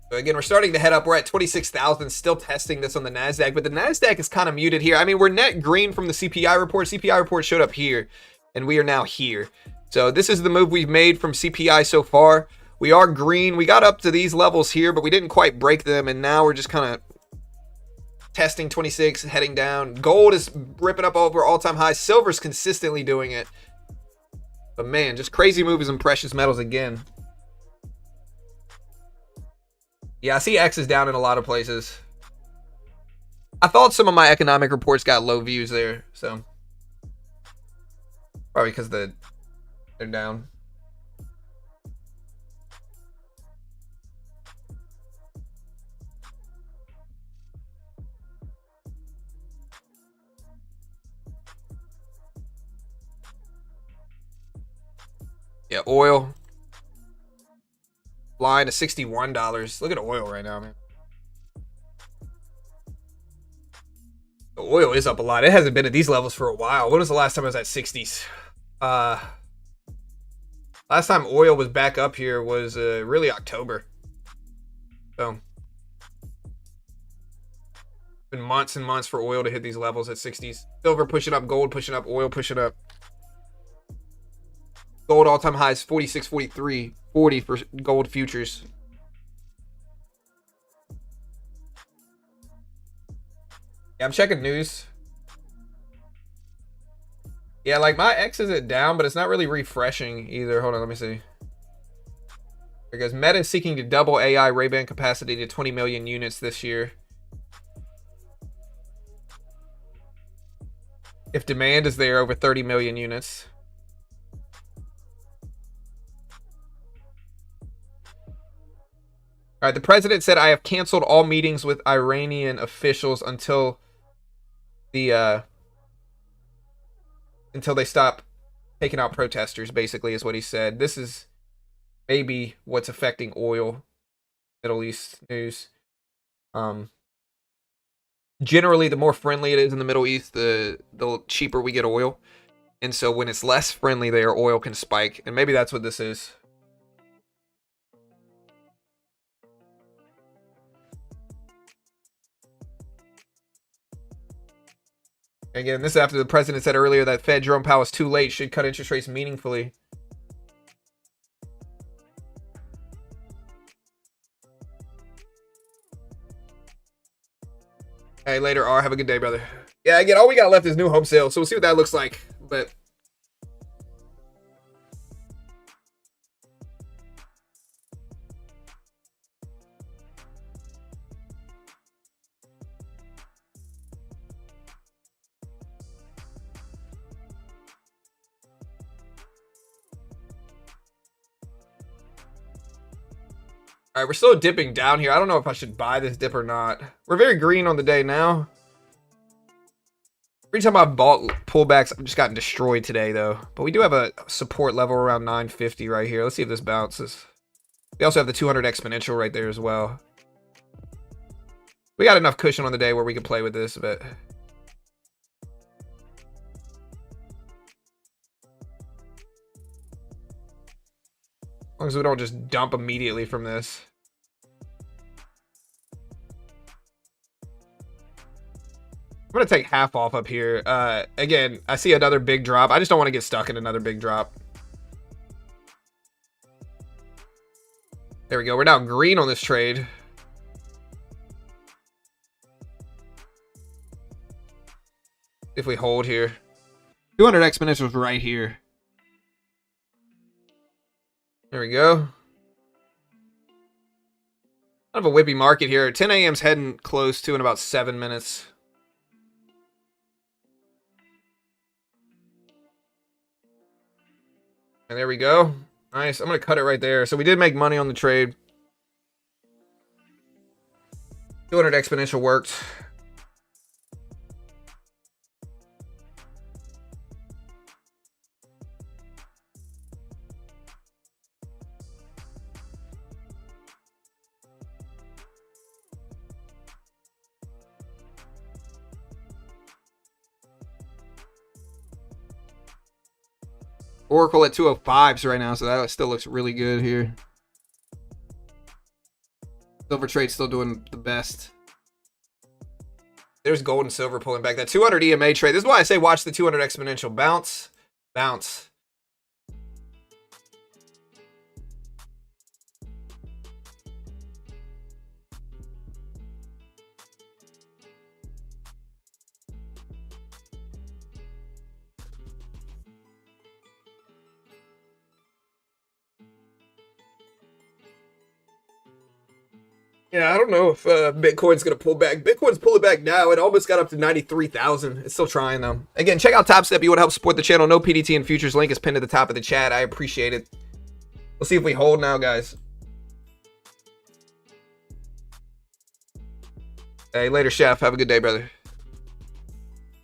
So again, we're starting to head up. We're at 26,000, still testing this on the NASDAQ, but the NASDAQ is kind of muted here. I mean, we're net green from the CPI report. CPI report showed up here, and we are now here. So this is the move we've made from CPI so far. We are green. We got up to these levels here, but we didn't quite break them, and now we're just kind of testing 26, heading down. Gold is ripping up over all-time highs. Silver's consistently doing it. But man, just crazy moves in precious metals again. Yeah, I see X is down in a lot of places. I thought some of my economic reports got low views there, so probably because they're down. Yeah, oil. Flying to $61. Look at oil right now, man. The oil is up a lot. It hasn't been at these levels for a while. When was the last time it was at 60s? Last time oil was back up here was really October. So been months and months for oil to hit these levels at 60s. Silver pushing up, gold pushing up, oil pushing up. Gold all-time highs 46, 43, 40 for gold futures. Yeah, I'm checking news. Yeah, like my X isn't down, but it's not really refreshing either. Hold on, let me see. Because Meta is seeking to double AI Ray-Ban capacity to 20 million units this year. If demand is there, over 30 million units. All right, the president said, I have canceled all meetings with Iranian officials until the until they stop taking out protesters, basically, is what he said. This is maybe what's affecting oil, Middle East news. Generally, the more friendly it is in the Middle East, the cheaper we get oil. And so when it's less friendly there, oil can spike. And maybe that's what this is. Again, this is after the president said earlier that Fed Jerome Powell is too late, should cut interest rates meaningfully. Hey, later, R. Have a good day, brother. Yeah, again, all we got left is new home sales, so we'll see what that looks like. But all right, we're still dipping down here. I don't know if I should buy this dip or not. We're very green on the day now. Every time I've bought pullbacks, I've just gotten destroyed today, though. But we do have a support level around 950 right here. Let's see if this bounces. We also have the 200 exponential right there as well. We got enough cushion on the day where we can play with this, but... as long as we don't just dump immediately from this. I'm going to take half off up here. Again, I see another big drop. I just don't want to get stuck in another big drop. There we go. We're now green on this trade. If we hold here. 200 exponentials right here. There we go. Kind of a whippy market here. 10 a.m.'s heading close to in about 7 minutes. And there we go. Nice. I'm going to cut it right there. So we did make money on the trade. 200 exponential worked. Oracle at 205s right now, so that still looks really good here. Silver trade still doing the best. There's gold and silver pulling back. That 200 EMA trade. This is why I say watch the 200 exponential bounce. Bounce. Yeah, I don't know if Bitcoin's going to pull back. Bitcoin's pulling back now. It almost got up to 93,000. It's still trying, though. Again, check out Top Step. You want to help support the channel. No PDT and futures link is pinned at the top of the chat. I appreciate it. We'll see if we hold now, guys. Hey, later, Chef. Have a good day, brother.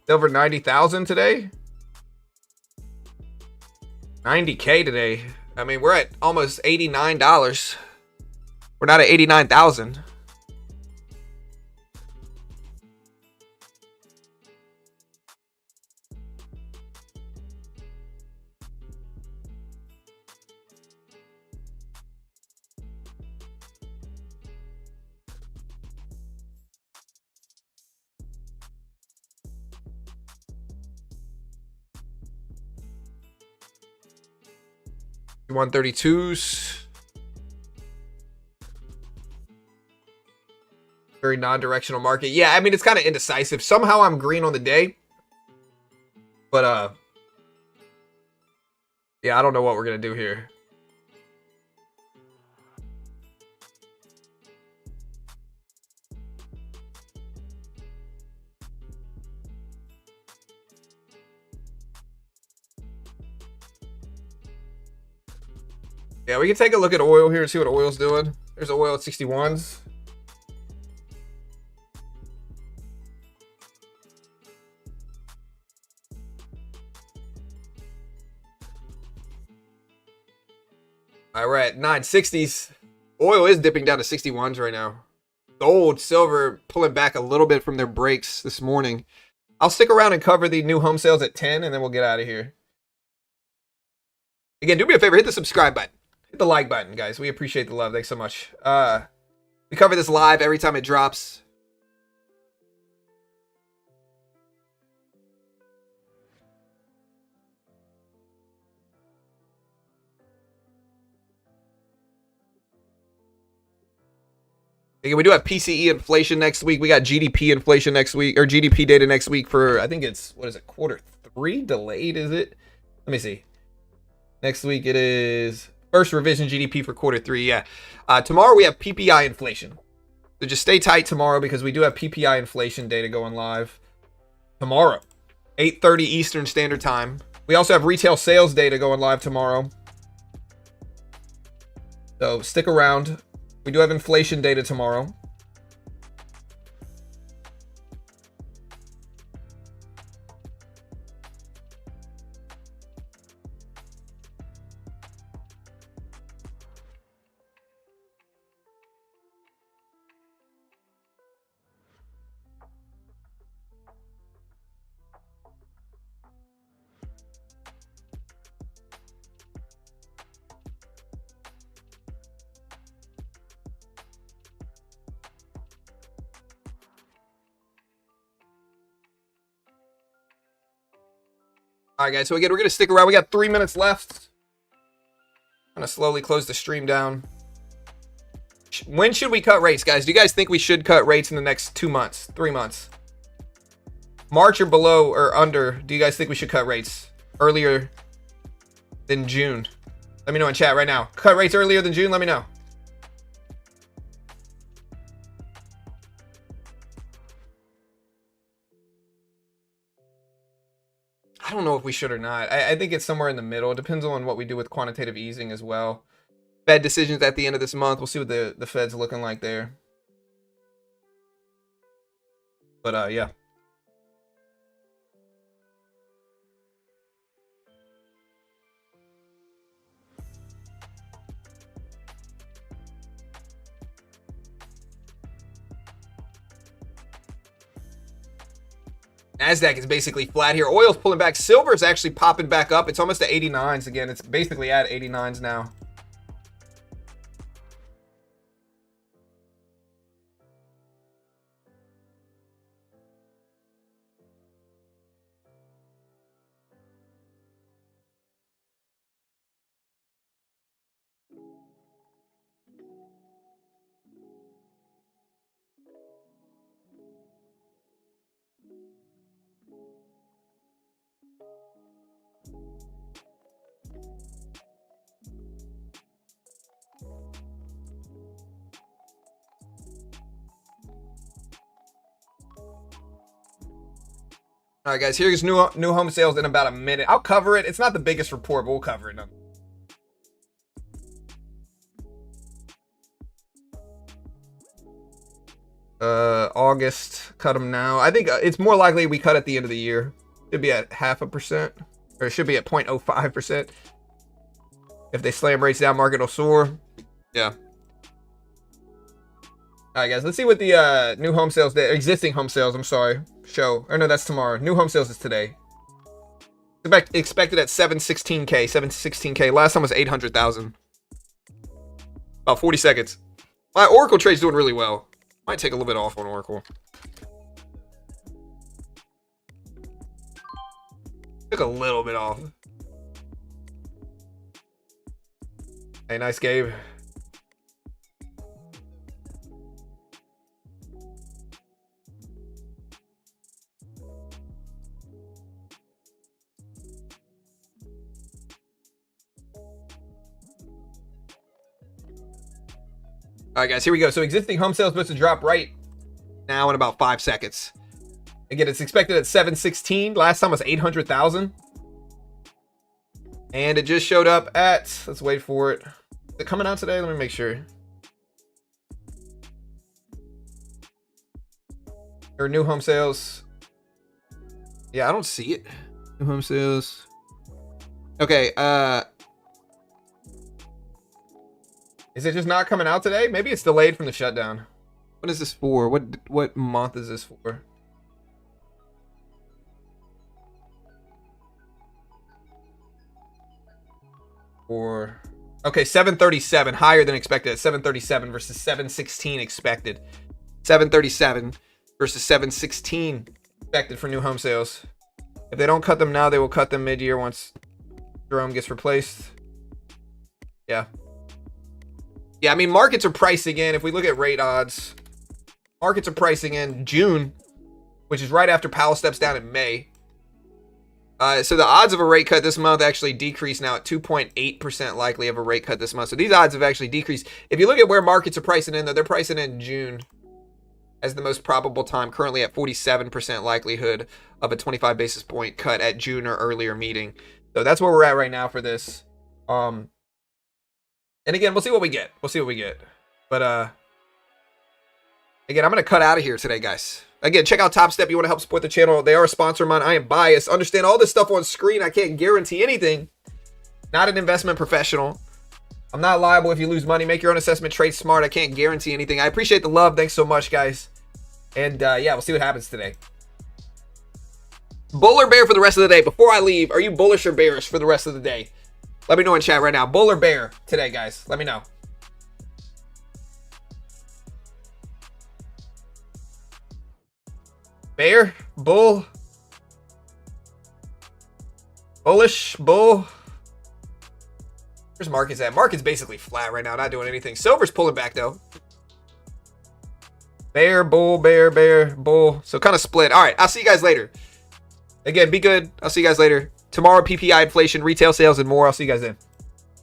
Over 90,000 today. 90K today. I mean, we're at almost $89. We're not at 89,000. $132s. Very non-directional market. Yeah, I mean, it's kind of indecisive. Somehow I'm green on the day. But, yeah, I don't know what we're going to do here. Yeah, we can take a look at oil here and see what oil's doing. There's oil at 61s. All right, we're at 960s. Oil is dipping down to 61s right now. Gold, silver pulling back a little bit from their breaks this morning. I'll stick around and cover the new home sales at 10, and then we'll get out of here. Again, do me a favor, hit the subscribe button. Hit the like button, guys. We appreciate the love. Thanks so much. We cover this live every time it drops. Again, we do have PCE inflation next week. We got GDP inflation next week, or GDP data next week for, I think it's, what is it, Q3 delayed, is it? Let me see. Next week it is first revision GDP for Q3, yeah. Tomorrow we have PPI inflation. So just stay tight tomorrow because we do have PPI inflation data going live tomorrow, 8:30 Eastern Standard Time. We also have retail sales data going live tomorrow. So stick around. We do have inflation data tomorrow. All right, guys. So again, we're going to stick around. We got 3 minutes left. I'm going to slowly close the stream down. When should we cut rates, guys? Do you guys think we should cut rates in the next 2 months, 3 months? March or below or under, do you guys think we should cut rates earlier than June? Let me know in chat right now. Cut rates earlier than June? Let me know. I don't know if we should or not. I think it's somewhere in the middle. It depends on what we do with quantitative easing as well. Fed decisions at the end of this month. We'll see what the Fed's looking like there. But yeah. NASDAQ is basically flat here. Oil's pulling back. Silver is actually popping back up. It's almost at 89s again. It's basically at 89s now. All right, guys, here's new home sales in about a minute. I'll cover it. It's not the biggest report, but we'll cover it. August, cut them now. I think it's more likely we cut at the end of the year. Should be at 0.5%, or it should be at 0.05%. If they slam rates down, market will soar. Yeah. All right, guys, let's see what the new home sales, existing home sales, I'm sorry, show. Or no, that's tomorrow. New home sales is today. Expected at 716K, 716K. Last time was 800,000. About 40 seconds. My Oracle trade's doing really well. Might take a little bit off on Oracle. Took a little bit off. Hey, nice, Gabe. All right, guys, here we go. So existing home sales supposed to drop right now in about 5 seconds. Again, it's expected at 716. Last time was 800,000. And it just showed up at, let's wait for it. Is it coming out today? Let me make sure. Or new home sales. Yeah, I don't see it. New home sales. Okay, is it just not coming out today? Maybe it's delayed from the shutdown. What is this for? What month is this for? Okay, 737, higher than expected at 737 versus 716 expected. 737 versus 716 expected for new home sales. If they don't cut them now, they will cut them mid-year once Jerome gets replaced. Yeah. Yeah, I mean, markets are pricing in. If we look at rate odds, markets are pricing in June, which is right after Powell steps down in May. So the odds of a rate cut this month actually decreased now at 2.8% likely of a rate cut this month. So these odds have actually decreased. If you look at where markets are pricing in, though, they're pricing in June as the most probable time, currently at 47% likelihood of a 25 basis point cut at June or earlier meeting. So that's where we're at right now for this. And again, we'll see what we get. We'll see what we get. But again, I'm going to cut out of here today, guys. Again, check out Top Step. You want to help support the channel. They are a sponsor of mine. I am biased. Understand all this stuff on screen. I can't guarantee anything. Not an investment professional. I'm not liable if you lose money. Make your own assessment. Trade smart. I can't guarantee anything. I appreciate the love. Thanks so much, guys. And yeah, we'll see what happens today. Bull or bear for the rest of the day? Before I leave, are you bullish or bearish for the rest of the day? Let me know in chat right now. Bull or bear today, guys? Let me know. Bear, bull, bullish, bull. Where's markets at? Market's basically flat right now, not doing anything. Silver's pulling back though. Bear, bull, bear, bear, bull. So kind of split. All right, I'll see you guys later. Again, be good. I'll see you guys later. Tomorrow, PPI inflation, retail sales, and more. I'll see you guys then.